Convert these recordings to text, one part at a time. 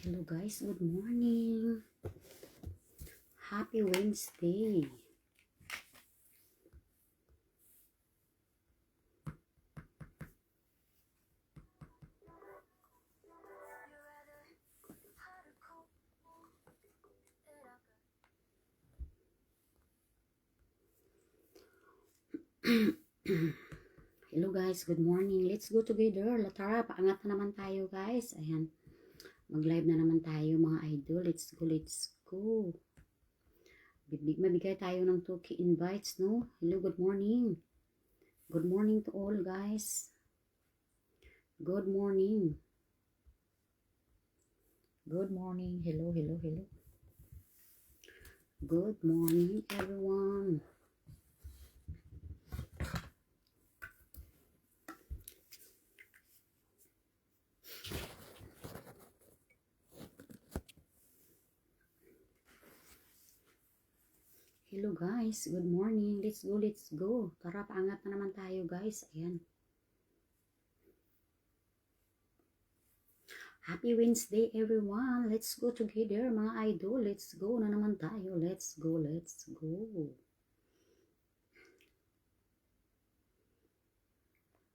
Hello guys, good morning. Happy Wednesday. Hello guys, good morning. Let's go together. Tara, paangat na naman tayo guys. Ayan, mag-live na naman tayo mga idol. Let's go, let's go. Mabigay tayo ng 2K invites, no? Hello, good morning. Good morning to all guys. Good morning. Good morning. Hello, hello, hello. Good morning everyone. Hello guys, good morning. Let's go, let's go. Tara, paangat na naman tayo guys. Ayan. Happy Wednesday everyone. Let's go together mga idol. Let's go na naman tayo. Let's go, let's go.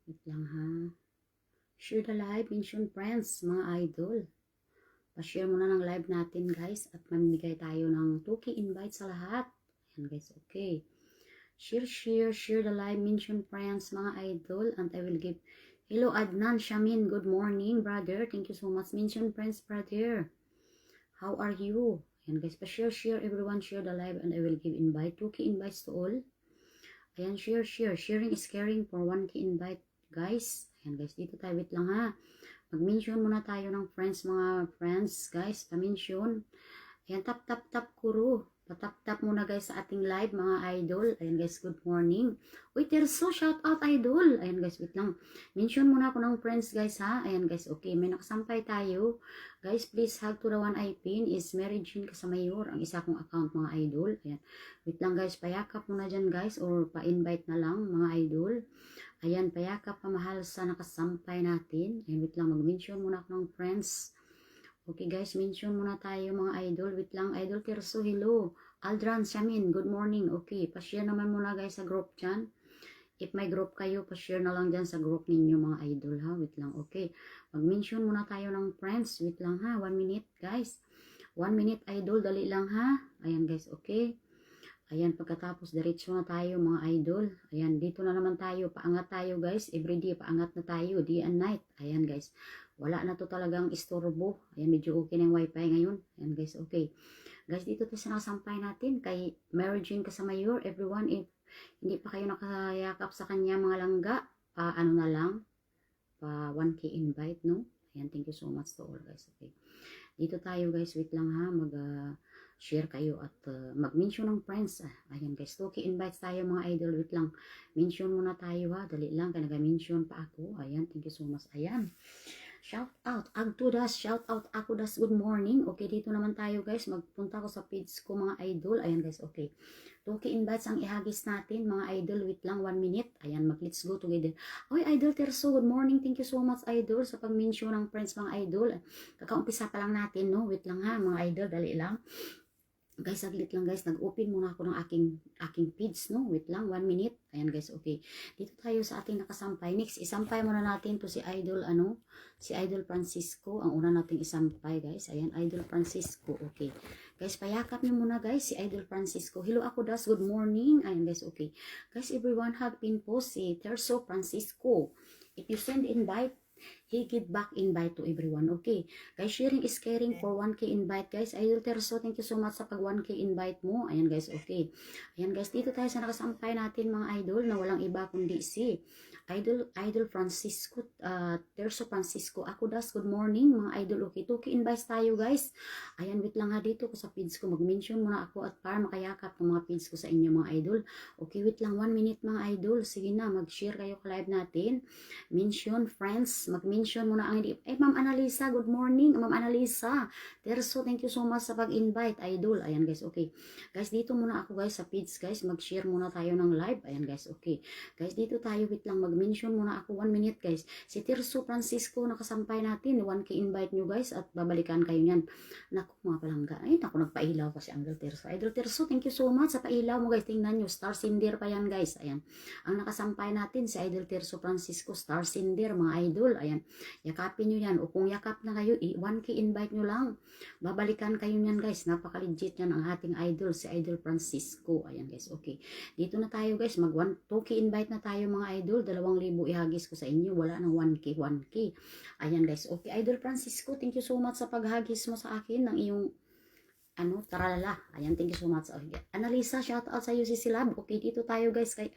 Wait lang ha. Share the live, mention friends mga idol. Pa-share muna ng live natin guys at mamimigay tayo ng 2K invite sa lahat. Ayan guys, okay. Share the live, mention friends mga idol, and I will give. Hello Adnan Shamin, good morning brother. Thank you so much. Mention friends brother. How are you? Ayan guys, pa-share everyone, share the live and I will give invite. 2K invites to all. Ayan, share. Sharing is caring for 1K invite guys. Ayan guys, dito tayo, wait lang ha. Mag-mention muna tayo ng friends, mga friends guys, pa-mention. Ayan, tap kuro. Patap-tap muna guys sa ating live mga idol. Ayan guys, good morning. Uy, Terso, shout out idol. Ayan guys, wait lang. Mention muna ako ng friends guys ha. Ayan guys, okay. May nakasampay tayo. Guys, please hug to the one I pin is Mary Jean Kasamayor. Ang isa kong account mga idol. Ayan. Wait lang guys, payakap muna dyan guys or pa-invite na lang mga idol. Ayan, payakap pamahal sa nakasampay natin. Ayan, wait lang. Mag-mention muna ako ng friends. Okay guys, mention muna tayo mga idol. Wait lang, idol Terso, hello. Aldran Shamin, good morning. Okay, pa-share naman muna guys sa group dyan. If may group kayo, pa-share na lang dyan sa group ninyo mga idol ha. Wait lang, okay. Mag-mention muna tayo ng friends. Wait lang ha, 1 minute guys. 1 minute idol, dali lang ha. Ayan guys, okay. Ayan, pagkatapos diretso na tayo mga idol. Ayan, dito na naman tayo. Paangat tayo guys. Everyday, paangat na tayo. Day and night. Ayan guys. Wala na to talagang istorbo. Ayan, medyo okay na yung wifi ngayon. Ayan guys, okay. Guys, dito to sa nakasampay natin. Kay Mary Jean Kasamayor. Everyone, if hindi pa kayo nakayakap sa kanya mga langga, ano na lang, 1K invite, no? Ayan, thank you so much to all guys. Okay. Dito tayo guys, wait lang ha. Share kayo at mag-mention ng friends. Ayan guys, 2K invites tayo mga idol. Wait lang, mention muna tayo ha. Dali lang, kanaga-mention pa ako. Ayan, thank you so much. Ayan. Shout out, Agtudas, shout out, Akudas, good morning. Okay, dito naman tayo guys. Magpunta ko sa page ko mga idol. Ayan guys, okay. 2K invites ang ihagis natin mga idol. Wait lang, 1 minute. Ayan, let's go together. Oy, idol Terso, good morning. Thank you so much idol sa pag-mention ng friends mga idol. Kakaumpisa pa lang natin, no? Wait lang ha mga idol, dali lang. Guys, saglit lang guys, nag-open muna ako ng aking feeds, no? Wait lang, 1 minute. Ayan guys, okay. Dito tayo sa ating nakasampay. Next, isampay muna natin to si Idol, si Idol Francisco. Ang una nating isampay guys. Ayan, Idol Francisco, okay. Guys, payakap niyo muna guys, si Idol Francisco. Hello, ako das, good morning. Ayan guys, okay. Guys, everyone have been post si Terso Francisco. If you send invite, he give back invite to everyone. Okay. Guys, sharing is caring for 1K invite guys. Idol Terso, thank you so much sa pag 1K invite mo. Ayan guys, okay. Ayan guys, dito tayo sa nakasampay natin mga idol na walang iba kundi si Idol Francisco, Terso Francisco. Ako das, good morning mga idol. Okay, 2K invites tayo guys. Ayan, wait lang ha dito ko sa feeds ko. Mag-mention muna ako at para makayakap ng mga feeds ko sa inyo mga idol. Okay, wait lang 1 minute mga idol. Sige na, mag-share kayo ka live natin. Mention friends, mag-mention mention mo na ang hindi. Ma'am Analisa, good morning. Ma'am Analisa, Terso, thank you so much sa pag-invite, idol. Ayan guys, okay. Guys, dito muna ako guys sa page guys. Mag-share muna tayo ng live. Ayan guys, okay. Guys, dito tayo, wait lang, mag-mention muna ako 1 minute guys. Si Terso Francisco, nakasampay natin. 1K invite nyo guys at babalikan kayo niyan. Naku, mga palangga. Ay, naku, nagpailaw pa si Idol Terso. Idol Terso, thank you so much sa pailaw mo guys. Tingnan nyo, star cinder pa yan guys. Ayan. Ang nakasampay natin si Idol Terso Francisco, star cinder mga idol. Ayan. Yakapin nyo yan. O kung yakap na kayo, 1K invite nyo lang. Babalikan kayo niyan guys. Napaka-legit yan ang ating idol, si Idol Francisco. Ayan guys, okay. Dito na tayo guys. 2K invite na tayo mga idol. 2,000 ihagis ko sa inyo. Wala nang 1K. Ayan guys, okay. Idol Francisco, thank you so much sa paghagis mo sa akin ng iyong taralala. Ayan, thank you so much. Okay. Analisa, shout out sa iyo si Silab. Okay, dito tayo guys kay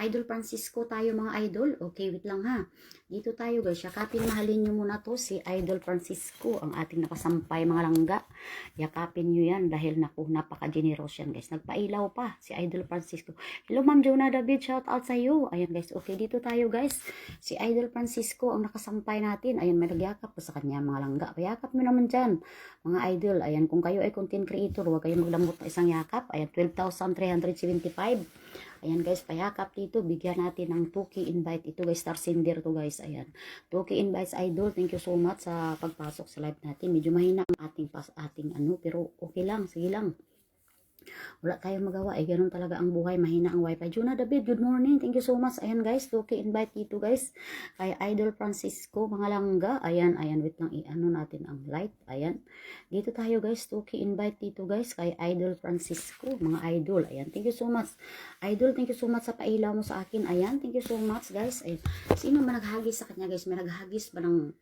Idol Francisco tayo mga idol. Okay, wait lang ha. Dito tayo guys, yakapin, mahalin nyo muna to si Idol Francisco, ang ating nakasampay mga langga. Yakapin nyo yan dahil naku, napaka-generous yan guys. Nagpailaw pa si Idol Francisco. Hello Ma'am Jonah David, shout out sa iyo. Ayan guys, okay, dito tayo guys. Si Idol Francisco ang nakasampay natin. Ayan, may nagyakap pa sa kanya mga langga. Payakap mo naman dyan mga idol. Ayan, kung kayo ay content creator, huwag kayong maglamot na isang yakap. Ayan, 12,375. Ayan guys, payakap dito. Bigyan natin ng 2K invite. Ito guys, star sender to guys. Ayan, 2K invites idol. Thank you so much sa pagpasok sa live natin. Medyo mahina ang ating pero okay lang. Sige lang. Wala tayong magawa. Ganun talaga ang buhay. Mahina ang wifi. Jonah David, good morning. Thank you so much. Ayan guys, 2K invite dito guys. Kay Idol Francisco, mga langga. Ayan, wait lang. I-ano natin ang light. Ayan. Dito tayo guys, 2K invite dito guys. Kay Idol Francisco, mga idol. Ayan, thank you so much. Idol, thank you so much sa pailaw mo sa akin. Ayan, thank you so much guys. Ayan. Sino man naghagis sa kanya guys? May naghagis ba ng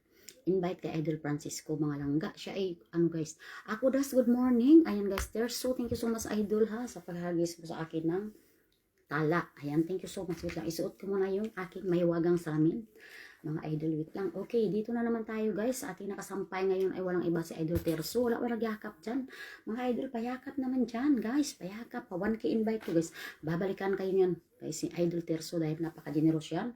invite kay Idol Francisco, mga langga. Siya ay, guys, ako das, good morning. Ayan guys, Terso, thank you so much idol ha, sa paghagis mo sa akin ng tala. Ayan, thank you so much. Wait lang, isuot ko muna yung aking mahiwagang salamin. Mga idol, wait lang. Okay, dito na naman tayo guys. Sa ating nakasampay ngayon ay walang iba si Idol Terso. Wala nagyakap dyan. Mga idol, payakap naman dyan guys. Payakap, 1K invite ko guys. Babalikan kayo yan guys, si Idol Terso dahil napaka-generous yan.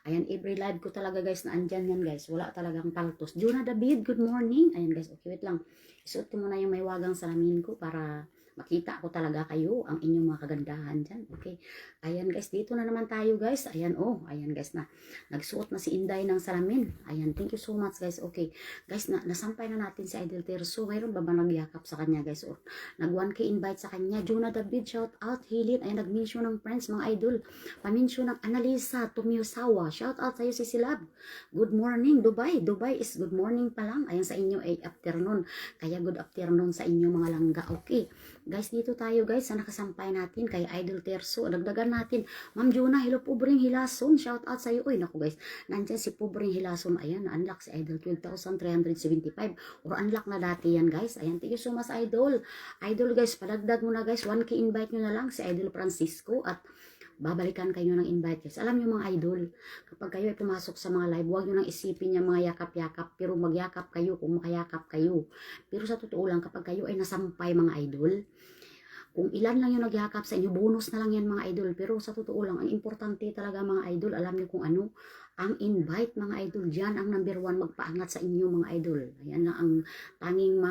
Ayan, every live ko talaga guys na andyan yan guys. Wala talagang paltos. Jonah David, good morning. Ayan guys, okay, wait lang. Isuot ko muna yung mahiwagang salamin ko para makita ko talaga kayo, ang inyong mga kagandahan dyan. Okay. Ayan guys, dito na naman tayo guys. Ayan, ayan guys na. Nagsuot na si Inday ng salamin. Ayan, thank you so much guys. Okay. Guys, nasampay na natin si Idol Terso. Mayroon ba nagyakap sa kanya guys? Or nag 1K invite sa kanya. Jonah David, shout out. Hilin, ayan, nag-mention ng friends, mga idol. Pamention ng Analisa, Tumiyosawa. Shout out sa iyo si Silab. Good morning, Dubai. Dubai is good morning pa lang. Ayan, sa inyo ay afternoon. Kaya good afternoon sa inyo mga langga. Okay. Guys, dito tayo guys sa nakasampay natin kay Idol Terso. Dagdagan natin. Ma'am Jonah, hello Pobring Hilason. Shout out sa iyo. Uy, naku guys. Nandyan si Pobring Hilason. Ayan, na-unlock si Idol 12,375. Or unlock na dati yan guys. Ayan, thank you so much Idol. Idol guys, padagdag mo na guys. 1K invite nyo na lang si Idol Francisco at babalikan kayo ng invite guys. Alam nyo mga idol, kapag kayo ay pumasok sa mga live, huwag nyo nang isipin yung mga yakap-yakap, pero magyakap kayo kung makayakap kayo. Pero sa totoo lang, kapag kayo ay nasampay mga idol, kung ilan lang yung nagyakap sa inyo, bonus na lang yan mga idol. Pero sa totoo lang, ang importante talaga mga idol, alam nyo kung ano, ang invite mga idol, dyan ang number 1 magpaangat sa inyo mga idol. Ayan na ang tanging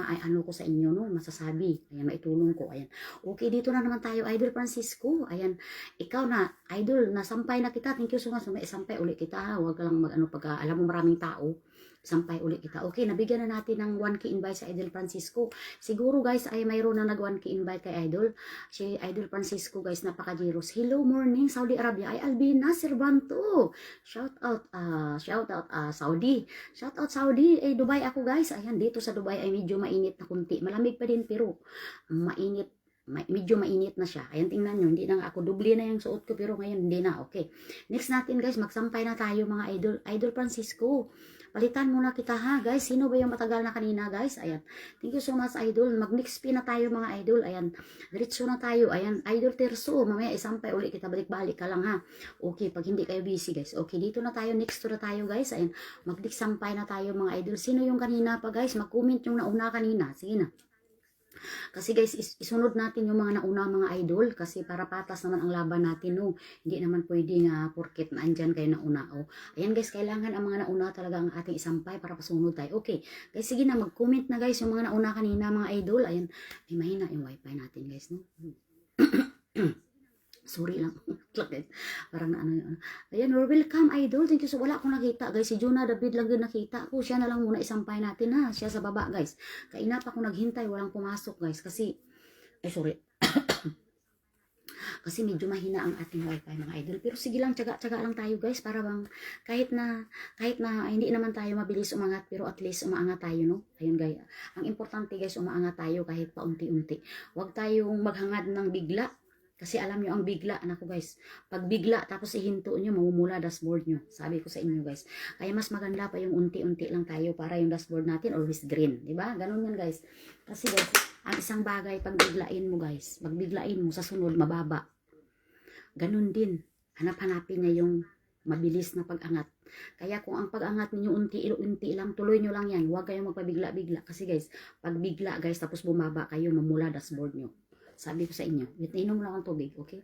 ko sa inyo, no, masasabi. Ayan, maitulong ko. Ayan. Okay, dito na naman tayo, Idol Francisco. Ayan, ikaw na, idol, nasampay na kita. Thank you so much. May sampay ulit kita. Huwag ka lang pagka alam mo maraming tao. Sampay ulit kita. Okay, nabigyan na natin ng 1K invite sa Idol Francisco. Siguro guys ay mayroon na nag 1K invite kay Idol. Si Idol Francisco guys, napaka-generous. Hello morning Saudi Arabia. Ay Albina Servanto. Shout out Saudi. Shout out Saudi. Dubai ako guys. Ayan, dito sa Dubai ay medyo mainit na kunti. Malamig pa din pero medyo mainit na siya. Ayan, tingnan nyo, hindi na ako, dubli na yung suot ko pero ngayon hindi na. Okay, next natin guys, magsampay na tayo mga idol. Idol Francisco, palitan muna kita ha guys. Sino ba yung matagal na kanina guys? Ayan, thank you so much idol. Mag next spin na tayo mga idol. Ayan, diretso na tayo. Ayan, Idol Terso, mamaya isampay ulit kita, balik-balik ka lang ha. Okay, pag hindi kayo busy guys. Okay, dito na tayo, next na tayo guys. Ayan, mag sampay na tayo mga idol. Sino yung kanina pa guys? Mag-comment yung nauna kanina. Sige na. Kasi guys, isunod natin yung mga nauna mga idol kasi para patas naman ang laban natin, no. Hindi naman pwedeng porket naandyan kayo nauna, oh. Ayan guys, kailangan ang mga nauna talaga ang ating isampay para pasunod tayo. Okay, guys, sige na, mag-comment na guys yung mga nauna kanina mga idol. Ayan, ay mahina yung wifi natin guys, no. Sorry lang. Parang na ano yun. Ayan, welcome idol. Thank you so wala akong nakita guys. Si Jonah David lang din nakita ko. Siya na lang muna isampay natin ha. Siya sa baba guys. Kainap ako naghintay. Walang pumasok guys. Kasi, sorry. Kasi medyo mahina ang ating wifi mga idol. Pero sige lang, tsaga-tsaga lang tayo guys. Para bang kahit na hindi naman tayo mabilis umangat. Pero at least umaangat tayo, no? Ayun guys. Ang importante guys, umaangat tayo kahit paunti-unti. Huwag tayong maghangad ng bigla. Kasi alam nyo ang bigla, anak ko guys, pag bigla tapos ihinto nyo, mamumula dashboard nyo. Sabi ko sa inyo guys. Kaya mas maganda pa yung unti-unti lang tayo para yung dashboard natin always green. Diba? Ganun yan guys. Kasi guys, ang isang bagay, pag biglain mo guys, pag biglain mo sa sunod, mababa. Ganun din. Hanap-hanapin niya yung mabilis na pag-angat. Kaya kung ang pag-angat ninyo unti lang, tuloy nyo lang yan. Huwag kayong magpabigla-bigla. Kasi guys, pag bigla guys, tapos bumaba kayo, mamula dashboard nyo. Sabi ko sa inyo, inom lang ang tubig, okay?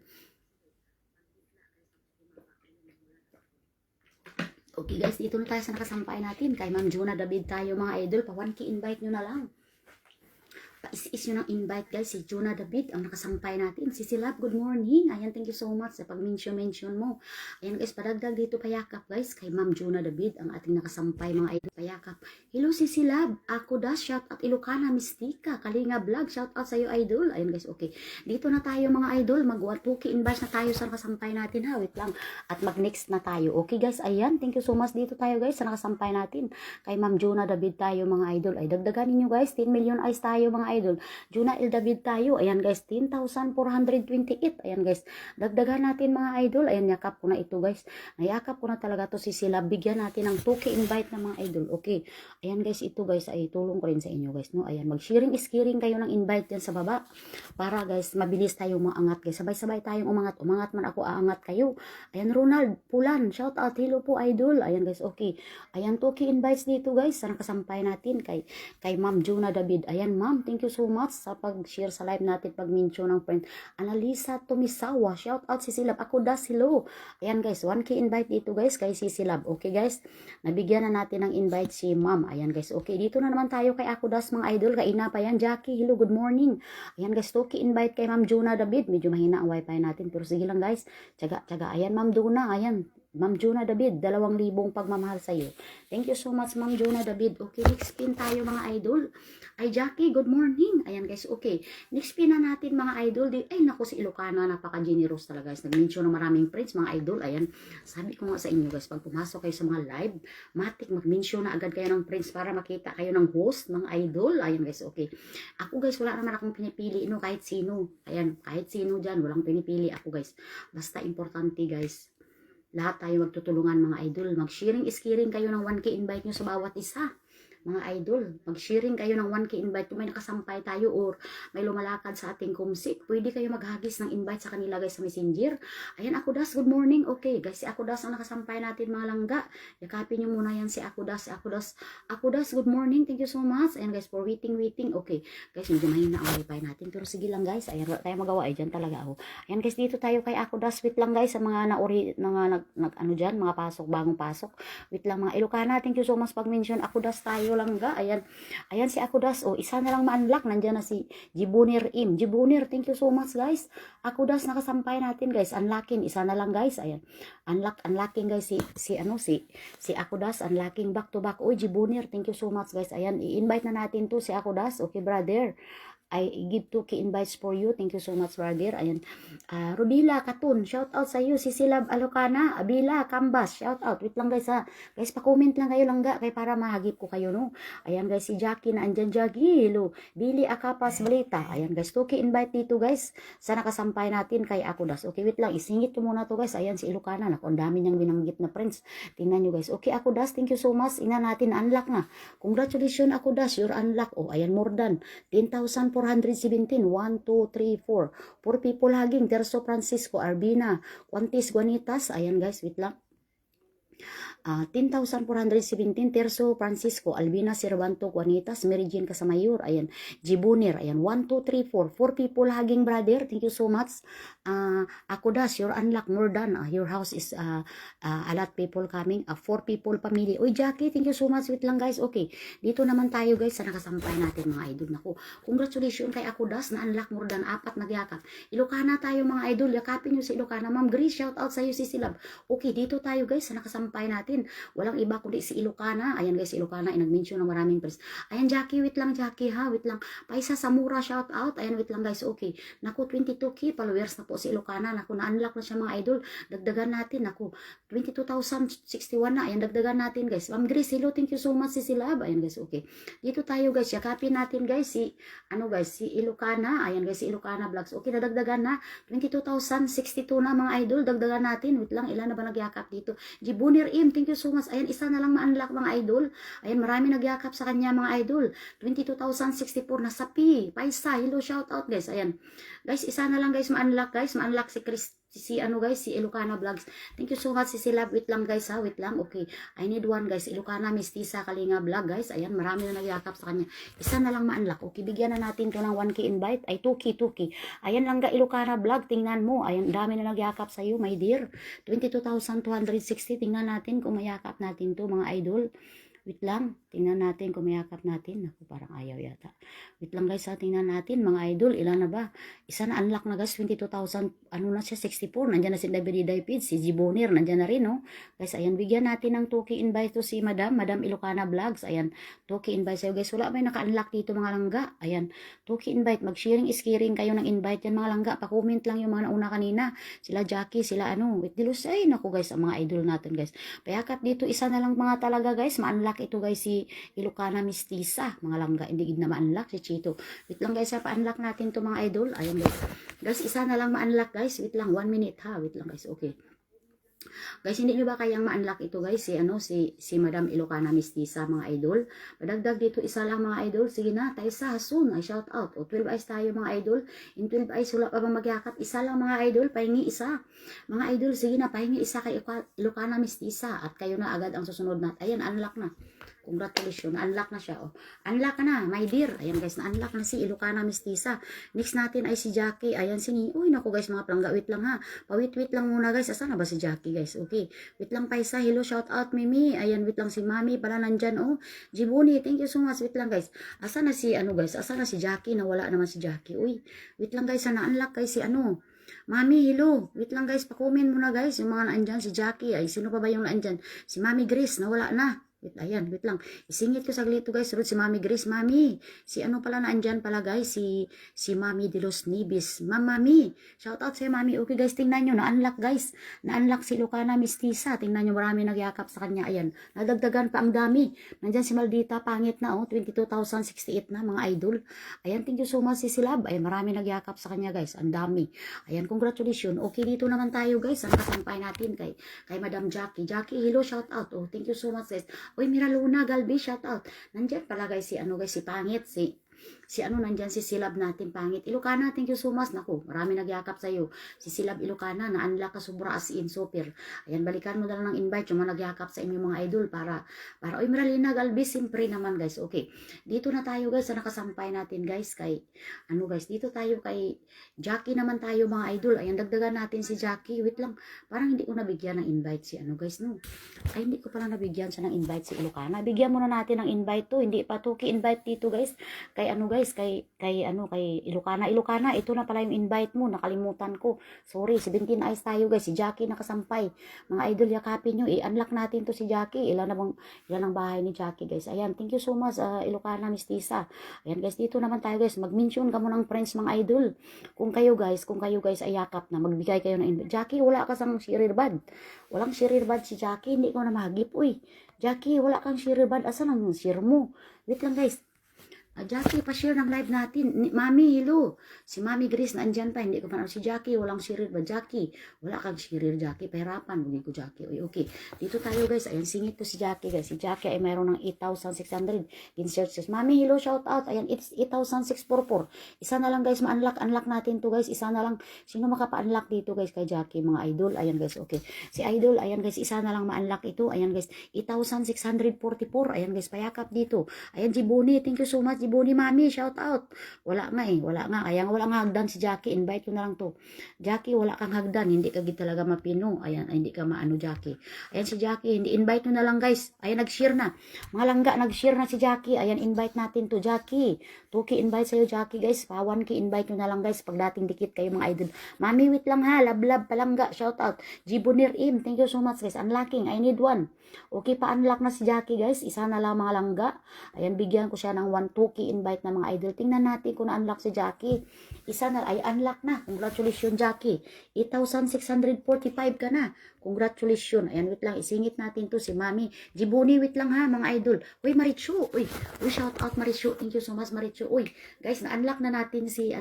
Okay guys, dito na tayo sa nakasampay natin. Kay Ma'am Jonah David tayo mga idol. Pa 1K invite nyo na lang. Pa-is nyo ng invite guys. Si Jonah David ang nakasampay natin. Si Silab, good morning. Ayan, thank you so much sa pag-mention mo. Ayan guys, padagdag dito payakap guys. Kay Ma'am Jonah David ang ating nakasampay mga idol. Payakap. Hello si Silab. Ako da, shout out Ilocana Mistika. Kalinga Vlog, shout out sa iyo idol. Ayan guys, okay. Dito na tayo mga idol. Mag-2K invite na tayo sa nakasampay natin ha. Wait lang. At mag-next na tayo. Okay guys, ayan. Thank you so much dito tayo guys sa nakasampay natin. Kay Ma'am Jonah David tayo mga idol. Ay dagdagan ninyo guys. 10 million eyes tayo mga idol. Jonah L. David tayo. Ayan guys, 10,428. Ayan guys, dagdagan natin mga idol. Ayan, yakap ko na ito guys. Nayakap ko na talaga to si Sila. Bigyan natin ng 2K invite na mga idol. Okay. Ayan guys, ito guys ay tulong ko rin sa inyo guys. No? Ayan, mag-sharing is-caring kayo ng invite yan sa baba. Para guys, mabilis tayo maangat guys. Sabay-sabay tayong umangat. Umangat man ako, aangat kayo. Ayan, Ronald Pulan. Shout out. Hello po idol. Ayan guys, okay. Ayan, 2K invites dito guys. Sana kasampay natin kay Ma'am Jonah David. Ayan ma'am, thank you so much sa pag-share sa live natin, pag-mention ng friend. Analisa Tumisawa, shout out si Silab. Ako das, hello. Ayan guys, 1K invite dito guys kay si Silab. Okay guys, nabigyan na natin ng invite si ma'am. Ayan guys, okay. Dito na naman tayo kay Ako das mga idol. Kaina pa yan. Jackie, hello, good morning. Ayan guys, 2K invite kay Ma'am Jonah David. Medyo mahina ang wifi natin, pero sige lang guys. Tsaga. Ayan Ma'am Jonah, ayan. Ma'am Jonah David, 2,000 pagmamahal sa iyo. Thank you so much, Ma'am Jonah David. Okay, next pin tayo mga idol. Ay, Jackie, good morning. Ayan guys, okay. Next pin na natin mga idol. Ay, naku, si Ilocana, napaka-generous talaga guys. Nag-mention ng maraming friends mga idol. Ayan, sabi ko nga sa inyo guys, pag pumasok kayo sa mga live, matik mag-mention na agad kayo ng friends para makita kayo ng host, ng idol. Ayan guys, okay. Ako guys, wala naman akong pinipili, no, kahit sino. Ayan, kahit sino dyan, walang pinipili ako guys. Basta importante guys. Lahat tayo magtutulungan mga idol. Mag-sharing is caring kayo ng 1K invite nyo sa bawat isa. Mga idol, mag-sharing kayo ng 1K invite kung may nakasampay tayo or may lumalakad sa ating kumsik. Pwede kayo maghagis ng invite sa kanila guys sa messenger. Ayan, Ako das, good morning. Okay, guys, si Ako das ang nakasampay natin mga langga. Yakapin nyo muna yan si Ako das. Ako das, good morning. Thank you so much. Ayan guys, for waiting. Okay, guys, medyo mahina ang wifi natin. Pero sige lang guys, ayan, wala tayo magawa. Ay, dyan talaga ako. Ayan guys, dito tayo kay Ako das. Wait lang guys, sa mga ano dyan, mga pasok, bagong pasok. Wait lang mga Ilocana. Thank you so much pag-mention. Ako das tayo langga. Ayan si Ako das. O, isa na lang ma-unlock. Nandiyan na si Jibunir Im. Jibunir, thank you so much guys. Ako das, nakasampay natin guys. Unlocking, isa na lang guys. Ayan. Unlocking guys si Ako das. Unlocking back to back. Uy, Jibunir, thank you so much guys. Ayan, i-invite na natin to si Ako das. Okay, brother. I give 2K invites for you. Thank you so much, brother. Ayan. Rubila, Katun, shout out sa iyo. Si Silab Alocana, Abila, Kambas, shout out. Wait lang guys ha. Guys, pa-comment lang kayo langga kay para mahagip ko kayo no. Ayan guys, si Jackie na andyan, Jackie. Hello. Billy Akapas Balita. Ayan guys, 2K invite dito guys. Sa nakasampay natin kay Ako das. Okay, wait lang. Isingit ko muna to guys. Ayan si Ilocana. Naku, ang dami niyang binanggit na friends. Tingnan nyo guys. Okay, Ako das, thank you so much. Ina natin, unlock na. Congratulations, Ako das. You're unlock. Oh, ayan, more than 10,417. 1, 2, 3, 4. 4 people haging. Terso Francisco, Arbina, Quantis Guanitas. Ayan guys, wait lang. 10,417, Terso Francisco, Albina Cervanto, Juanitas, Mary Jane Casamayor, ayan, Jibunir, ayan, 1, 2, 3, 4, 4 people hugging brother, thank you so much. Akudas, your unlock more than, your house is, a lot people coming, 4 people pamili. Uy, Jackie, thank you so much, wait lang guys, okay, dito naman tayo guys, sa nakasampay natin mga idol, naku, congratulations kay Akudas, na unlock more than 4 nagyakap. Ilocana tayo mga idol, yakapin nyo si Ilocana, Ma'am Grace, shout out sa'yo si Silab. Okay, dito tayo guys, sa nakasampay natin. Walang iba kundi si Ilocana. Ayan guys, si Ilocana ay nag-mention ng maraming press. Ayan Jackie, wait lang Jackie ha, wait lang. Paisa Samura, shout out. Ayan, wait lang guys, okay. Naku, 22k followers na po si Ilocana. Naku, na-unlock na siya mga idol. Dagdagan natin, naku, 22,061 na. Ayan, dagdagan natin guys. Ma'am Grace, hello, thank you so much si Silab. Ayan guys, okay. Dito tayo guys, yakapin natin guys si, si Ilocana. Ayan guys, si Ilocana Vlogs. Okay, nadagdagan na. 22,062 na mga idol. Dagdagan natin. Wait lang, ilan na ba nagyakap dito? Jibunir Im, thank you so much. Ayan, isa na lang ma-unlock mga idol. Ayan, marami nagyakap sa kanya mga idol. 22,064 na sapi. Paisa, hello, shout out guys. Ayan. Guys, isa na lang guys ma-unlock guys. Ma-unlock si Chris, si Ilocana Vlogs. Thank you so much si Silab. Wait lang guys ha, wait lang. Okay. I need one guys. Ilocana Mistisa Kalinga Vlog guys. Ayan, marami na nagyakap sa kanya. Isa na lang ma-unlock. Okay, bigyan na natin to ng 1k invite. Ay, 2k. Ayan lang ga Ilocana Vlog. Tingnan mo. Ayan, dami na nagyakap sa iyo, my dear. 22,260. Tingnan natin kung mayakap natin to mga idol. Wait lang, tingnan natin kung mayakap natin. Naku, parang ayaw yata. Wait lang guys ha, tingnan natin mga idol. Ilan na ba? Isa na unlock na guys, 22,000, ano na siya, 64. Nandyan na si David David, si Jibonir, nandyan na rin, no? Guys, ayan, bigyan natin ng 2k invite to si Madam Ilocana Vlogs. Ayan, 2k invite sa'yo guys. Wala may naka-unlock dito mga langga. Ayan, 2k invite. Mag-sharing is caring kayo ng invite yan mga langga. Pa-comment lang yung mga nauna kanina. Sila Jackie, sila wait dilos. Ay, naku guys, ang mga idol natin guys. Payakap dito, isa na lang mga talaga guys. Ma-unlock ito guys si Ilocana Mistisa, mga langga, hindi gid na ma-unlock si Chito. Wait lang guys, pa-unlock natin to mga idol. Ayan guys. Guys, isa na lang ma-unlock guys. Wait lang, 1 minute ha. Wait lang guys, okay. Guys, hindi nyo ba kayang ma-unlock ito guys, si Madam Ilocana Mistisa mga idol. Padagdag dito isa lang mga idol. Sige na, tayo sa soon. Ay shout out. O 12 eyes tayo mga idol. In 12 eyes wala pa ba magyakap? Isa lang mga idol, pahingi isa. Mga idol, sige na, pahingi isa kay Ilocana Mistisa at kayo na agad ang susunod natin. Ayan, unlock na. Congratulations, unlock na siya. Oh. Unlock na, my dear. Ayan guys, na-unlock na si Ilocana Mistisa. Next natin ay si Jackie. Ayan uy, naku guys, mga plangga. Wait lang ha. Pawit-wait lang muna guys. Asa na ba si Jackie guys? Okay. Wait lang Paisa. Hello, shout out Mimi. Ayan, wait lang si Mami. Pala nandyan. Oh, Jibuni, thank you so much. Wait lang guys. Asa na si guys? Asa na si Jackie? Nawala naman si Jackie. Uy, wait lang guys. Na-unlock kay si Mami, hello. Wait lang guys, pa-comment muna guys. Yung mga naandyan, si Jackie. Ay, sino pa ba yung naandyan? Si Mami Grace, nawala na. Ayan, wait lang. Isingit ko saglit to guys. Surod si Mami Grace. Mami, si pala naandyan pala guys. Si Mami de los Nibis. Mami, shout out sa'yo Mami. Okay guys, tingnan nyo. Na-unlock guys. Na-unlock si Ilocana Mistisa. Tingnan nyo, marami nagyakap sa kanya. Ayan, nadagdagan pa ang dami. Nandyan si Maldita, pangit na 22,068 na mga idol. Ayan, thank you so much si Silab. Ayan, marami nagyakap sa kanya guys. Ang dami. Ayan, congratulations. Okay, dito naman tayo guys. Ang kasampay natin kay Madam Jackie. Jackie, hello, shout out. Oh, thank you so much guys. Uy, Mira Luna, Galbi, shout out. Nandiyan pala guys si Pangit, nandyan si Silab natin Pangit. Ilocana, thank you so much. Naku, marami nagyakap sa'yo. Si Silab Ilocana, na-unlock ka sobra as in super. Ayan, balikan mo na lang ng invite yung mga nagyakap sa inyong mga idol para uy, Miralina Galbi, simpre naman guys. Okay, dito na tayo guys sa nakasampay natin guys kay, dito tayo kay Jackie naman tayo mga idol. Ayan, dagdagan natin si Jackie. Wait lang, parang hindi ko nabigyan ng invite si guys, no? Ay, hindi ko pala nabigyan siya ng invite si Ilocana. Bigyan muna natin ng invite to. Hindi pa to ki-invite dito guys. Kay guys, kay Ilocana. Ilocana, ito na pala yung invite mo. Nakalimutan ko. Sorry, 17 eyes tayo guys. Si Jackie nakasampay. Mga idol, yakapin nyo. I-unlock natin to si Jackie. Ilan ang bahay ni Jackie guys. Ayan, thank you so much Ilocana Mistisa. Ayan guys, dito naman tayo guys. Mag-mention ka mo ng friends mga idol. Kung kayo guys ay yakap na, magbigay kayo ng invite. Jackie, wala ka sang shirirbad. Walang shirirbad si Jackie. Hindi ko na mahagip. Uy, Jackie, wala kang shirirbad. Asan ang share mo? Wait lang guys. Jackie, pa-share ng live natin. Mami, hello. Si Mami Grace, naandyan pa. Hindi ko pa si Jackie. Walang shirir ba? Jackie. Wala kang shirir, Jackie. Pahirapan. Huwag ko, Jackie. Okay. Dito tayo, guys. Ayan, singit to si Jackie, guys. Si Jackie ay mayroon ng 8,600. Insert says, Mami, hello, shout out. Ayan, it's 8,644. Isa na lang, guys. Ma-unlock natin to, guys. Isa na lang. Sino makapa-unlock dito, guys, kay Jackie? Mga idol. Ayan, guys. Okay. Si idol, ayan, guys. Isa na lang ma-unlock ito. Ayan, guys. 8,644. Ayan, guys. Payakap dito. Ayan, Jibuni. Thank you so much, Jibuni, Mami. Shout out. Wala nga eh. Wala nga. Kaya wala nga hagdan si Jackie. Invite ko na lang to. Jackie, wala kang hagdan. Hindi ka talaga mapino. Ayan, hindi ka maano, Jackie. Ayan si Jackie. Hindi invite ko na lang, guys. Ayan, nag-share na. Mga langga, nag-share na si Jackie. Ayan, invite natin to, Jackie. 2K invite sa'yo, Jackie, guys. 1K invite ko na lang, guys. Pag dating dikit kayo, mga idol. Mami, wait lang ha. Love, palangga. Shout out. Jibunir Im. Thank you so much, guys. Unlocking. I need one. Okay, pa-unlock na si Jackie, guys. Isa na lang, mga langga. Ayan, bigyan ko siya ng 2K invite na mga idol. Tingnan natin kung na-unlock si Jackie. Isa na, ay unlock na. Congratulations, Jackie. 8,645 ka na. Congratulations. Ayan, wait lang. Isingit natin to si Mami. Jibuni, wait lang ha, mga idol. Uy, Marichu. Uy, shout out, Marichu. Thank you so much, Marichu. Uy, guys, na-unlock na natin si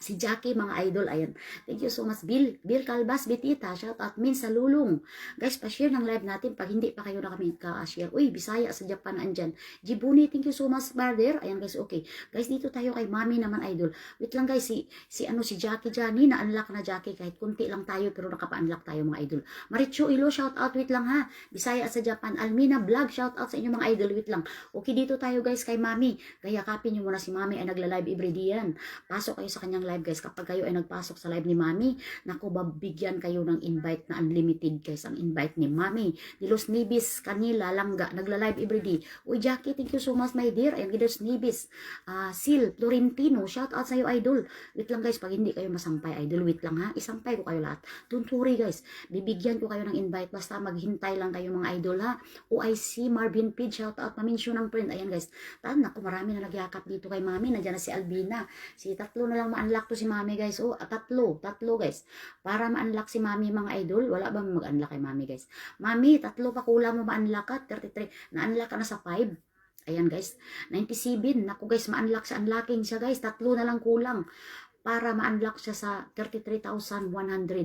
Jackie, mga idol. Ayan. Thank you so much. Bill Calvas, Betita. Shout out. Min sa Lulong. Guys, pa-share ng live natin. Pag hindi pa kayo na kami ka-share. Uy, Bisaya sa Japan andyan. Jibuni, thank you so much, brother. Ayan, guys, okay. Guys, dito tayo kay Mami naman, idol. Wait lang, guys. Si Jackie Johnny, na-unlock na Jackie. Kahit kunti lang tayo, pero nakapa-unlock tayo, mga idol. Maricho Ilo, shout out. Wait lang ha. Bisaya sa Japan. Almina Vlog, shout out sa inyo, mga idol. Wait lang. Okay, dito tayo, guys, kay Mami. Kaya kapin nyo muna si Mami ay nagla-live everyday yan. Pasok kayo sa kanyang live, guys. Kapag kayo ay nagpasok sa live ni Mami, naku, babigyan kayo ng invite na unlimited, guys. Ang invite ni Mami. Di Los Nibis, Kanila, Langga, nagla-live everyday. Uy, Jackie, thank you so much, my dear. Ayan, Los Nibis. Sil, Florentino, shout out sa'yo, idol. Wait lang, guys, pag hindi kayo masampay, idol, wait lang ha. Isampay ko kayo lahat. Don't worry, guys. Bibigyan ko kayo ng invite. Basta maghintay lang kayo, mga idol, ha. OIC, Marvin Pid, shout out. Maminsyon ng friend. Ayan, guys. Naku, marami na nagyakap dito kay Mami. Nandiyan na si Albina. Tatlo na lang ma-unlock to si Mami, guys. Tatlo, guys. Para ma-unlock si Mami, mga idol. Wala ba mag-unlock kay Mami, guys? Mami, tatlo pa kulang mo ma-unlock ka. 33. Na-unlock ka na sa 5. Ayan, guys. 97. Naku, guys, ma-unlock sa unlocking siya, guys. Tatlo na lang kulang para ma-unlock siya sa 33,100,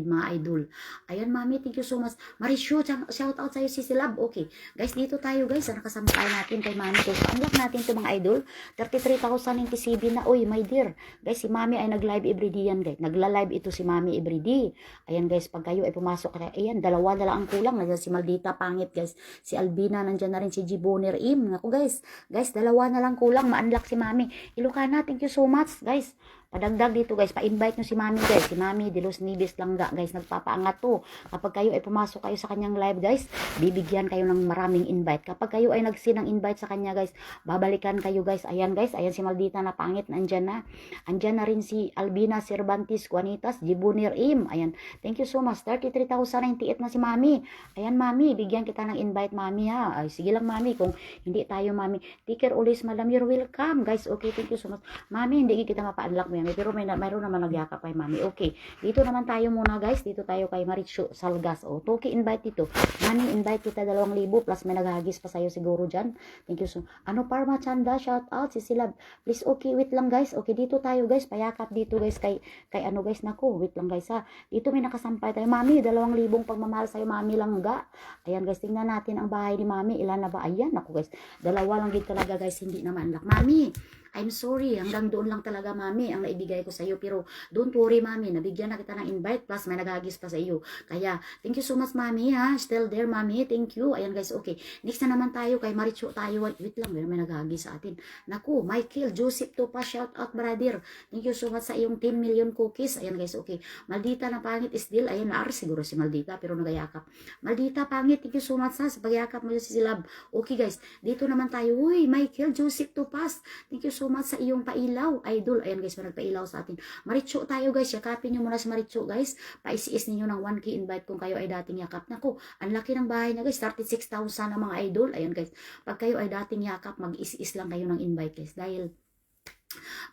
mga idol. Ayan, Mami, thank you so much. Marisho, shout out sa'yo, si Silab. Okay, guys, dito tayo, guys. Nakasama tayo natin kay Mami. So, unlock natin ito, mga idol. 33,097 na. Uy, my dear. Guys, si Mami ay nag-live everyday yan, guys. Nagla-live ito si Mami everyday. Ayan, guys, pag kayo ay pumasok, ayan, dalawa na lang ang kulang. Nandiyan si Maldita, pangit, guys. Si Albina, nandiyan na rin si Jibonir Im. Ako, guys. Guys, dalawa na lang kulang. Ma-unlock si Mami. Ilocana, thank you so much, guys. Padagdag dito, guys, pa-invite nyo si Mami, guys. Si Mami de Los Nibis Langga, guys, nagpapaangat to. Kapag kayo ay pumasok kayo sa kanyang live, guys, bibigyan kayo ng maraming invite. Kapag kayo ay nagsin ng invite sa kanya, guys, babalikan kayo, guys. Ayan, guys, ayan si Maldita na pangit, nandyan na. Andyan na rin si Albina Cervantes Juanitas, Jibunir Im. Ayan, thank you so much. 33,098 na si Mami. Ayan, Mami, bigyan kita ng invite, Mami, ha. Ay, sige lang, Mami, kung hindi tayo, Mami. Take care always, Madam, you're welcome, guys. Okay, thank you so much. Mami, hindi kita mapa-unlock, pero mayroon naman nagyakap kay Mami. Okay, dito naman tayo muna, guys. Dito tayo kay Marichu Salgas. Toki invite dito. Mami, invite kita 2,000 plus may naghagis pa sa'yo siguro dyan. Thank you so. Parma Chanda, shout out si Silab. Please, okay, wait lang, guys. Okay, dito tayo, guys. Payakap dito, guys, kay guys, nako. Wait lang, guys, ha. Dito may nakasampay tayo. Mami, 2,000 pagmamahal sa'yo, Mami Langga. Ayan, guys, tingnan natin ang bahay ni Mami. Ilan na ba? Ayan, nako, guys. Dalawa lang dito talaga, guys. Hindi naman unlock. Mami, I'm sorry, hanggang doon lang talaga, Mami, ang naibigay ko sa iyo. Pero don't worry, Mami, nabigyan na kita ng invite plus may naghagis pa sa iyo. Kaya, thank you so much, Mami, ha. Still there, Mami. Thank you. Ayan, guys, okay. Next na naman tayo kay Marichu tayo. Wait lang, may naghagis sa atin. Naku, Michael, Joseph to pa, shout out, brother. Thank you so much sa iyong 10 million cookies. Ayan, guys, okay. Maldita na pangit is still. Ayan, naar siguro si Maldita, pero nagayakap. Maldita, pangit. Thank you so much, ha, sa pagyakap mo si Silab. Okay, guys. Dito naman tayo. Uy, Michael, Joseph to pass. Thank you so much sa iyong pailaw, idol. Ayan, guys, may nagpailaw sa atin. Maricho tayo, guys. Yakapin nyo muna si Maricho, guys. Paisiis ninyo ng 1K invite kung kayo ay dating yakap. Naku, ang laki ng bahay na, guys. 36,000 na mga idol. Ayan, guys. Pag kayo ay dating yakap, mag-is-is lang kayo ng invite, guys. Dahil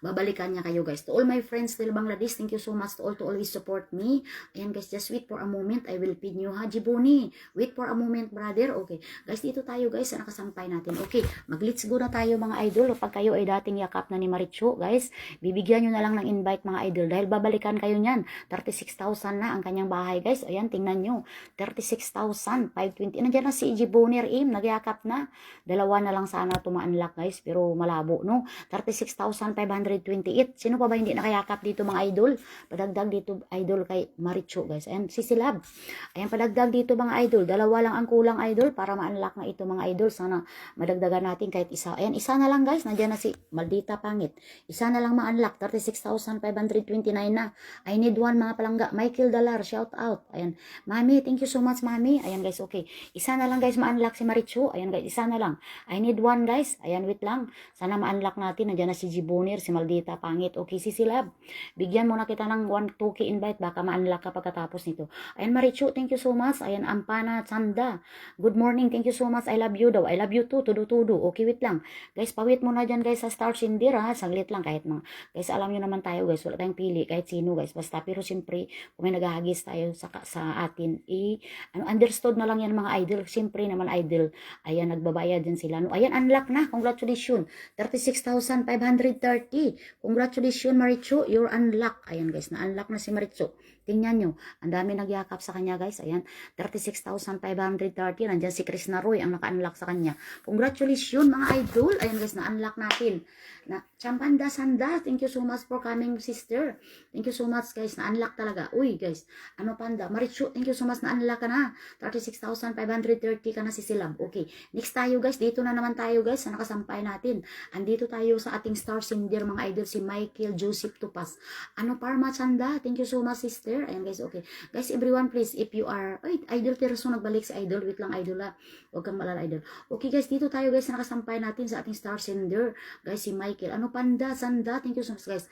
babalikan niya kayo guys. To all my friends still Bangladesh, thank you so much to all to always support me. Ayan guys, just wait for a moment, I will pin you ha. Jibuni, wait for a moment brother. Okay guys, dito tayo guys sa nakasampay natin. Okay, mag-let's go na tayo mga idol. Pag kayo ay dating yakap na ni Marichu guys, bibigyan nyo na lang ng invite mga idol dahil babalikan kayo nyan. 36,000 na ang kanyang bahay guys. Ayan, tingnan nyo, 36,520. Nandiyan na si Jibuni Im, nagyakap na. Dalawa na lang sana tumaanlak guys, pero malabo no. 36,528. Sino pa ba hindi nakayakap dito mga idol? Padagdag dito idol kay Marichu guys. Ayan, si Silab. Ayan, padagdag dito mga idol. Dalawa lang ang kulang idol para ma-unlock na ito mga idol. Sana madagdagan natin kahit isa. Ayan, isa na lang guys. Nandiyan na si Maldita Pangit. Isa na lang ma-unlock. 36,529 na. I need one mga palangga. Michael Dalar, shout out. Ayan, Mami, thank you so much Mami. Ayan guys, okay. Isa na lang guys ma-unlock si Marichu. Ayan guys, isa na lang. I need one guys. Ayan, wait lang. Sana ma-unlock natin. Nandiyan na si Jibunir, si Maldita Pangit. Okay, si Silab. Bigyan mo na kita ng 2K invite. Baka ma-unlock ka pagkatapos nito. Ayan, Marichu, thank you so much. Ayan, Ampana Chanda. Good morning, thank you so much. I love you daw. I love you too. Tudu-tudu. Okay, wait lang. Guys, pawit mo na dyan guys sa Star Cinder ha. Saglit lang kahit mga. Guys, alam nyo naman tayo guys. Wala tayong pili kahit sino guys. Basta, pero siyempre, kung may naghahagis tayo sa atin, understood na lang yan mga idol. Siyempre naman idol. Ayan, nagbabayad din sila. No, ayan, unlock na. Congratulations. 36,530. Congratulations, Marichu. You're unlocked. Ayan, guys. Na-unlock na si Marichu. Tingnan nyo. Ang dami nagyakap sa kanya, guys. Ayan. 36,530. Nandyan si Chris Naroy ang naka-unlock sa kanya. Congratulations, mga idol. Ayan, guys. Na-unlock natin. Champanda Sanda. Thank you so much for coming, sister. Thank you so much, guys. Na-unlock talaga. Uy, guys. Ano panda? Marichu, thank you so much. Na-unlock ka na. 36,530 ka na si Silab. Okay. Next tayo, guys. Dito na naman tayo, guys. Sa nakasampay natin. Andito tayo sa ating Star Cinder, mga idol. Si Michael Joseph Tupas. Ano, Parma Chanda? Thank you so much, sister. Ayan, guys. Okay. Guys, everyone, please, if you are... Ay, idol Terso, nagbalik si idol. Wait lang, idol ha. Huwag kang malala, idol. Okay, guys. Dito tayo, guys. Sa nakasampay natin sa ating Star Cinder. Guys, si Michael. Ano, Panda? Sanda? Thank you so much, guys.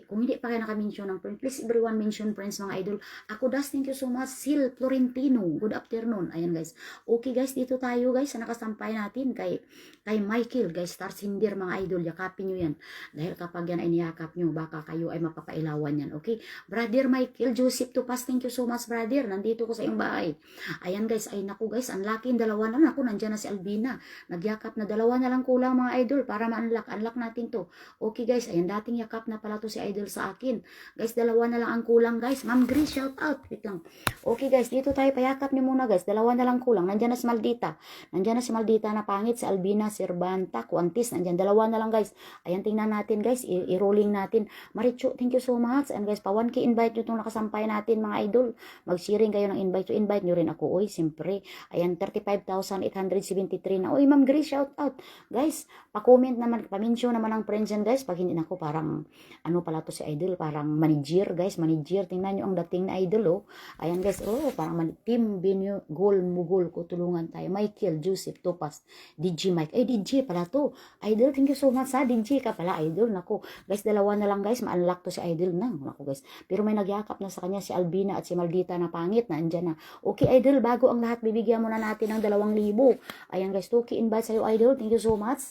Kung hindi pa kayo naka-mention ng friend, please, everyone, mention friends, mga idol. Ako, Das, thank you so much. Sil Florentino. Good afternoon. Ayan, guys. Okay, guys. Dito tayo, guys. Sa nakasampay natin kay Michael, guys. Star Cinder, mga idol. Yakapin nyo yan. Dahil kapag yan ay niyakap nyo, baka kayo ay mapapailawan yan. Okay? Brother Michael Joseph Tupas, thank you so much, brother. Nandito ko sa iyong bahay. Ayan, guys. Ay, naku, guys. Ang laki, dalawa na. Naku, nandyan na si Albina. Nagyakap na. Dalawa na lang kulang, mga idol, para ma-unlock. Unlock natin to. Okay, guys. Ayan, dating yakap na pala to si idol sa akin. Guys, dalawa na lang ang kulang, guys. Ma'am Grace, shout out. Wait lang. Okay, guys. Dito tayo. Payakap niyo muna, guys. Dalawa na lang kulang. Nandyan na si Maldita. Nandyan na si Maldita na pangit. Si Albina, Sirbanta, Kuantis. Nandyan. Dalawa na lang, guys. Ayan, tingnan natin, guys. I-rolling natin. Marichu, thank you so much. And guys, pa 1K invite nyo itong nakasampay natin, mga idol. Mag-sharing kayo ng invite. So, invite nyo rin ako. Uy, siyempre. Ayan, 35,873 na. Uy, Ma'am Grace, shout out. Guys, pa-comment naman, pa-mention naman ang friends yan, guys. Pag hindi na ako, parang, ano pala to si idol, parang manager, guys. Manager. Tingnan nyo ang dating na idol, oh. Ayan, guys. Oh, parang team Binyo, goal, mugol ko. Tulungan tayo. Michael, Joseph, Topas, DJ Mike. Ay, DJ pala to. Idol, thank you so much, ha. DJ ka pala, idol. Naku. Guys, dalawa na lang, guys. Ma-unlock to si idol na. Naku, guys. Pero may nagyakap na sa kanya si Albina at si Maldita na pangit na andyan na. Okay, idol, bago ang lahat, bibigyan muna natin ng 2,000. Ayan, guys, 2K invite sa'yo, idol. Thank you so much.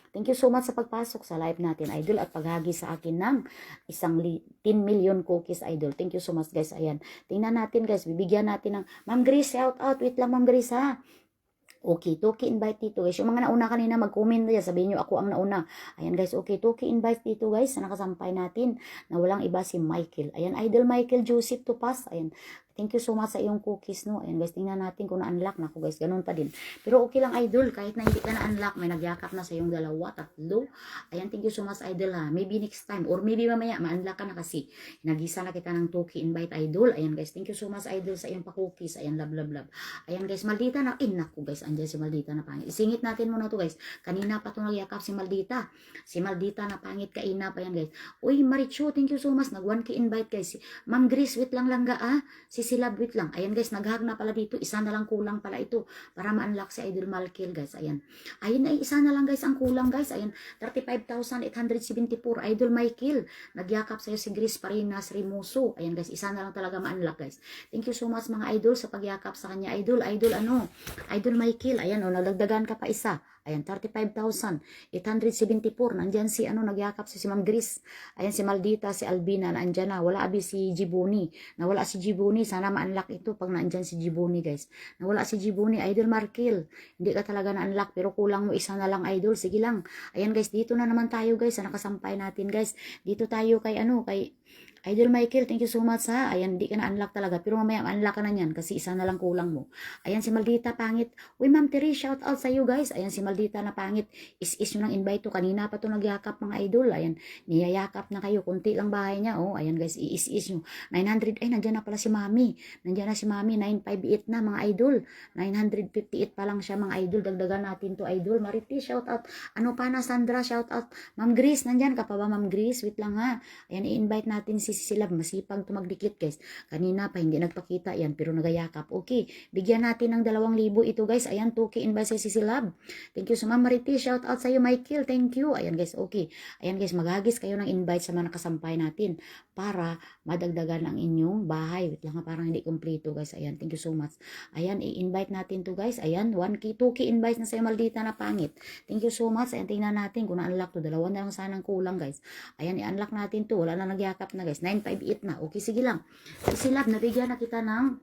Thank you so much sa pagpasok sa live natin, idol, at paghagi sa akin ng 10 million cookies, idol. Thank you so much, guys. Ayan. Tingnan natin, guys. Bibigyan natin ng... Ma'am Grace, shout out. Wait lang, Ma'am Grace, ha. Okay, 2K invite dito, guys. Yung mga nauna kanina, mag-comment na dyan. Sabihin nyo, ako ang nauna. Ayan, guys. Okay, 2K invite dito, guys. Sa nakasampay natin na walang iba si Michael. Ayan, idol Michael Joseph Tupas. Ayan. Thank you so much sa iyong cookies, no? Ayan, guys, tingnan natin kung na-unlock na ako, guys. Ganun pa din. Pero okay lang, idol. Kahit na hindi ka na-unlock, may nagyakap na sa iyong 2, 3. Ayan, thank you so much, idol, ha. Maybe next time. Or maybe mamaya, ma-unlock ka na kasi. Nagisa na kita ng 2K invite, idol. Ayan, guys. Thank you so much, idol, sa iyong pa-cookies. Ayan, love, love, love. Ayan, guys. Maldita na. Naku, guys. Andyan si Maldita na pangit. Isingit natin muna to, guys. Kanina pa ito nagyakap si Maldita. Si Maldita na pangit. Kaina pa yan, guys. Uy, Marichu, thank you so much. Nag 1K invite, guys. Ma'am Grace, wait lang langga, ah. Si Silab, wait lang. Ayan, guys, naghag na pala dito. Isa na lang kulang pala ito para ma-unlock si Idol Malkiel, guys. Ayan. Ayun ay isa na lang, guys, ang kulang, guys. Ayan, 35,874. Idol Michael. Nagyakap sa'yo si Grace Parinas Rimuso. Ayan, guys, isa na lang talaga ma-unlock, guys. Thank you so much, mga idol, sa pagyakap sa kanya. Idol, ano? Idol Michael. Ayan, oh, nagdagdagan ka pa isa. Ayan, 35,874. Nandyan si, nagyakap si Ma'am Grace. Ayan, si Maldita, si Albina, nandyan na. Wala abi si Jibuni. Nawala si Jibuni. Sana ma-unlock ito pag nandyan si Jibuni, guys. Nawala si Jibuni. Idol Markil. Hindi ka talaga na-unlock, pero kulang mo isa na lang, idol. Sige lang. Ayan, guys, dito na naman tayo, guys, sa nakasampay natin, guys. Dito tayo kay, kay Idol Michael, thank you so much ha. Ayan, hindi ka na-unlock talaga. Pero mamaya unlock ka na yan kasi isa na lang kulang mo. Ayan, si Maldita pangit. Uy, Ma'am Terry, shout out sa iyo guys. Ayan, si Maldita na pangit. Is nyo nang invite to. Kanina pa to nagyakap mga idol. Ayan, niyayakap na kayo. Kunti lang bahay niya. Oh, ayan guys, is nyo. 900, ay, nandyan na pala si Mami. Nandyan na si Mami. 958 na mga idol. 958 pa lang siya mga idol. Dagdagan natin to idol. Mariti, shout out. Ano pa na, Sandra, shout out. Ma'am Grace, nandyan ka pa ba Ma'am Grace? Wait lang ha. Ayan, i-invite natin si Silab, masipag tumagdikit guys. Kanina pa hindi nagpakita yan pero nagayakap. Okay, bigyan natin ng 2,000 ito guys. Ayan, 2K invite si Silab. Thank you so much Mariti. Shout out sa iyo Michael. Thank you. Ayan guys, okay. Ayan guys, maghagis kayo ng invite sa mga nakasampay natin para madagdagan ang inyong bahay. Wait lang ha, parang hindi kompleto guys. Ayan, thank you so much. Ayan, i-invite natin to guys. Ayan, 1K, 2K invite na sa iyo Maldita na pangit. Thank you so much. Ayan, tingnan natin kung na-unlock to. Dalawa na lang sanang kulang guys. Ayan, i-unlock natin to. Wala na nagyakap na guys. 958 na. Okay, sige lang. Silab, nabigyan na kita ng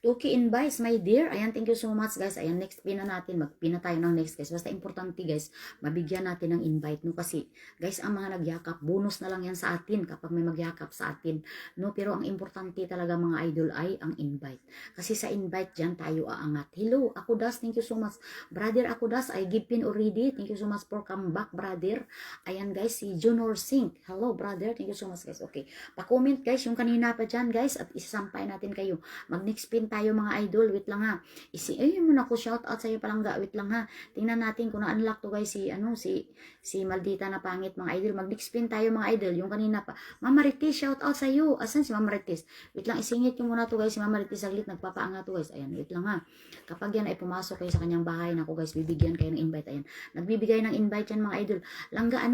2K invites, my dear. Ayan, thank you so much, guys. Ayan, next pin na natin. Mag-pin na tayo ng next, guys. Basta importante, guys, mabigyan natin ng invite, no? Kasi, guys, ang mga nagyakap, bonus na lang yan sa atin kapag may magyakap sa atin, no? Pero ang importante talaga, mga idol, ay ang invite. Kasi sa invite, dyan tayo aangat. Hello, Akudas, thank you so much. Brother Akudas, I give pin already. Thank you so much for come back, brother. Ayan, guys, si Junor Singh. Hello, brother. Thank you so much, guys. Okay. Pa-comment, guys, yung kanina pa dyan, guys, at isasampay natin kayo. Mag-next pin tayo mga idol, wait lang ha. Ayun muna ko, shout out sa iyo palangga, wait lang ha. Tingnan natin kung na-unlock to guys si Maldita na pangit mga idol. Mag-next pin tayo mga idol, yung kanina pa. Mama Ritis, shout out sa iyo. Asan si Mama Ritis? Wait lang, isingit nyo muna to guys, si Mama Ritis saglit, nagpapaanga to guys. Ayan, wait lang ha. Kapag yan ay pumasok kayo sa kanyang bahay, nako guys, bibigyan kayo ng invite. Ayan, nagbibigay ng invite yan mga idol. Langga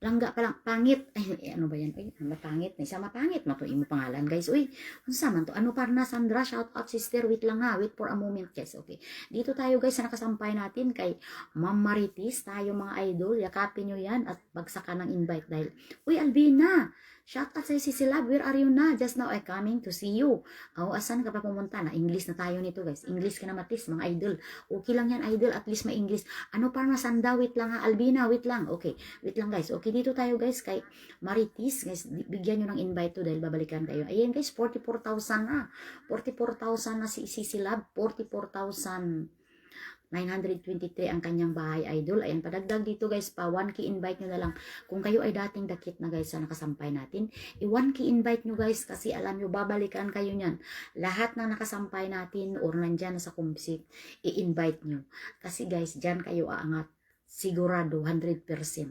langga pa lang, pangit. Ay, ano ba yan? Ay, mapangit. Isa mapangit. Matuin mo pangalan, guys. Uy, ano saman to? Ano para na, Sandra? Shout out, sister. Wait lang ha. Wait for a moment, guys. Okay. Dito tayo, guys, sa nakasampay natin kay Ma'am Maritis. Tayo, mga idol. Yakapin nyo yan at bagsakan ng invite dahil, uy, Albina! Shout out sa si Silab, where are you na? Just now I coming to see you. Oh, asan ka pa pumunta? Na English na tayo nito, guys. English ka na matis, mga idol. Okay lang yan, idol. At least may English. Ano para masanda? Wait lang ha, Albina. Wait lang. Okay. Wait lang, guys. Okay, dito tayo, guys, kay Maritis. Guys, bigyan nyo ng invite to dahil babalikan kayo. Ayan, guys, 44,000 na. 44,000 na si Silab. 44,000. 923 ang kanyang bahay idol. Ayan, padagdag dito guys pa 1K invite nyo na lang. Kung kayo ay dating dakit na guys sa nakasampay natin, 1K invite nyo guys kasi alam nyo babalikan kayo nyan. Lahat ng nakasampay natin or nandyan sa kumsik, i-invite nyo. Kasi guys, dyan kayo aangat. Sigurado, 100%.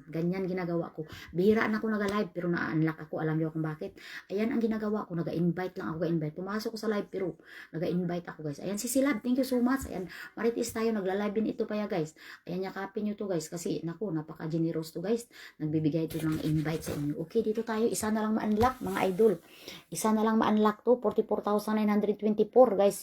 Ganyan ginagawa ko. Bihira na ako nag-live pero na-unlock ako. Alam niyo kung bakit? Ayan ang ginagawa ko. Nag-invite lang ako. Invite. Pumasok ko sa live pero nag-invite ako guys. Ayan si Silab. Thank you so much. Ayan. Maritis tayo. Nagla-live din ito pa ya guys. Ayan yakapin nyo to guys. Kasi naku, napaka-generous to guys. Nagbibigay ito ng invite sa inyo. Okay, dito tayo. Isa na lang ma-unlock mga idol. Isa na lang ma-unlock to. 44,924 guys.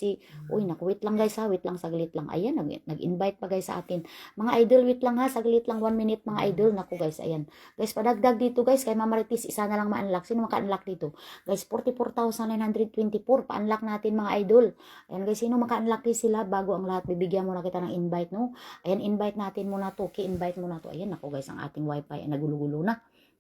Uy, naku, wait lang guys ha. Wait lang, saglit lang. Ayan, nag-invite pa guys sa atin. Mga idol, wait lang ha. Saglit lang 1 minute mga idol. Naku guys, ayan. Guys, padagdag dito guys, kay Mama Ritis, isa na lang ma-unlock. Sino maka-unlock dito? Guys, 44,924. Pa-unlock natin mga idol. Ayan guys, sino maka-unlock sila bago ang lahat? Bibigyan muna kita ng invite, no? Ayan, invite natin muna to. Ki-invite muna to. Ayan, naku guys, ang ating wifi ay nagulo-gulo na.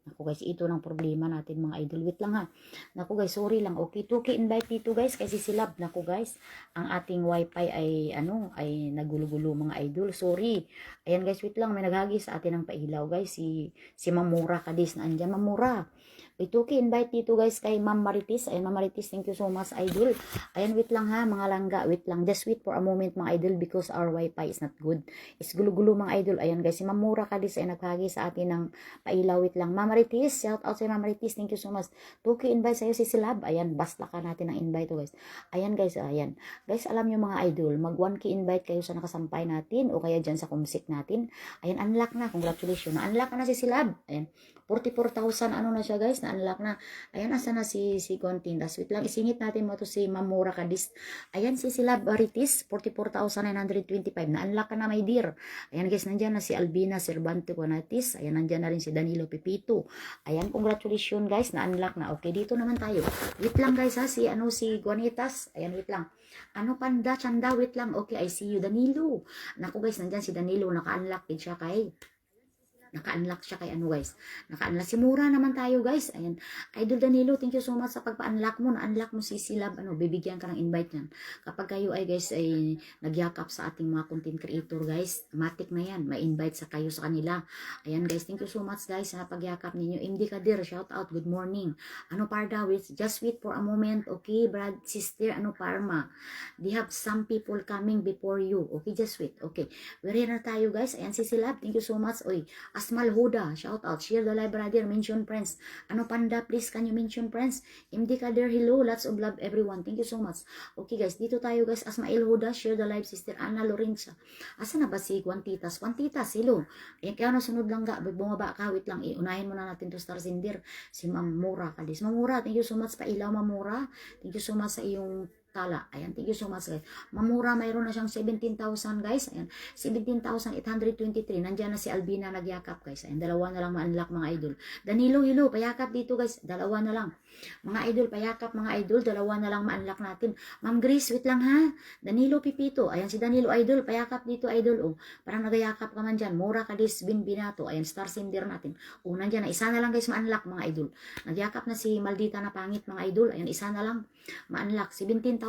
Naku guys, ito ng problema natin mga idol. Wait lang ha. Naku guys, sorry lang. Okay, 2K invite dito guys kasi Silab. Naku guys, ang ating wifi ay ay nagulo-gulo mga idol. Sorry. Ayan guys, wait lang. May naghagi sa atin ng pailaw guys. Si Mamura Kadis na andyan. Mamura. May 2K invite dito guys kay Ma'am Maritis. Ayan, Ma'am Maritis, thank you so much idol. Ayan, wait lang ha mga langga. Wait lang. Just wait for a moment mga idol because our wifi is not good. Is gulo-gulo mga idol. Ayan guys, si Mamura Kadis ay naghagi sa atin ng pailaw. Wait lang. Ma'am Maritis, shout out sa Ma'am Maritis. Thank you so much. 2K invite sa'yo si Silab. Ayan, basta ka natin ng invite guys. Ayan guys, ayan. Guys, alam nyo mga idol, mag 1K invite kayo sa nakasampay natin o kaya dyan sa kumsik natin. Ayan, unlock na. Congratulations. Na-unlock na si Silab. Ayan, 44,000 na siya guys. na-unlock na. Ayan, asa na si Contindas. Wait lang, isingit natin mo to si Mamura Kadis. Ayan, si Sila Baritis, 44,925. Na-unlock ka na, my dear. Ayan guys, nandyan na si Albina Cervante Conatis. Ayan, nandyan na rin si Danilo Pipito. Ayan, congratulations guys, na-unlock na. Okay, dito naman tayo. Wait lang guys ha, si Guanitas. Ayan, wait lang. Panda, Chanda, wait lang. Okay, I see you, Danilo. Naku guys, nandyan si Danilo, naka-unlock din siya kay guys. Naka-unlock si Mura naman tayo guys. Ayan. Idol Danilo, thank you so much sa pagpa-unlock mo. Na-unlock mo si Silab, bibigyan ka ng invite niyan. Kapag kayo ay guys ay nagyakap sa ating mga content creator guys, matik na yan. May invite sa kayo sa kanila. Ayan guys, thank you so much guys sa pagyakap ninyo. MD Kadir, shout out, good morning. Parda, just wait for a moment. Okay, Brad, sister, Parma. They have some people coming before you. Okay, just wait. Okay. We're here na tayo guys. Ayan si Silab, thank you so much. Oy, Asmal Huda, shout out, share the live brother, mention friends. Panda, please, can you mention friends? MD Kader, hello, lots of love everyone, thank you so much. Okay guys, dito tayo guys, Asmael Huda, share the live, sister Ana Lorenza. Asa na ba si Quantitas? Quantitas, hello. Ayan, kaya nasunod lang ga, bumaba ka, wait lang, unahin muna natin to Star Sindir, si Mamura Kadis. Mamura, thank you so much, Pailaw Mamura, thank you so much sa iyong tala. Ayan, thank you so much guys. Mamura, mayroon na siyang 17,000 guys. Ayan, 17,823. Nandiyan na si Albina nagyakap guys. Ayan, dalawa na lang ma-unlock mga idol. Danilo, hello, payakap dito guys. Dalawa na lang. Mga idol, payakap mga idol. Dalawa na lang ma-unlock natin. Ma'am Grace, wait lang ha. Danilo Pipito. Ayan si Danilo idol. Payakap dito idol. Oh, parang nagayakap ka man dyan. Mura Kadis Bin Binato. Ayan, Star Cinder natin. Oh, nandiyan na. Isa na lang guys ma-unlock mga idol. Nagyakap na si Maldita na pangit mga idol. Ayan, isa na lang ma-unlock. 17,824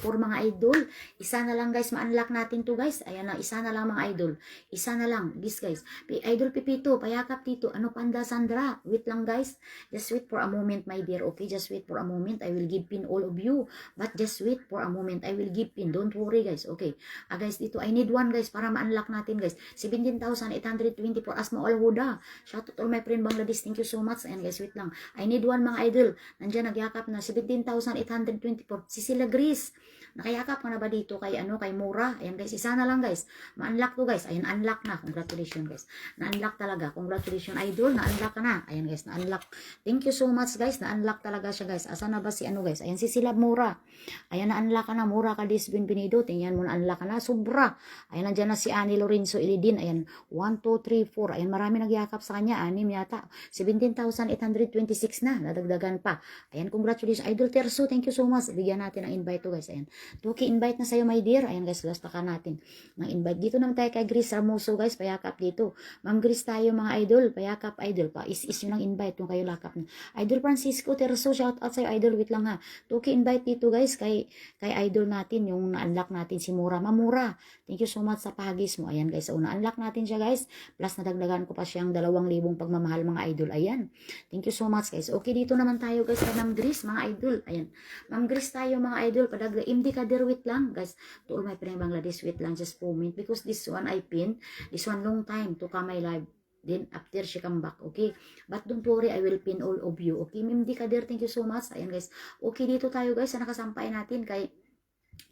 mga idol. Isa na lang guys, ma-unlock natin to guys. Ayan na, isa na lang mga idol. Isa na lang, guys. Idol Pipito, payakap dito. Panda Sandra? Wait lang guys. Just wait for a moment my dear. Okay, just wait for a moment. I will give pin all of you. But just wait for a moment. I will give pin. Don't worry guys. Okay. Guys, dito, I need one guys para ma-unlock natin guys. 17,824 Asma Alhuda. Shout out all my friend Bangladesh. Thank you so much. Ayan guys, wait lang. I need one mga idol. Nandiyan nagyakap na 17,824. Si Sila Grace. Nakayakap ka na ba dito kay kay Mura? Ayan guys, isa na lang guys. Ma-unlock to guys. Ayan, unlock na. Congratulations guys. Na-unlock talaga. Congratulations idol. Na-unlock ka na. Ayan guys, na-unlock. Thank you so much guys. Na-unlock talaga siya guys. Asa na ba si guys? Ayan si Silab Mura. Ayan, na-unlock ka na. Mura Kadis Bin Binido. Tingnan mo, na-unlock ka na. Sobra. Ayan, nandiyan na si Ani Lorenzo Ilidin. Ayan, 1, 2, 3, 4. Ayan, marami nagyakap sa kanya. 6 yata. 17,826 na. Nadagdagan pa. Ayan, congratulations idol Terso. Thank you so much. Bigyan natin ng invite to guys. Ayan. Tuki, invite na sa'yo my dear. Ayan guys, gasta ka natin ng invite. Dito naman tayo kay Grace Ramoso guys, payakap dito. Ma'am Grace tayo mga idol, payakap idol. Pa-is yun ang invite kung kayo lakap na. Idol Francisco Terso, shout out sa'yo idol. Wait lang ha. Tuki, invite dito guys kay idol natin, yung na-unlock natin si Mura. Mamura, thank you so much sa pahagis mo. Ayan guys, so na-unlock natin siya guys. Plus nadagdagan ko pa siyang 2,000 pagmamahal mga idol. Ayan. Thank you so much guys. Okay, dito naman tayo guys kay Ma'am Grace mga idol. Ayan. Ma'am Grace tayo mga idol. Padagdag MD Kadir, wait lang guys. To all my friend Bangladesh, wait lang just 4 minutes because this one I pin. This one long time to come my live. Then after she come back, okay? But don't worry, I will pin all of you. Okay, MD Kadir, thank you so much. Ayan guys. Okay, dito tayo guys sa nakasampay natin kay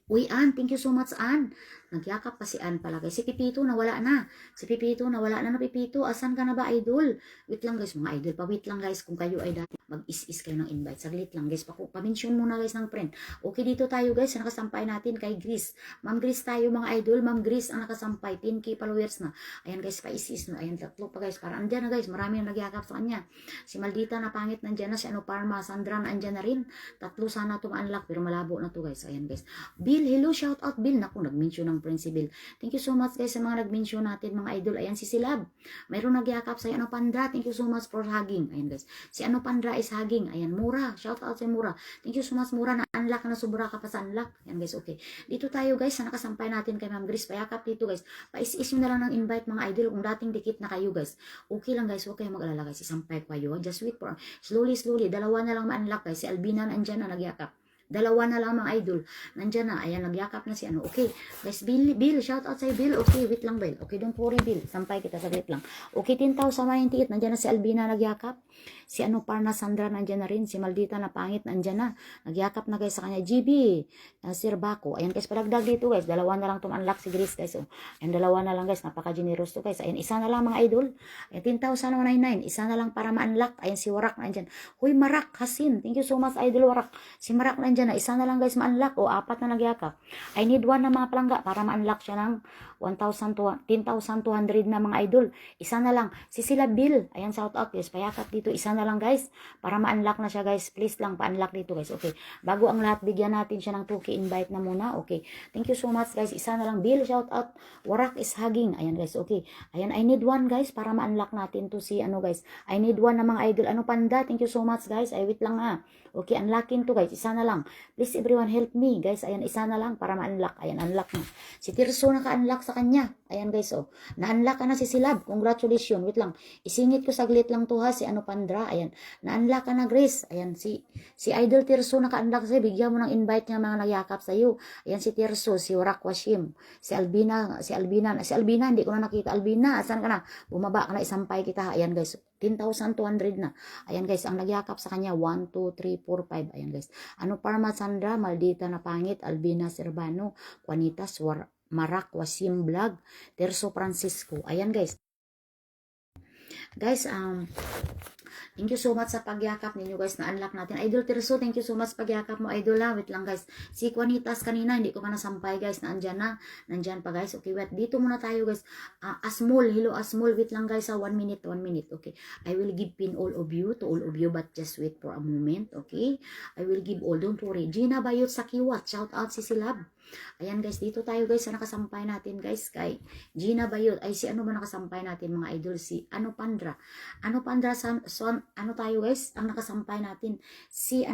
Uy, Ann, thank you so much, Ann. Nagyakap pa si Ann pala, guys. Si Pipito, nawala na. Si Pipito, nawala na Pipito. Asan ka na ba, idol? Wait lang, guys, mga idol. Pa-wait lang, guys, kung kayo ay dati mag-is-is kayo ng invite. Saglit lang, guys. Pa-mention muna, guys, ng friend. Okay, dito tayo, guys, sa nakasampay natin kay Grace. Ma'am Grace tayo, mga idol. Ma'am Grace ang nakasampay. 10K followers na. Ayan, guys, pa-is-is na. Ayan, tatlo pa, guys. Para andyan na, guys. Marami na nagyakap sa kanya. Si Maldita na pangit nandyan na. Si Parma, Sandra na andyan na rin. Tatlo sana itong unlock, pero malabo na to, guys. Ayan, guys. Bill, hello, shout out Bill. Naku, nag-mention ng Prince Bill. Thank you so much guys sa mga nag-mention natin mga idol. Ayan si Silab. Mayroon nagyakap sa Panda. Thank you so much for hugging. Ayan guys. Si Panda is hugging. Ayan, Mura. Shout out sa Mura. Thank you so much Mura. Na-unlock na sobra ka pa sa unlock. Ayan guys, okay. Dito tayo guys sa nakasampay natin kay Ma'am Grace. Payakap dito guys. Pa-is-is na lang ng invite mga idol kung dating dikit na kayo guys. Okay lang guys. Huwag kayong mag-alala guys. Isampay ko kayo. Just wait for slowly. Dalawa na lang ma-unlock guys. Si Albina andyan na nagyakap. Dalawa na lang mga idol. Nandyan na. Ayan, nagyakap na si ano. Okay. Guys, Bill. Shout out sa'yo, Bill. Okay, wait lang, Bill. Okay, don't worry, Bill. Sampay kita, saglit lang. Okay, 10,098. Nandyan na si Albina nagyakap. Si ano, Parna Sandra, nandyan na rin. Si Maldita na pangit, nandyan na. Nagyakap na guys sa kanya. GB. Sir Bako. Ayan, guys, palagdag dito, guys. Dalawa na lang unlock si Grace, guys. Oh. Ayan, dalawa na lang, guys. Napaka-generous to, guys. Ayan, isa na lang, mga idol. Ayan, 10,199. Isa na lang para ma-unlock. Ayan, si Warak nandyan. Huy, Marak, Hasin. Thank you so much, idol Warak. Si Marak nandyan na. Isa na lang, guys, ma-unlock. O, apat na nagyakap. I need one na mga palangga para ma-unlock siya ng 10,200 na mga idol. Isa na lang. Si sila Bill. Ayan, shout out, guys. Payakap dito. Isa na lang, guys. Para ma-unlock na siya, guys. Please lang, pa-unlock dito, guys. Okay. Bago ang lahat, bigyan natin siya ng 2K invite na muna. Okay. Thank you so much, guys. Isa na lang. Bill, shout out. Warak is hugging. Ayan, guys. Okay. Ayan, I need one, guys, para ma-unlock natin to si, ano, guys. I need one na mga idol. Ano, Panda? Thank you so much, guys. Ay, wait lang, ha. Okay, unlocking to, guys. Isa na lang. Please, everyone, help me, guys. Ayan, isa na lang para ma-unlock. Ayan, unlock na. Si Tirso naka-unlock sa kanya. Ayan, guys, oh. Na-unlock ka na si Silab. Congratulations. Wait lang. Isingit ko saglit lang to, ha. Si ano, Pandra. Ayan. Na-unlock ka na, Grace. Ayan, si Idol Tirso naka-unlock sa'yo. Bigyan mo ng invite niya mga nagyakap sa'yo. Ayan, si Tirso, si Warak Washim, si Albina, hindi ko na nakita. Albina, asan ka na? Bumaba ka na, isampay kita. Ayan, guys. 10,200 na. Ayan, guys, ang nagyakap sa kanya, 1, 2, 3, 4, 5. Ayan, guys. Ano, Parma Sandra, Maldita na pangit, Albina Servano, Juanitas, Marak, Wasim Vlog, Terso Francisco. Ayan, guys. Guys, thank you so much sa pagyakap ninyo, guys, na-unlock natin. Idol Terso, thank you so much sa pagyakap mo, idol, ha. Wait lang, guys. Si Juanitas kanina, hindi ko pa nasampay, guys, na andyan na. Nandyan pa, guys. Okay, wait. Dito muna tayo, guys. Asmol, hello, Asmol. Wait lang, guys, 1 minute, 1 minute. Okay. I will give pin all of you, to all of you, but just wait for a moment, okay? I will give all, don't worry. Gina Bayot sa Kiwat, shout out si Silab. Ayan, guys, dito tayo, guys, sa nakasampay natin, guys, kay Gina Bayot. Ay, si ano ba nakasampay natin, mga idol? Si ano, Pandra. Ano, Pandra, ano tayo, guys, ang nakasampay natin? Si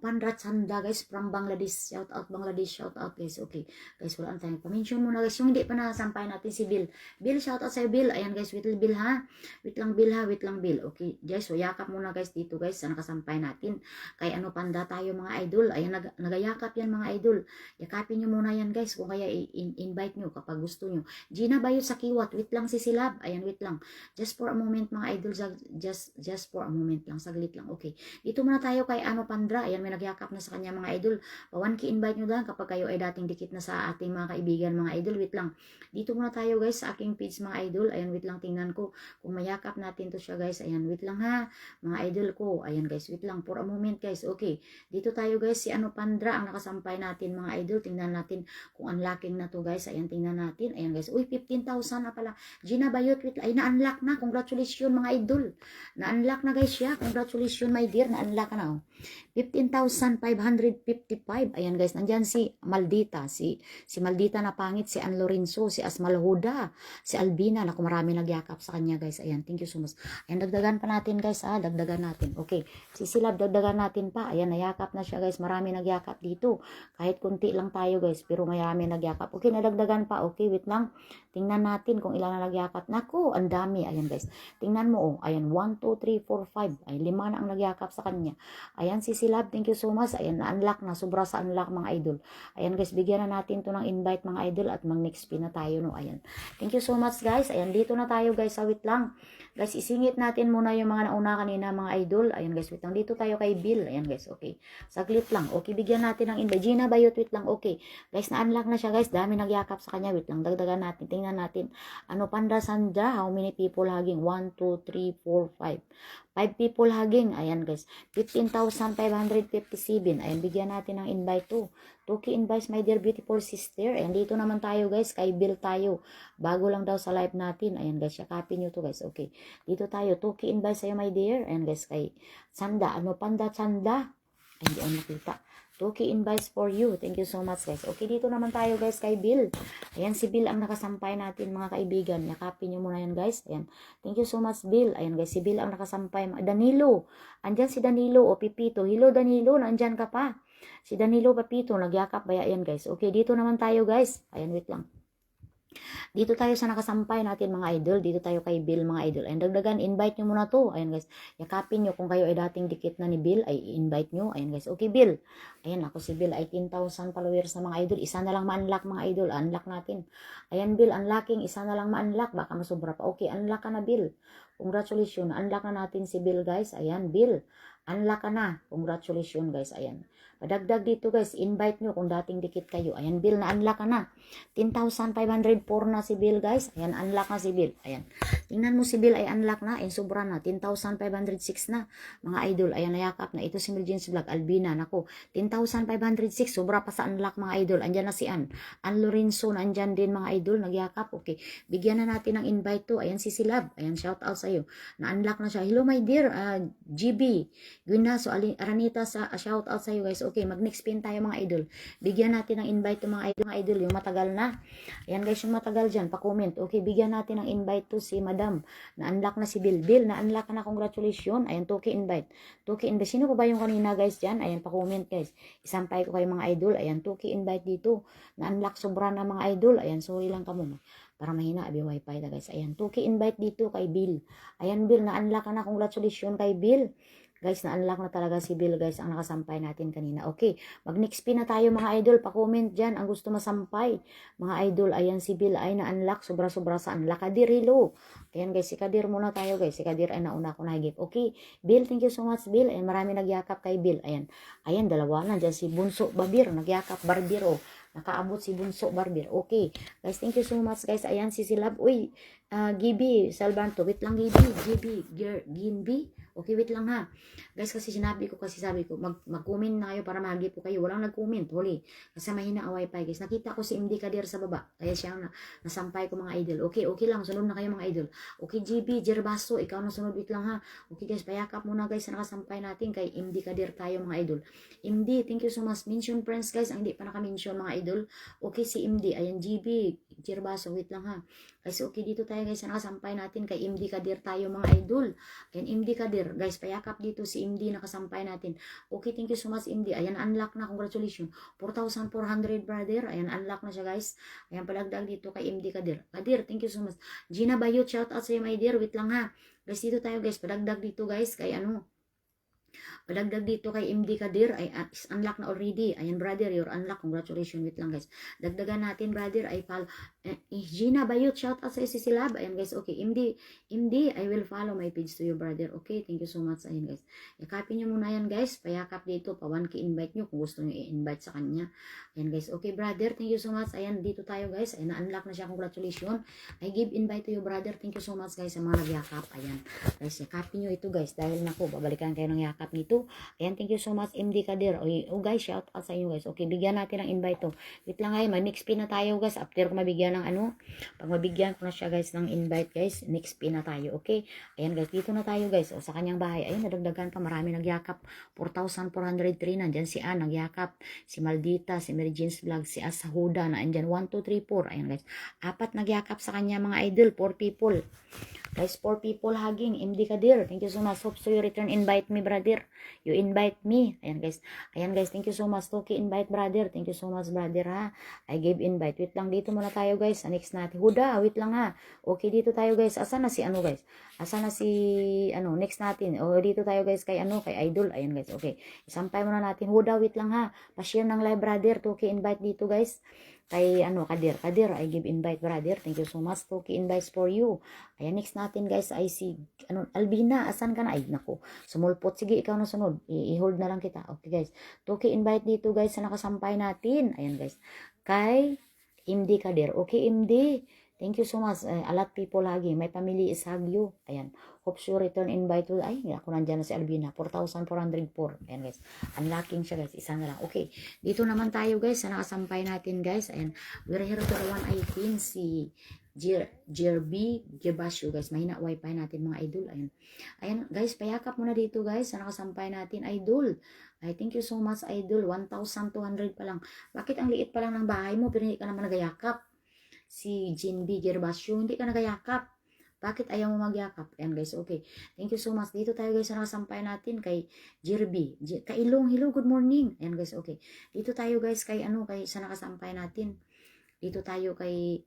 Pandra Chanda, guys, from Bangladesh. Shout out, Bangladesh. Shout out, guys. Okay. Guys, wala ang tayo. Pa-mention muna, guys. Yung hindi pa nasampay natin si Bill. Bill, shout out sa'yo, Bill. Ayan, guys. Wait lang, Bill, ha? Wait lang, Bill, ha? Wait lang, Bill. Okay. Guys, so yakap muna, guys, dito, guys, sa nakasampay natin. Kay ano, Panda tayo, mga idol. Ayan, nagayakap yan, mga idol. Yakapin nyo muna yan, guys. Kung kaya, invite nyo kapag gusto nyo. Gina Bayot sa Kiwat. Wait lang si Silab. Ayan, wait lang. Just for a moment, mga idol. Just for a moment lang. Saglit lang. Okay. Dito muna tayo kay ano, Pandra. Ayan, may nagyakap na sa kanya, mga idol. 1K invite nyo lang kapag kayo ay dating dikit na sa ating mga kaibigan, mga idol. Wait lang. Dito muna tayo, guys, sa aking page, mga idol. Ayan, wait lang, tingnan ko kung mayakap natin to siya, guys. Ayan, wait lang, ha, mga idol ko. Ayan, guys, wait lang for a moment, guys. Okay, dito tayo, guys, si ano, Pandra ang nakasampay natin, mga idol. Tingnan natin kung unlocking na to, guys. Ayan, tingnan natin. Ayan, guys. Uy, 15,000 na pala. Gina Bayot, wait lang. Ay, na-unlock na. Congratulations, mga idol. Na-unlock na, guys, siya. Congratulations, my dear. Na-unlock na, oh. 15,555. Ayan, guys, nandyan si Maldita, si Maldita na pangit, si Ann Lorenzo, si Asmal Huda, si Albina. Naku, marami nagyakap sa kanya, guys. Ayan, thank you so much. Ayan, dagdagan pa natin, guys, ha, dagdagan natin. Okay, si Silab, dagdagan natin pa. Ayan, nayakap na siya, guys. Marami nagyakap dito. Kahit kunti lang tayo, guys, pero marami nagyakap. Okay, nadagdagan pa. Okay, wait lang. Tingnan natin kung ilan na nagyakap. Naku, ang dami. Ayan, guys. Tingnan mo, oh. Ayan, 1, 2, 3, 4, 5. Ay, 5 na ang nagyakap sa kanya. Ayan, si Silab, thank you so much. Ayan, na-unlock na. Sobra sa unlock, mga idol. Ayan, guys, bigyan na natin to ng invite, mga idol, at mag-next pin na tayo, no. Ayan. Thank you so much, guys. Ayan, dito na tayo, guys. Wait lang. Guys, isingit natin muna yung mga nauna kanina, mga idol. Ayan, guys, wait lang. Dito tayo kay Bill. Ayan, guys, okay. Saglit lang. Okay, bigyan natin ng invite. Gina Bayot, wait lang. Okay. Guys, na-unlock na siya, guys. Dami nagyakap sa kanya. Wait lang. Dagdagan natin. Tingnan natin. Ano, Panda Sandra? How many people hugging? 1, 2, 3, 4, 5. 5 people hugging. Ayan, guys. 15,557. Ayan, bigyan natin ng invite to. 2K invites, my dear beautiful sister. Ayan, dito naman tayo, guys. Kay Bill tayo. Bago lang daw sa live natin. Ayan, guys. Yakapin nyo to, guys. Okay. Dito tayo. 2K invites sa'yo, my dear. Ayan, guys. Kay Sanda. Ano, Panda Sanda? Ay, hindi ako nakita. 2K invites for you. Thank you so much, guys. Okay, dito naman tayo, guys, kay Bill. Ayan, si Bill ang nakasampay natin, mga kaibigan. Yakapin nyo muna yan, guys. Ayan. Thank you so much, Bill. Ayan, guys, si Bill ang nakasampay. Danilo. Andyan si Danilo o Pipito. Hello, Danilo. Nandyan ka pa. Si Danilo Pipito. Nagyakap ba yan, guys? Okay, dito naman tayo, guys. Ayan, wait lang. Dito tayo sa nakasampay natin mga idol. Dito tayo kay Bill mga idol. Ayan, dagdagan, invite nyo muna to. Ayan guys, yakapin nyo. Kung kayo ay dating dikit na ni Bill, ay invite nyo. Ayan guys, okay Bill. Ayan, ako si Bill ay 10,000 followers na mga idol. Isa na lang ma-unlock mga idol. Unlock natin. Ayan Bill, unlocking. Isa na lang ma-unlock. Baka masobra pa. Okay, unlock ka na Bill. Congratulations. Unlock na natin si Bill guys. Ayan Bill. Unlock ka na. Congratulations guys. Ayan. Padagdag dito guys, invite nyo kung dating dikit kayo. Ayan Bill, na-unlock ka na. 10,504 na si Bill guys. Ayan, unlock na si Bill. Ayan. Tingnan mo si Bill ay unlock na. Ayan, sobra na. 10,506 na. Mga idol, ayan, nayakap na. Ito si Melgins Vlog, Albina. Nako, 10,506. Sobra pa sa unlock mga idol. Andyan na si Ann Lorenzo. Andyan din mga idol. Nagyakap. Okay. Bigyan na natin ng invite to. Ayan si Silab. Ayan, shout out sa'yo. Na-unlock na siya. Hello my dear GB. Gwinaso, Aranita, shout out sa'yo guys. Okay, mag-next pin tayo mga idol. Bigyan natin ng invite to mga idol. Yung matagal na. Ayan guys, yung matagal dyan, pa-comment. Okay, bigyan natin ng invite to si Madam. Na-unlock na si Bill. Bill, na-unlock na, congratulations. Ayan, Toki invite. Toki invite. Sino pa ba yung kanina guys dyan? Ayan, pa-comment guys. Isampay ko kayo mga idol. Ayan, Toki invite dito. Na-unlock sobra na mga idol. Ayan, sorry lang kamo. Para mahina, abi wifi na guys. Ayan, Toki invite dito kay Bill. Ayan, Bill, na-unlock na, congratulations kay Bill. Guys, na-unlock na talaga si Bill, guys, ang nakasampay natin kanina. Okay, mag-next pin na tayo mga idol. Pa-comment dyan ang gusto masampay. Mga idol, ayan si Bill ay na-unlock. Sobra-sobra sa unlock. Kadir, hello. Ayan guys, si Kadir muna tayo guys. Si Kadir ay nauna ko nag-give. Okay, Bill, thank you so much Bill. Ayan, marami nagyakap kay Bill. Ayan, ayan, dalawa na dyan. Si Bunso Babir, nagyakap. Barbiro. Nakaabot si Bunso Barbir. Okay, guys, thank you so much guys. Ayan, si Silab. Uy, Gibi, Salvanto. Wait lang, Gibi, Ginbi. Okay, wait lang ha. Guys, kasi sabi ko, mag-comment na kayo para mag po kayo. Walang nag-comment, huli. Kasi mahina ang wifi, guys. Nakita ko si MD Kadir sa baba. Kaya siya nasampay ko mga idol. Okay, okay lang. Sunod na kayo mga idol. Okay, GB, Jerbaso, ikaw na sunod. Wait lang ha. Okay, guys, payakap muna guys na nakasampay natin kay MD Kadir tayo mga idol. MD, thank you so much. Mention friends guys, ang hindi pa naka-mention mga idol. Okay, si MD. Ayan, GB, Jerbaso, wait lang ha. Guys, okay, dito tayo guys na nakasampay natin kay MD Kadir tayo mga idol. Ayan, MD Kadir. Guys, payakap dito si MD nakasampay natin. Okay, thank you so much MD. Ayan, unlock na. Congratulations. 4,400 brother. Ayan, unlock na siya guys. Ayan, palagdag dito kay MD Kadir. Kadir, thank you so much. Gina Bayot, shout out sa'yo my dear. Wait lang ha. Guys, dito tayo guys. Palagdag dito guys kay Padagdag dito kay MD Kadir ay unlock na already. Ayan brother, you're unlock. Congratulations. Wait lang guys. Dagdagan natin brother ay Gina Bayot, shout out sa Silab. Ayan guys, okay. MD, I will follow my page to you brother. Okay, thank you so much. Ayan guys. Yakapin nyo muna yan guys. Payakap dito. Pa 1K invite nyo kung gusto nyo i-invite sa kanya. Ayan guys, okay brother. Thank you so much. Ayan, dito tayo guys. Ayan, na-unlock na siya. Congratulations. I give invite to you brother. Thank you so much guys sa mga nagyakap. Ayan. Guys, yakapin nyo ito guys. Dahil nako, babalikan kayo ng yakap nito. Ayan, thank you so much MD Kadir. Oh guys, shout out sa inyo guys. Okay, bigyan natin ng invite to. Wait lang guys, mag-next pin na tayo guys. After ko mabigyan ng pag mabigyan ko na siya guys ng invite guys, next pin na tayo. Okay, ayan guys, dito na tayo guys. O, sa kanyang bahay. Ayun, nadagdagan pa. Marami nagyakap. 4,403 nandyan si Ann, nagyakap. Si Maldita, si Mergins Vlog, si Asahuda na andyan. 1, 2, 3, 4. Ayan guys. 4 nagyakap sa kanya mga idol. 4 people. Guys, 4 people hugging. MD Kadir, thank you so much. Hope so you return invite me, brother. You invite me. Ayan guys. Ayan guys, thank you so much. Toki invite, brother. Thank you so much, brother ha. I gave invite. Wait lang, dito muna tayo guys. Next natin. Huda, wait lang ha. Okay, dito tayo guys. Asa na si guys? Asa na si next natin. O dito tayo guys kay kay Idol. Ayan guys. Okay. Isampay muna natin. Huda, wait lang ha. Pa-share ng live, brother. Toki invite dito guys. Kay Kadir, I give invite brother. Thank you so much. Toki invites for you. Ayan, next natin guys ay si Albina, asan ka na? Ay nako, sumulpot. Sige, ikaw na sunod. I-hold na lang kita. Okay guys, Toki invite dito guys sa nakasampay natin. Ayan guys, kay MD Kadir. Okay MD, thank you so much. A lot people lagi. My family is hug you. Ayan. Hope you return invite to. Ay, ako nandyan na si Albina. 4,404. Ayan guys. Unlocking siya guys. Isa na lang. Okay. Dito naman tayo guys sa nakasampay natin guys. Ayan. We're here to the one I think si Gerbasio guys. Mahina wifi natin mga idol. Ayan. Ayan guys. Payakap muna dito guys sa nakasampay natin idol. Ay, thank you so much idol. 1,200 pa lang. Bakit ang liit pa lang ng bahay mo pero hindi ka naman nagayakap? Si Jinbi Gerbasio, hindi ka nagayakap. Bakit ayaw mo magyakap? Ayan guys, okay. Thank you so much. Dito tayo guys sa nakasampay natin kay Jirby. Kailong, hello, good morning. Ayan guys, okay. Dito tayo guys kay kay sa nakasampay natin. Dito tayo kay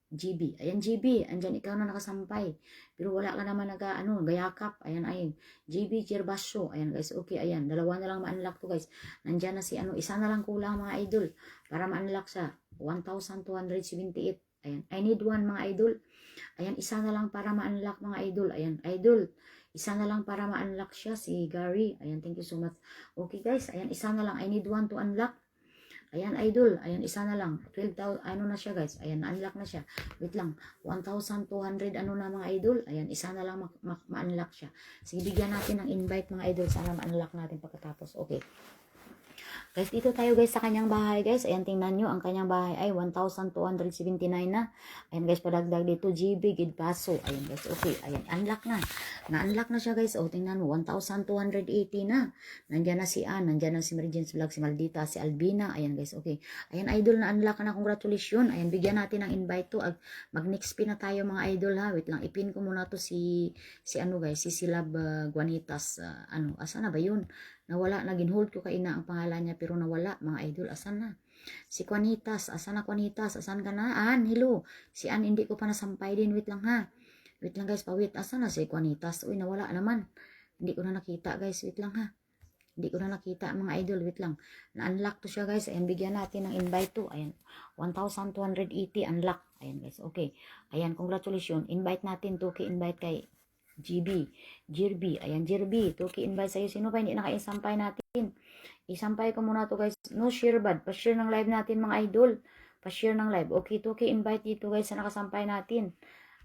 GB. Ayan, GB. Andyan ikaw na nakasampay. Pero wala ka naman gayakap. Ayan, ayun. GB Gervasio. Ayan, guys. Okay, ayan. Dalawa na lang ma-unlock to, guys. Nandyan na si isa na lang kulang, mga idol. Para ma-unlock siya. 1,278. Ayan. I need one, mga idol. Ayan, isa na lang para ma-unlock, mga idol. Ayan, idol. Isa na lang para ma-unlock siya, si Gary. Ayan, thank you so much. Okay, guys. Ayan, isa na lang. I need one to unlock. Ayan, idol. Ayan, isa na lang. 12,000, na siya, guys. Ayan, unlock na siya. Wait lang. 1,200, na, mga idol. Ayan, isa na lang ma-unlock siya. Sige, bigyan natin ng invite, mga idol. Sana ma-unlock natin pagkatapos. Okay. Guys, dito tayo guys sa kanyang bahay guys. Ayan, tingnan nyo. Ang kanyang bahay ay 1,279 na. Ayan guys, padagdag dito. GB Gidpaso. Ayan guys, okay. Ayan, unlock na. Na-unlock na siya guys. O, tingnan mo. 1,280 na. Nandyan na si Ann. Nandyan na si Mergence Vlog, si Maldita, si Albina. Ayan guys, okay. Ayan, idol, na-unlock na. Congratulations. Ayan, bigyan natin ng invite to. Mag-next pin na tayo, mga idol, ha. Wait lang. Ipin ko muna to si guys. Si Silab Guanitas. Asa na ba yun? Nawala, nagin-hold ko kaina ang pangalan niya pero nawala, mga idol. Asan na? Si Juanitas, asan na Juanitas? Asan ka na? An, hello. Si An, hindi ko pa nasampay din. Wait lang ha. Wait lang guys, pawit. Asan na si Juanitas? Uy, nawala naman. Hindi ko na nakita guys. Wait lang ha. Hindi ko na nakita, mga idol. Wait lang. Na-unlock to siya guys. Ayan, bigyan natin ng invite to. Ayan, 1,280 unlock. Ayan guys, okay. Ayan, congratulations. Invite natin to. Invite kay Jirby. Ayan, Jirby. Tuki invite sa'yo. Sino pa hindi naka-isampay natin? Isampay ko muna to guys. No share bad. Pa-share ng live natin, mga idol. Pa-share ng live. Okay, Tuki invite dito guys sa nakasampay natin.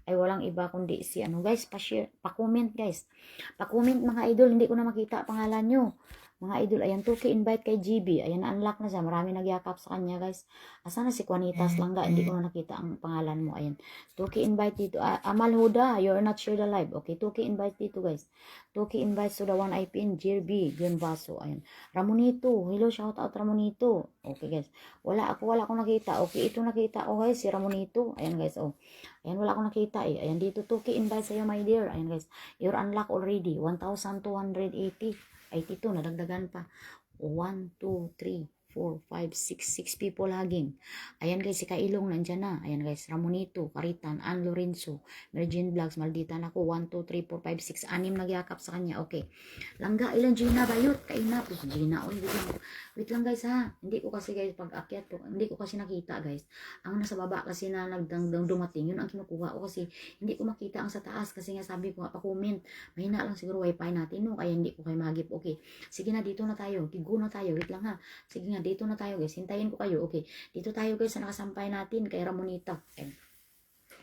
Ay walang iba kundi si guys. Pa-share. Pa-comment guys. Pa-comment, mga idol. Hindi ko na makita pangalan nyo. Mga idol, ayan, Tuki invite kay GB. Ayan, na-unlock na siya. Marami nagyakap sa kanya, guys. Asa na si Juanitas Langga? Hindi ko na nakita ang pangalan mo. Ayan. Tuki invite dito. Amal Huda, you're not sure the live. Okay, Tuki invite dito, guys. Tuki invite to the one IP in GB, Vaso. Ayan. Ramonito. Hello, shout out Ramonito. Okay, guys. Wala akong nakita. Okay, ito nakita ko, guys, si Ramonito. Ayan, guys, oh. Ayan, wala akong nakita eh. Ayan, dito Tuki invite sa'yo, my dear. Ayan, guys. You're unlocked already. 1,280. 82, nadagdagan pa. 1, 2, 3, 4, 5, 6 people haging. Ayan guys, si Kailong nandyan na. Ayan guys, Ramonito, Karitan, Ann Lorenzo, Mergin Vlogs, Maldita na ko. 1, 2, 3, 4, 5, 6, 6 nagyakap sa kanya. Okay. Langga, ilan Gina Bayot? Kaina po. Gina, oy, wait lang guys ha. Hindi ko kasi guys, pag akyat ko, hindi ko kasi nakita guys. Ang nasa baba kasi na dumating, yun ang kinukuha ko kasi hindi ko makita ang sa taas kasi nga sabi ko nga pa-comment. Mahina lang siguro wifi natin no, kaya hindi ko kayo magip. Okay. Sige na, dito na tayo. Tigo na tayo. Wait lang ha. Sige nga, dito na tayo guys. Hintayin ko kayo. Okay. Dito tayo guys sa nakasampay natin kay Ramonita.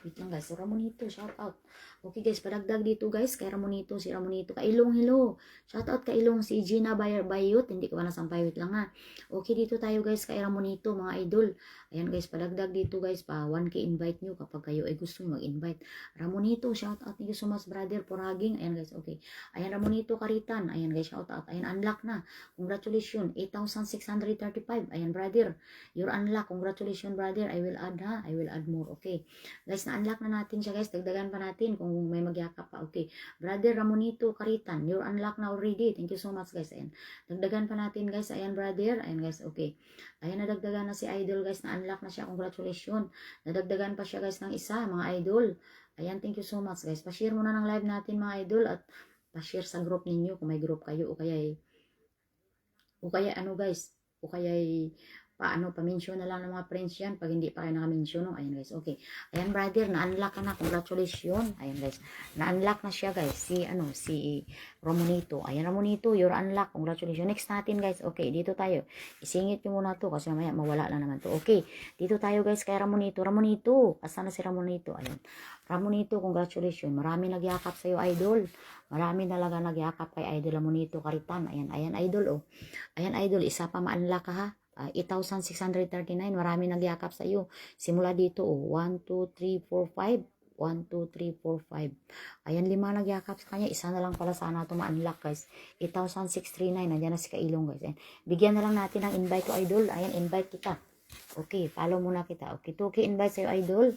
Wait lang guys. So, Ramonito, shout out. Okay guys, padagdag dito guys kay Ramonito, si Ramonito. Kailong, hello. Shout out Kailong, si Gina Bayot. Hindi ko pa nasampay. Wait lang ha. Okay, dito tayo guys kay Ramonito, mga idol. Ayan guys, padagdag dito guys pa 1K invite nyo kapag kayo ay gusto mag-invite. Ramonito, shout out. Thank you so much brother for hugging. Ayan guys, okay. Ayan Ramonito Karitan. Ayan guys, shout out. Ayan, unlock na. Congratulations. 8,635. Ayan brother. You're unlocked. Congratulations brother. I will add ha. I will add more. Okay. Guys, na-unlock na natin siya guys. Dagdagan pa natin kung may magyakap pa. Okay. Brother Ramonito Karitan. You're unlocked na already. Thank you so much guys. Ayan. Dagdagan pa natin guys. Ayan brother. Ayan guys. Okay. Ayan, nadagdagan na si idol guys. Na-unlock na siya. Congratulations. Nadagdagan pa siya guys ng isa, mga idol. Ayan, thank you so much guys. Pa-share muna ng live natin, mga idol, at pa-share sa group ninyo kung may group kayo o kaya guys, o kaya pa-mention na lang ng mga friends yan pag hindi pa kayo naka-mention. No? Ayan guys, okay. Ayan brother, na-unlock ka na. Congratulations. Ayan guys, na-unlock na siya guys. Si Ramonito. Ayan Ramonito, you're unlocked. Congratulations. Next natin guys. Okay, dito tayo. Isingit nyo muna to kasi mamaya mawala lang naman to. Okay, dito tayo guys kay Ramonito. Ramonito, asan na si Ramonito? Ayan. Ramonito, congratulations. Marami nagyakap sa'yo, idol. Marami talaga nagyakap kay idol Ramonito Karitan. Ayan, ayan idol oh. Ayan idol, isa pa ma-unlock ka ha. 8,639. Marami nagyakap sa iyo. Simula dito, 1, 2, 3, 4, 5. 1, 2, 3, 4, 5. Ayan, 5 nagyakap sa kanya. Isa na lang pala sana ito ma-unlock, guys. 8,639. Nandiyan na si Kailong, guys. Ayan. Bigyan na lang natin ng invite to idol. Ayan, invite kita. Okay, follow muna kita. Okay, Tuki, invite sa'yo, idol.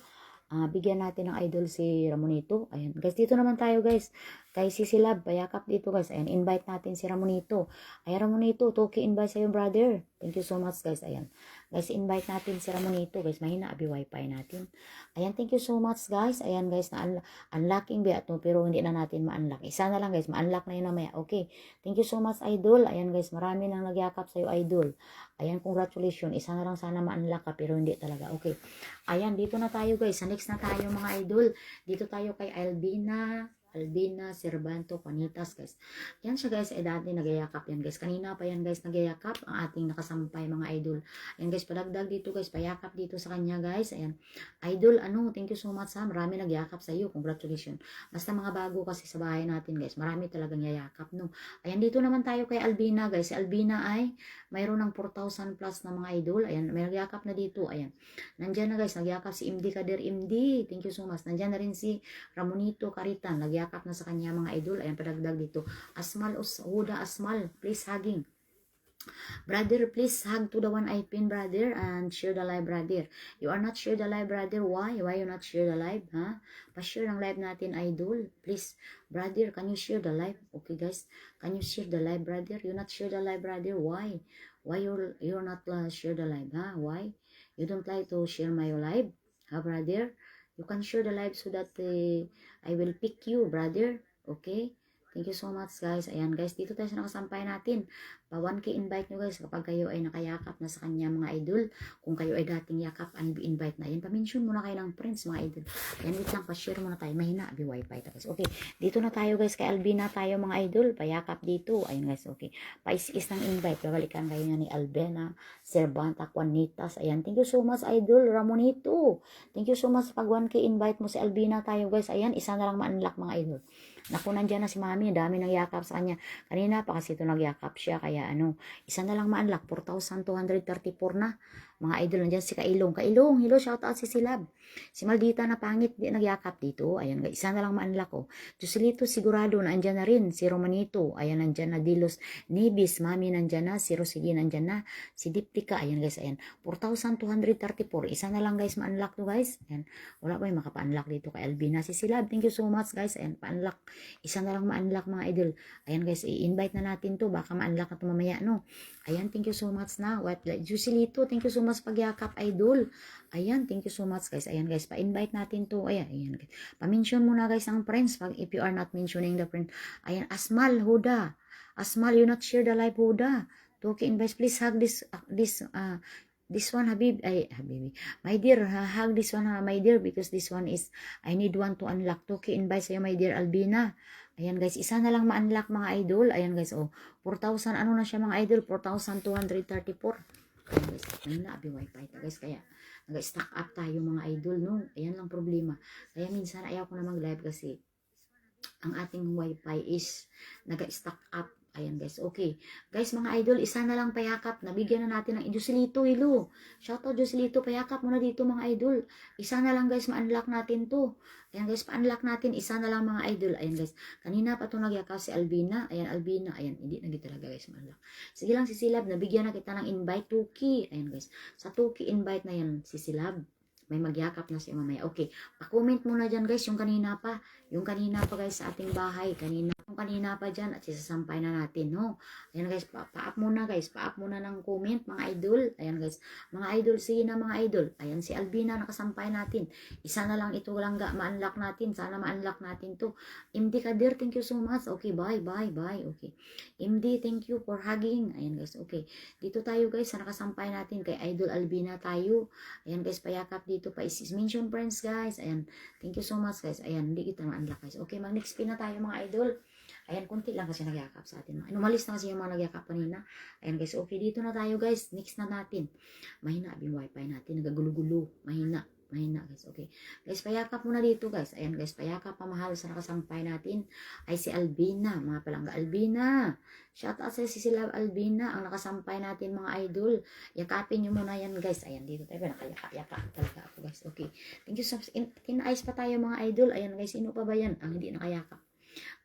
Bigyan natin ng idol si Ramonito. Ayan, guys, dito naman tayo, guys. Kay Sisilab, payakap dito, guys. Ayan, invite natin si Ramonito. Ayan, Ramonito, Tuki, invite sa'yo, brother. Thank you so much guys. Ayan. Guys, invite natin si Ramonito guys. Mahina abi wifi natin. Ayan, thank you so much guys. Ayan guys, na unlocking ba ito pero hindi na natin ma-unlock. Isa na lang guys, ma-unlock na yun mamaya. Okay. Thank you so much idol. Ayan guys, marami nang nagyakap sa'yo idol. Ayan, congratulations. Isa na lang sana ma-unlock ka pero hindi talaga. Okay. Ayan, dito na tayo guys. Sa next na tayo mga idol. Dito tayo kay Albina Cervanto Panitas guys. Yan siya guys, dati nagyayakap yan guys. Kanina pa yan guys nagyayakap ang ating nakasampay mga idol. Ayan guys, padagdag dito guys, payakap dito sa kanya guys. Ayan. Idol, thank you so much ha. Marami nagyakap sa iyo. Congratulations. Basta mga bago kasi sa bahay natin guys. Marami talagang yayakap no. Ayan, dito naman tayo kay Albina guys. Si Albina ay mayroon ng 4,000 plus na mga idol. Ayan, may nagyakap na dito. Ayan. Nandyan na guys, nagyakap si MD Kader MD. Thank you so much. Nandyan na rin si Ramonito Caritan. Nagyakap na sa kanya mga idol. Ayan, padagdag dito. Asmal Huda Asmal, please hugging. Brother, please hug to the one I pin, brother, and share the live, brother. You are not share the live, brother. Why? Why you not share the live, ha? Pa-share ng live natin, idol. Please, brother, can you share the live? Okay, guys. Can you share the live, brother? You not share the live, brother. Why? Why you're not share the live, ha? Why? You don't like to share my live, ha, brother? You can share the live so that I will pick you, brother. Okay? Thank you so much, guys. Ayan, guys. Dito tayo sa nakasampay natin. Pa 1K invite nyo, guys. Kapag kayo ay nakayakap na sa kanya, mga idol. Kung kayo ay dating yakap, invite na. Ayan, pa-mention muna kayo ng friends, mga idol. Ayan, wait lang. Pa-share muna tayo. Mahina. Abi wifi ta, guys. Okay. Dito na tayo, guys. Kay Albina tayo, mga idol. Payakap dito. Ayan, guys. Okay. Pa-is ng invite. Babalikan kayo nga ni Albina, Cervanta, Juanitas. Ayan. Thank you so much, idol. Ramonito. Thank you so much. Pag 1K invite mo si Albina tayo, guys. Ayan, isa na lang ma-unlock, mga idol. Naku, nandyan na si mami, dami nang yakap sa kanya. Kanina pa kasi ito nagyakap siya, kaya isa na lang ma-unlock, 4,234 na. Mga idol, nandyan si Kailong. Kailong, hello, shout out si Silab. Si Maldita na pangit, di nagyakap dito. Ayan, isa na lang ma-unlock ko. Joselito, sigurado, nandyan na rin. Si Romanito, ayan, nandyan na. Dilos, Nibis, mami, nandyan na. Si Rosigi, nandyan na. Si Diptika, ayan guys, ayan. 4,234, isa na lang guys, ma-unlock to guys. Ayan, wala pa yung makapa-unlock dito kay Albina. Si Silab, thank you so much guys. Ayan, pa-unlock. Isa na lang ma-unlock mga idol. Ayan guys, i-invite na natin to. Baka ma-unlock na to mamaya, no? Ayan, thank you so much na. Joselito, thank you so much pagyakap, idol. Ayan, thank you so much guys. Ayan guys, pa-invite natin to. Ayan, ayan. Pa-mention muna guys ang friends. If you are not mentioning the friend. Ayan, Asmal, Huda. Asmal, you not share the live, Huda. Toki invite, please hug this one, Habibi. My dear, hug this one, my dear, because this one is, I need one to unlock. Toki invite sa'yo, my dear Albina. Ayan guys, isa na lang ma-unlock mga idol. Ayan guys, 4,000, na siya mga idol? 4,234. Ayan guys, ayun na, abi wifi ta guys. Kaya, nag-stack up tayo mga idol, no? Ayan lang problema. Kaya minsan, ayaw ko na mag-live kasi, ang ating wifi is, nag-stack up. Ayan guys, okay. Guys, mga idol, isa na lang payakap. Nabigyan na natin ng Joselito, hello. Shoutout Joselito, payakap muna dito mga idol. Isa na lang guys, ma-unlock natin to. Ayan guys, pa-unlock natin. Isa na lang mga idol. Ayan guys, kanina pa ito nagyakaw si Albina. Ayan, Albina. Ayan, hindi na talaga guys ma-unlock. Sige lang si Silab, nabigyan na kita ng invite, Tuki. Ayan guys, sa Tuki invite na yan, si Silab. May magyakap na siya mamaya. Okay, pa-comment muna dyan guys, yung kanina pa. Yung kanina pa guys sa ating bahay. Yung kanina pa dyan at isasampay na natin, no? Ayan guys, pa-up muna guys. Pa-up muna ng comment, mga idol. Ayan guys, mga idol, sige na mga idol. Ayan si Albina, nakasampay natin. Isa na lang ito lang ma-unlock natin. Sana ma-unlock natin to. MD Kadir, thank you so much. Okay, bye. Okay. MD, thank you for hugging. Ayan guys, okay. Dito tayo guys, sa nakasampay natin kay Idol Albina tayo. Ayan guys, payakap dito pa is mention friends guys. Ayan, thank you so much guys. Ayan, hindi kita ma-unlock guys. Okay, mag-next pin na tayo mga idol. Ayan, kunti lang kasi nagyakap sa atin. Umalis na kasi yung mga nagyakap kanina. Ayan guys, okay, dito na tayo guys. Next na natin. Mahina yung wifi natin. Nagagulo-gulo. Mahina guys, okay. Guys, payakap muna dito guys. Ayan guys, payakap pamahal sa nakasampay natin ay si Albina. Mga palangga, Albina. Shout out sa si sila Albina. Ang nakasampay natin mga idol. Yakapin nyo muna yan guys. Ayan, dito tayo. Nakayaka talaga ako guys. Okay. Thank you so much. Kinais pa tayo mga idol. Ayan guys, sino pa ba yan? Ang hindi nakayakap.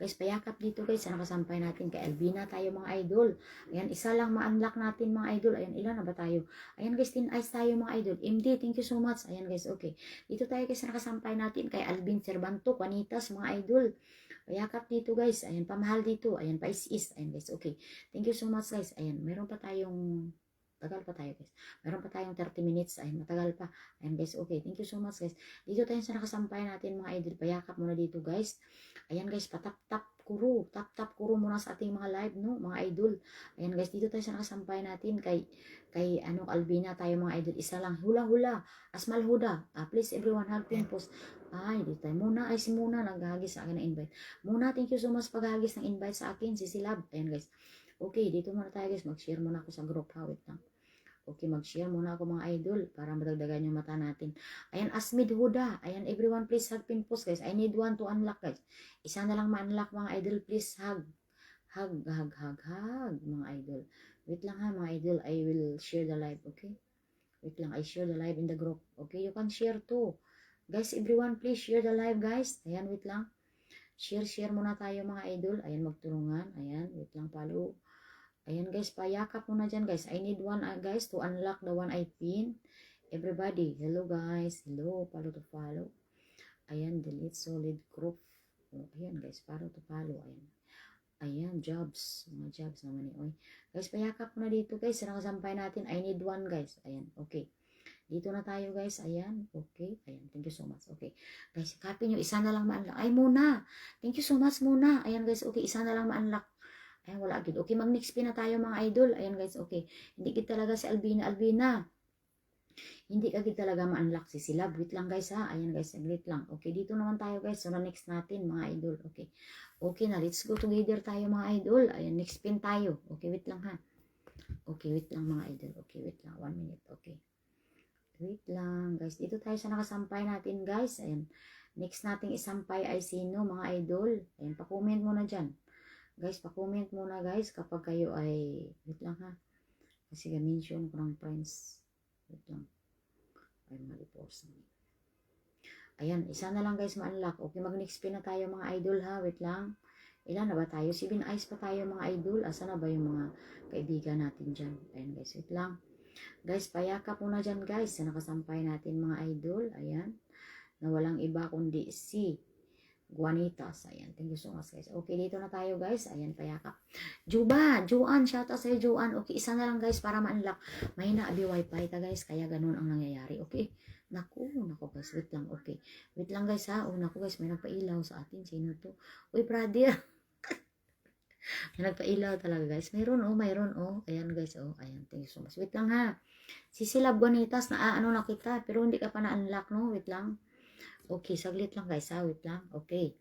Guys, payakap dito guys, sa nakasampay natin kay Albina tayo mga idol. Ayan, isa lang ma-unlock natin mga idol. Ayan, ilan na ba tayo? Ayan guys, tin-ice tayo mga idol. MD, thank you so much. Ayan guys, okay. Dito tayo guys, sa nakasampay natin kay Alvin Cervanto, Juanitas mga idol. Payakap dito guys. Ayan, pamahal dito. Ayan, pa is. Ayan guys, okay. Thank you so much guys. Ayan, meron pa tayong Tagal pa tayo guys. Meron pa tayong 30 minutes. Ayun, matagal pa. Ayun guys, okay. Thank you so much guys. Dito tayo sa nakasampay natin mga idol. Payakap muna dito guys. Ayan guys, patap-tap kuro. Tap-tap kuro muna sa ating mga live, no? Mga idol. Ayan guys, dito tayo sa nakasampay natin kay Albina tayo mga idol. Isa lang. Hula-hula. Asmal Huda. Please everyone help me post. Ay, dito tayo. Muna, ay si Muna naghahagis sa akin ng invite. Muna, thank you so much paghahagis ng invite sa akin. Si Silab. Ayan guys. Okay, dito muna tayo guys. Mag-share muna ako sa group. Wait lang. Okay, mag-share muna ako mga idol para madagdagan yung mata natin. Ayan, Asmid Huda. Ayan, everyone please hug pin post guys. I need one to unlock guys. Isa na lang ma-unlock mga idol. Please hug. Hug, hug, hug, hug mga idol. Wait lang ha mga idol. I will share the live, okay? Wait lang, I share the live in the group. Okay, you can share too. Guys, everyone please share the live guys. Ayan, wait lang. Share muna tayo mga idol. Ayan, magtulungan. Ayan, wait lang, follow. Ayan guys, payakap muna dyan guys. I need one guys to unlock the one I pin. Everybody, hello guys. Hello, follow to follow. Ayan, delete solid group. Oh, ayan guys, follow to follow. Ayan. Ayan, jobs. Mga jobs naman eh. Guys, payakap muna dito guys. Sa nakasampay natin, I need one guys. Ayan, okay. Dito na tayo guys. Ayan, okay. Ayan, thank you so much. Okay. Guys, copy nyo. Isa na lang ma-unlock. Ay, Muna. Thank you so much, Muna. Ayan guys, okay. Isa na lang ma-unlock. Ayan, wala agad. Okay, mag-next pin na tayo mga idol. Ayan guys, okay. Hindi kita talaga si Albina. Hindi agad talaga ma-unlock si Silab. Wait lang guys ha. Ayan guys, saglit lang. Okay, dito naman tayo guys. So, next natin mga idol. Okay. Okay na, let's go together tayo mga idol. Ayan, next pin tayo. Okay, wait lang ha. Okay, wait lang mga idol. Okay, wait lang. 1 minute. Okay. Wait lang guys. Dito tayo sa nakasampay natin guys. Ayan. Next nating isampay ay sino mga idol. Ayan, pa-comment muna dyan. Guys, pa-comment muna guys kapag kayo ay, wait lang ha. Kasi ga-mention ko ng friends. Wait lang. Ay, mali-post na. Ayan, isa na lang guys ma-unlock. Okay, mag-next pin na tayo mga idol ha. Wait lang. Ilan na ba tayo? 7 eyes pa tayo mga idol. Asa na ba yung mga kaibigan natin dyan? Ayan guys, wait lang. Guys, payakap muna dyan guys. Sa nakasampay natin mga idol. Ayan. Na walang iba kundi si Juanitas. Ayan. Thank you so much guys. Okay, dito na tayo guys. Ayan, payakap. Joan. Shout out sa'yo Joan. Okay, isa na lang guys para ma-unlock. May na-abi wifi ta guys. Kaya ganun ang nangyayari. Okay. Naku guys. Wait lang. Okay. Wait lang guys ha. Oh, naku guys. May nagpailaw sa atin. Sino to? Uy, brother. May nagpailaw talaga guys. Mayroon oh. Ayan guys oh. Ayan. Thank you so much. Wait lang ha. Si Silab Juanitas na na kita. Pero hindi ka pa na-unlock no. Wait lang. Okay, saglit lang guys ha. Wait lang. Okay.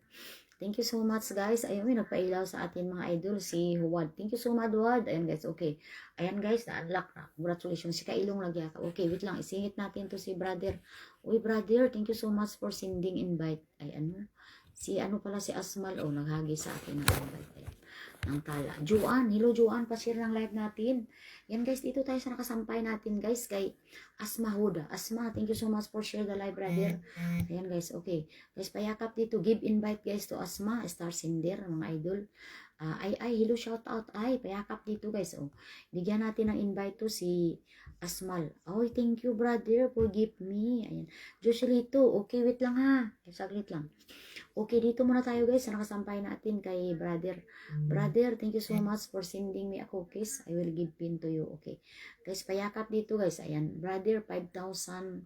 Thank you so much guys. Ayun, may nagpailaw sa atin mga idol. Si Huwad. Thank you so much Huwad. Ayan guys. Okay. Ayan guys. Na-unlock na. Congratulations. Si Kailong nagyaka. Okay, wait lang. Isingit natin to si brother. Uy brother. Thank you so much for sending invite. Ay ano. Si ano pala si Asmal. Oh, naghagi sa akin ng invite. Ayan. Ng tala. Joan. Hello Joan. Pa-share ng live natin. Yan guys. Dito tayo sa nakasampay natin guys. Kay Asma Huda. Asma. Thank you so much for share the live brother. Ayan guys. Okay. Guys, payakap dito. Give invite guys to Asma. Star Sender. Mga idol. Hello. Shout out. Payakap dito guys. Oh. Bigyan natin ng invite to si Asmal. Thank you brother. Forgive me. Ayan. Joselito. Okay. Wait lang ha. Saglit lang. Okay, dito muna tayo guys. Sa nakasampay natin kay brother. Brother, thank you so much for sending me a cookies. I will give pin to you. Okay. Guys, payakap dito guys. Ayan. Brother, 5,000.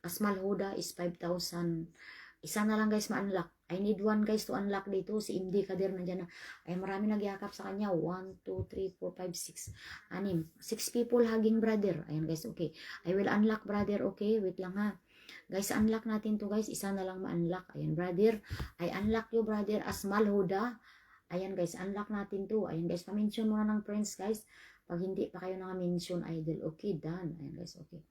Asmal Huda is 5,000. Isa na lang guys ma-unlock. I need one guys to unlock dito. Si MD Kadir nandiyan na. Ay marami nagyakap sa kanya. 1, 2, 3, 4, 5, 6. 6 people hugging brother. Ayan guys, okay. I will unlock brother. Okay, wait lang ha. Guys, unlock natin to guys. Isa na lang ma-unlock. Ayan, brother. I unlock you, brother. Asmal Huda. Ayan, guys. Unlock natin to. Ayan, guys. Pa-mention muna ng friends, guys. Pag hindi pa kayo naka-mention, idol. Okay, done. Ayan, guys. Okay.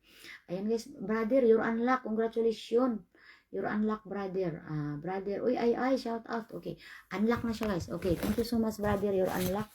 Ayan, guys. Brother, you're unlocked. Congratulations. You're unlocked, brother. Brother. Uy, shout out. Okay. Unlock na siya, guys. Okay. Thank you so much, brother. You're unlocked.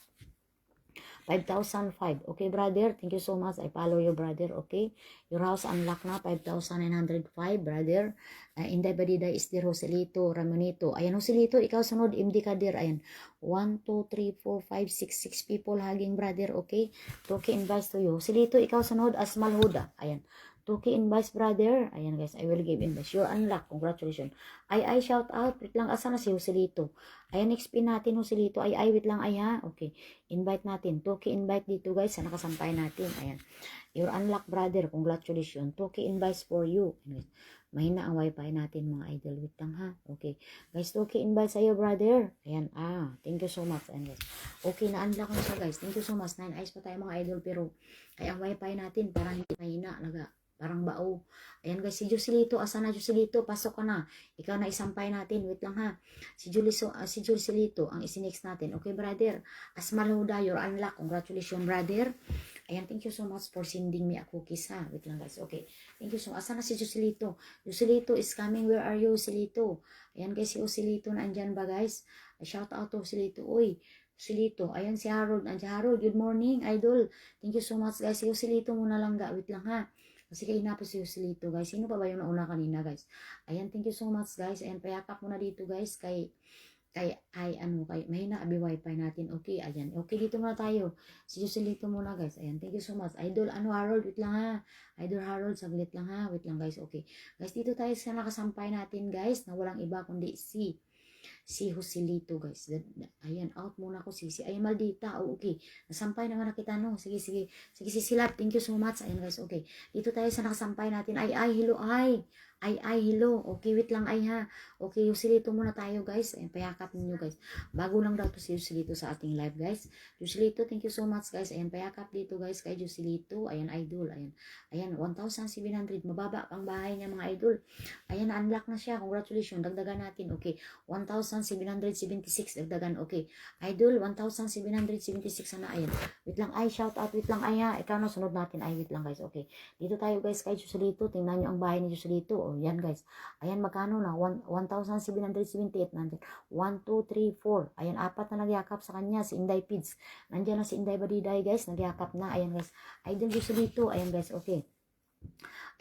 5,005. Okay, brother. Thank you so much. I follow you, brother. Okay. Your house unlock na. 5,905, brother. Inday Badida is the Roselito Ramonito. Ayan, Roselito. Ikaw sunod. MD Kadir. Ayan. 1, 2, 3, 4, 5, 6 people hugging, brother. Okay. Okay, invites to you. Roselito, ikaw sunod. Asmal Huda. Ayan. 2K invites, brother. Ayan guys, I will give invites. You're unlocked. Congratulations. Ay, shout out. Wait lang, asa na si Joselito? Ayan, next pin natin, Joselito. Ay, wait lang, ay ha. Okay, invite natin. 2K invite dito guys, sa nakasampay natin. Ayan. You're unlocked, brother. Congratulations. 2K invites for you. Ayan, guys. Mahina ang wifi natin, mga idol. Wait lang ha. Okay. Guys, 2K invite sa'yo, brother. Ayan, thank you so much. Ayan, guys. Okay, na-unlock ko na siya, guys. Thank you so much. 9 eyes pa tayo, mga idol. Pero, ay ang wifi natin, parang hindi mahina. Parang bao. Ayan, guys. Si Joselito, asa na Joselito? Pasok ka na. Ikaw na isampay natin. Wait lang ha. Si Joselito, ang isinext natin. Okay, brother. Asmaluda, you're unlocked. Congratulations, brother. Ayan, thank you so much for sending me a cookies, ha. Wait lang, guys. Okay. Thank you so much. Asa na si Joselito? Joselito is coming. Where are you, Joselito? Ayan, guys. Si Joselito na andyan ba, guys? Shout out to Joselito. Uy, Joselito. Ayan, si Harold. Andiyan, Harold. Good morning, idol. Thank you so much, guys. Si Joselito muna lang, wait lang, ha. Kasi kayo na po si Joselito, guys. Sino pa ba yung nauna kanina, guys? Ayan, thank you so much, guys. Ayan, payakap muna dito, guys. Kay mahina abi wifi natin. Okay, ayan. Okay, dito muna tayo. Si Joselito muna, guys. Ayan, thank you so much. Idol, Harold, wait lang ha. Idol Harold, saglit lang ha. Wait lang, guys. Okay. Guys, dito tayo sa nakasampay natin, guys, na walang iba kundi si Joselito, guys. Ayan, out muna ko si ay maldita. Oh, okay. Nasampay naman na kita, no. Sige, si Silap. Thank you so much. Ayan, guys. Okay. Dito tayo sa nakasampay natin. Hello, hello. Okay, wait lang, ha. Okay, Joselito muna tayo, guys. Ayan, payakap ninyo, guys. Bago lang daw to si Joselito sa ating live, guys. Joselito, thank you so much, guys. Ayan, payakap dito, guys, kay Joselito. Ayan, idol. Ayan, 1,700. Mababa ang bahay niya, mga idol. Ayan, na-unlock na siya. Congratulations. Dagdagan natin. Okay, 1,776. Dagdagan. Okay, idol, 1,776 na. Ayan, wait lang, shout out. Wait lang, ha. Ikaw na, sunod natin. Wait lang, guys. Okay, dito tayo, guys, kay Joselito. Tingnan nyo ang bahay ni Joselito. Oh, yan, guys. Ayan, magkano na? 1,778. 1, 2, 3, 4. Ayan, 4 na nagyakap sa kanya. Si Inday Pids. Nandiyan na si Inday Badiday, guys. Nagyakap na. Ayan, guys. Idol Joselito. Ayan, guys. Okay.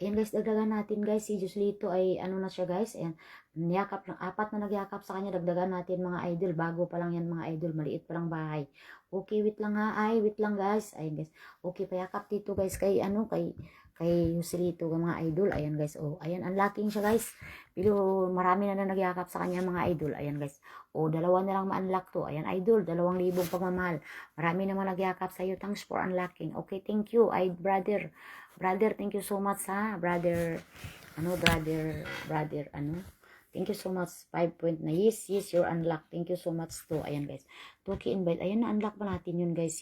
Ayan, guys, dagdagan natin, guys. Si Joselito ay ano na siya, guys. Ayan, niyakap lang. 4 na nagyakap sa kanya. Dagdagan natin, mga idol. Bago pa lang yan, mga idol. Maliit pa lang bahay. Okay, wait lang ha. Wait lang, guys. Ayan, guys. Okay, payakap dito, guys. Kay Joselito, mga idol. Ayan, guys. Oh, ayan, unlocking siya, guys. Pero marami na nagyakap sa kanya, mga idol. Ayan, guys. Oh, 2 na lang ma-unlock to. Ayan, idol. 2,000 pagmamahal. Marami naman nagyakap sa iyo. Thanks for unlocking. Okay, thank you. Brother. Brother, thank you so much, ha. Brother. Thank you so much. 5 point na. Yes, you're unlocked. Thank you so much to. Ayan, guys. 2K invite. Ayan, na-unlock pa natin yun, guys.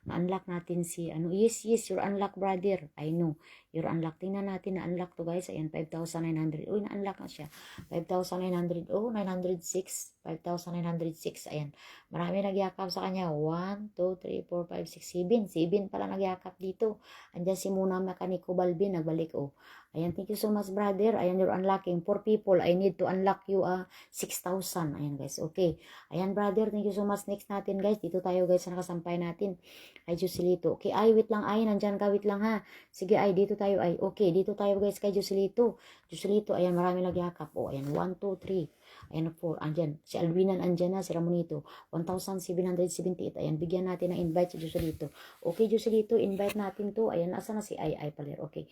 Na-unlock natin Yes, you're unlocked, brother. I know. You're unlocked. Tingnan natin, na-unlock to, guys. Ayan, 5,900. Uy, na-unlock na siya. 5,900. Oh, 906. 5,906. Ayan. Marami nagyakap sa kanya. 1, 2, 3, 4, 5, 6, 7. 7 pala nagyakap dito. Andiyan si Muna Mekaniko Balbin. Nagbalik, oh. Ayan, thank you so much, brother. Ayan, you're unlocking. 4 people. I need to unlock you 6,000. Ayan, guys. Okay. Ayan, brother. Thank you so much. Next natin, guys. Dito tayo, guys, sa nakasampay natin. Ay, Joselito. Okay, wait lang, nandyan ka, wait lang, ha. Sige, dito tayo, Okay, dito tayo, guys, kay Joselito. Joselito, ayan, marami nagyakap. Oh, ayan, 1, 2, 3. Ayan, 4. Andyan. Si Alwinan, andyan na. Si Ramonito. 1,778. Ayan, bigyan natin ng invite si Joselito. Okay, Joselito, invite natin to. Ayan, asa na si paler. Okay.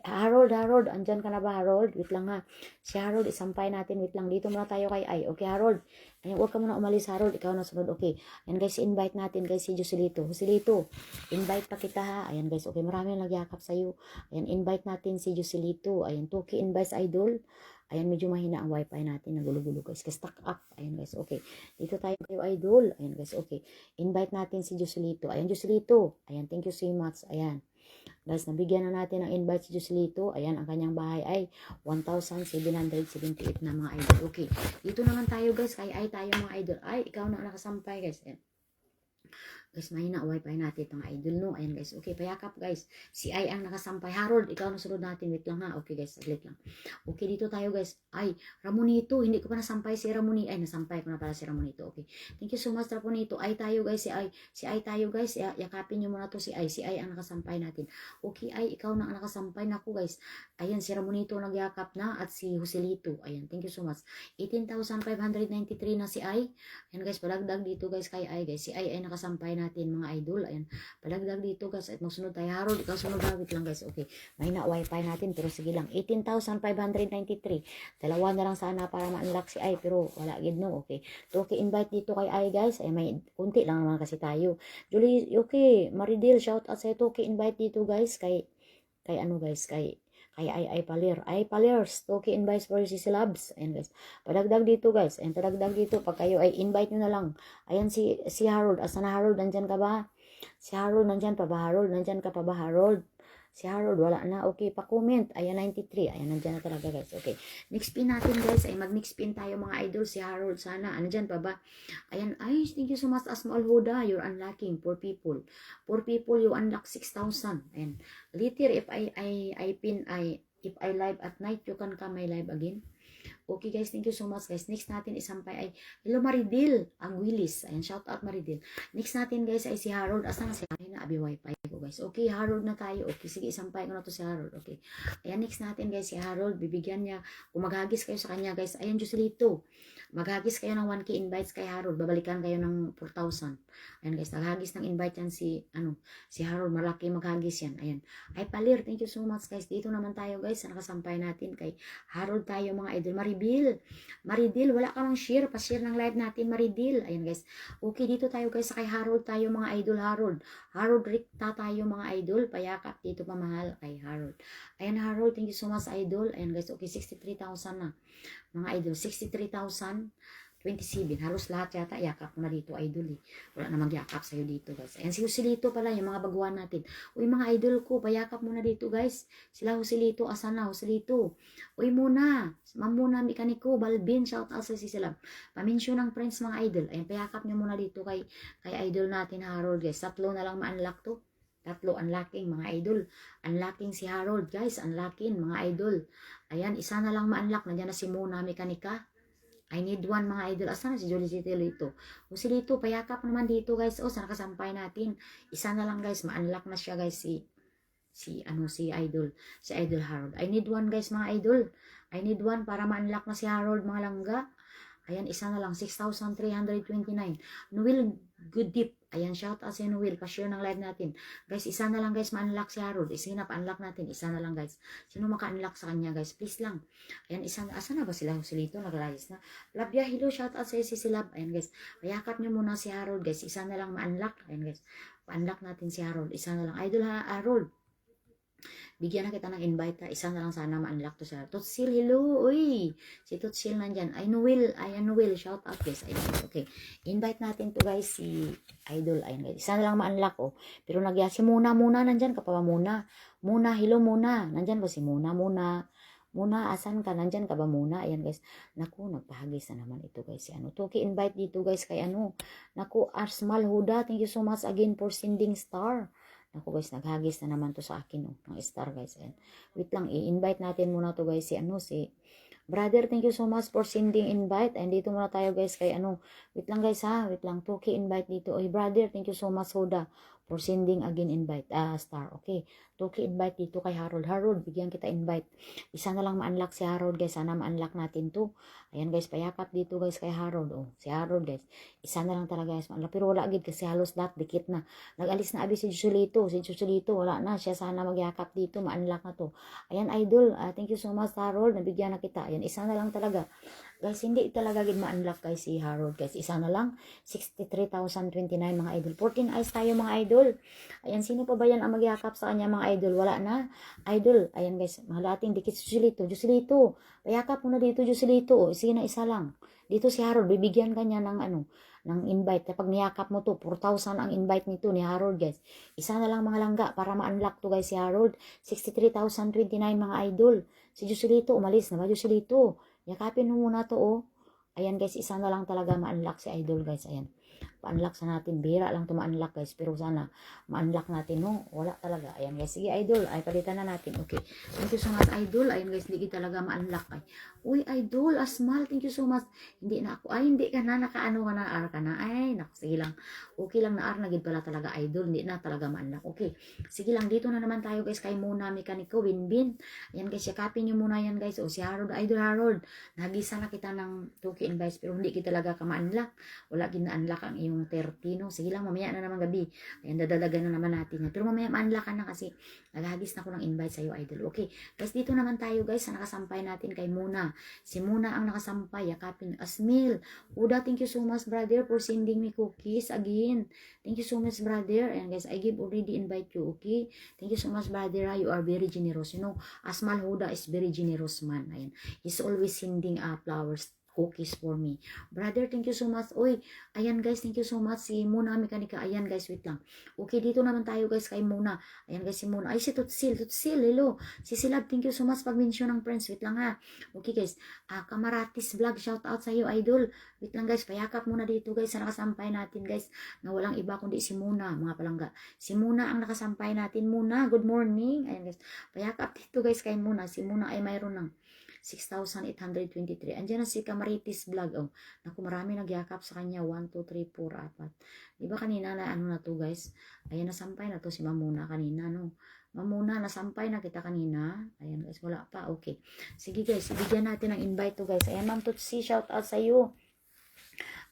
Harold, andyan ka na ba, Harold? Wait lang, ha. Si Harold, isampay natin. Wait lang, dito muna tayo kay Okay, Harold. Ayan, huwag ka muna umalis, Harold. Ikaw na sunod. Okay. Ayan, guys, invite natin, guys, si Joselito. Joselito, invite pa kita, ha. Ayan, guys. Okay, marami na nagyakap sa'yo. Ayan, invite natin si Joselito. Ayan, 2K invites, idol. Ayan, medyo mahina ang wifi natin. Nagulo-gulo, guys. Stuck up. Ayan, guys. Okay. Dito tayo, idol. Ayan, guys. Okay. Invite natin si Joselito. Ayan, Joselito. Ayan, thank you so much. Ayan. Guys, nabigyan na natin ng invite si Joselito. Ayan, ang kanyang bahay ay 1,778 na, mga idol. Okay. Dito naman tayo, guys. Tayo, mga idol. Ikaw na nakasampay, guys. Ayan. Guys, mahina wifi natin itong idol, no? Ayan, guys. Okay, payakap, guys. Si ang nakasampay. Harold, ikaw na sunod natin. Wait lang, ha. Okay, guys. Saglit lang. Okay, dito tayo, guys. Ramonito. Hindi ko pa nasampay si Ramonito. Nasampay ko na pala si Ramonito. Okay. Thank you so much, Ramonito. Tayo, guys. Si tayo, guys. Yakapin nyo muna to si Si ang nakasampay natin. Okay, ikaw na ang nakasampay na ko, guys. Ayan, si Ramonito nagyakap na at si Joselito. Ayan, thank you so much. 18,593 na si Ayan, guys. Palagdag dito, guys, kay guys. Si ay nakasampay na natin mga idol. Ayan, palagdag dito guys at magsunod tayo. Harold, ikaw sunod ha. Wait lang guys. Okay, may na wifi natin pero sige lang. 18,593. Dalawa na lang sana para ma-unlock si Ay pero wala gid no. Okay, Toki invite dito kay Ay guys. Ay may kunti lang naman kasi tayo. Julie, okay, Maridil, shout out sa Toki invite dito guys kay ano guys, kay Ay Palers, Toki invites for si Labs. Ayan guys, padagdag dito guys, and padagdag dito, pag kayo ay invite nyo na lang. Ayan si Harold, asa na Harold, nandyan ka ba? Si Harold, nandyan pa ba Harold? Nandyan ka pa ba Harold? Si Harold, wala na. Okay, pa-comment. Ayan, 93. Ayan, nandyan na talaga, guys. Okay. Next pin natin, guys. Ay, mag-next pin tayo, mga idol. Si Harold, sana. Nandyan pa ba? Ayan, ay, thank you so much, Asma Alhuda. You're unlocking. Poor people. Poor people, you unlock 6,000. Ayan. Later, if I live at night, you can come my live again. Okay guys, thank you so much guys. Next natin isampay ay hello Maridil, ang Willis. Ayan, shout out Maridil. Next natin guys ay si Harold. Asa na si Harold? Na abi wifi ko guys. Okay, Harold na tayo. Okay, sige isampay ko na to si Harold. Okay. Ayan, next natin guys si Harold. Bibigyan niya, kung maghagis kayo sa kanya guys. Ayan, Joselito. Maghagis kayo ng 1K invites kay Harold. Babalikan kayo ng 4,000. Ayan guys, naghagis ng invite yan si Harold. Malaki maghagis yan. Ayan. Ay Palir, thank you so much guys. Dito naman tayo guys sa nakasampay natin kay Harold tayo mga idol. Maridil, wala ka mang share. Pa-share ng live natin, Maridil. Ayan guys. Okay, dito tayo guys sa kay Harold tayo mga idol. Harold Rikta tayo mga idol. Payakap dito pa mahal kay Harold. Ayan Harold, thank you so much idol. Ayan guys, okay, 63,000 na. Mga idol, 63,027. Halos lahat yata yakap na dito idol eh. Wala na magyakap sa'yo dito guys. Ayan si Joselito pala, yung mga baguhan natin. Uy mga idol ko, payakap muna dito guys. Sila Joselito, asan na Joselito? Uy muna, mamuna mekaniko, Balbin, shout out sa Sisilab. Paminsyon ng friends mga idol. Ayan, payakap nyo muna dito kay idol natin Harold guys. 3 na lang ma-unlock to. 3 unlocking mga idol. Unlocking si Harold guys, unlocking mga idol. Ayan, isa na lang ma-unlock. Nandiyan na si Muna Mechanica. I need one mga idol. Asa na si Jolie Lito? O si Lito, payakap naman dito guys. O, sa nakasampay natin. Isa na lang guys, ma-unlock na siya guys si idol. Si idol Harold. I need one guys mga idol. I need one para ma-unlock na si Harold mga langga. Ayan, isa na lang. 6,329. Noel Goodip. Ayan, shout out si Noel. Pa-share ng live natin. Guys, isa na lang guys, ma-unlock si Harold. Sige na, pa-unlock natin. Isa na lang guys. Sino maka-unlock sa kanya guys? Please lang. Ayan, isa na. Asa na ba sila? Joselito, nag-rise na. Labia, hello, shout out sa si Lab. Ayan guys. Payakap nyo muna si Harold guys. Isa na lang ma-unlock. Ayan guys. Pa-unlock natin si Harold. Isa na lang. Idol ha, Harold. Bigyan na kita ng invite ha. Isa na lang sana ma-unlock to siya. Tutsil, hello. Uy, si Tutsil nandyan. Ay, Noel. Shout out guys. Ayun, okay. Invite natin to guys si idol. Ayun guys. Isa na lang ma-unlock oh. Pero si Muna, nandyan ka pa ba Muna? Muna, hello Muna. Nandyan ba si Muna? Muna, asan ka? Nandyan ka ba Muna? Ayan guys. Naku, nagpahagis na naman ito guys. Si Toki invite dito guys kay Naku, Arsmal Huda. Thank you so much again for sending star. Ako guys, naghagis na naman to sa akin ng star guys. Ayan. Wait lang, i-invite natin muna to guys si brother, thank you so much for sending invite. And dito muna tayo guys kay wait lang guys ha, wait lang, Toki invite dito. Oy brother, thank you so much Huda for sending again invite, star. Okay, Toki invite dito kay Harold, bigyan kita invite. Isa na lang ma-unlock si Harold guys, sana ma-unlock natin to. Ayan guys, payakap dito guys kay Harold. Oh, si Harold guys, isa na lang talaga guys ma-unlock. Pero wala agad kasi halos lahat dikit na. Nag-alis na abi si Joselito, wala na siya, sana magyakap dito, ma-unlock na to. Ayan idol, thank you so much Harold, nabigyan na kita. Ayan, isa na lang talaga. Guys, hindi talaga gid ma-unlock guys si Harold guys. Isa na lang, 63,029 mga idol. 14 eyes tayo mga idol. Ayan, sino pa ba yan ang magyakap sa kanya mga idol? Wala na. Idol, ayan guys, mahalating dikit si Joselito. Payakap muna dito Joselito. Oh, sige na, isa lang. Dito si Harold, bibigyan kanya ng ng invite. Kapag niyakap mo to, 4,000 ang invite nito ni Harold guys. Isa na lang mga langga para ma-unlock to guys si Harold. 63,029 mga idol. Si Joselito, umalis na ba Joselito? Yakapin mo muna to oh. Ayan guys, isa na lang talaga ma-unlock si idol guys. Ayan. Pa-unlock sa natin. Bira lang to ma-unlock guys. Pero sana ma-unlock natin no. Wala talaga. Ayan guys. Sige idol. Ay palitan na natin. Okay. Thank you so much idol. Ayan guys. Hindi talaga ma-unlock. Ay. Uy idol. Asmal. Thank you so much. Hindi na ako. Ay hindi ka na. Nakaano ka na. R ka na. Ay naku. Sige lang. Okay lang na R. Nagid pala talaga idol. Hindi na talaga ma-unlock. Okay. Sige lang. Dito na naman tayo guys. Kay Muna Mekaniko. Winbin. Ayan guys. Yakapin nyo muna yan guys. O si Harold. Idol Harold. Nagisa na kita ng Toki invites. Pero hindi kita talaga ka ma-unlock. Wala gina-unlock ma-unlock ang iyong 30, no? Sige lang, mamaya na naman gabi. Ayan, dadalagan na naman natin yan. Pero mamaya ma-unlock ka na kasi naghagis na ako ng invite sa'yo, idol. Okay, guys, dito naman tayo, guys, sa nakasampay natin kay Muna. Si Muna ang nakasampay, yakapin. Asmil, Uda, thank you so much, brother, for sending me cookies again. Thank you so much, brother. And guys, I give already invite you, okay? Thank you so much, brother. You are very generous. You know, Asmal Huda is very generous man. Ayan. He's always sending flowers, cookies for me. Brother, thank you so much. Oy, ayan guys, thank you so much. Si Muna Mekanika. Ayan guys, wait lang. Okay, dito naman tayo guys kay Muna. Ayan guys, si Muna. Ay, si Tutsil. Tutsil, hello. Si Silab, thank you so much pag-mention ng friends. Wait lang ha. Okay guys. Kamaratis vlog, shout out sa iyo, idol. Wait lang guys, payakap muna dito guys sa nakasampay natin guys. Na walang iba kundi si Muna, mga palangga. Si Muna ang nakasampay natin. Muna, good morning. Ayan guys. Payakap dito guys kay Muna. Si Muna ay mayroon ng 6,823. Andiyan na si Kamaritis Vlog. Oh, naku, marami nagyakap sa kanya. 1, 2, 3, 4, 4. Diba kanina na ano na to guys? Ayan, nasampay na to si Mamuna kanina, no? Mamuna, nasampay na kita kanina. Ayan guys, wala pa. Okay. Sige guys, ibigyan natin ng invite to guys. Ayan, Ma'am Tutsi, shout out sa iyo.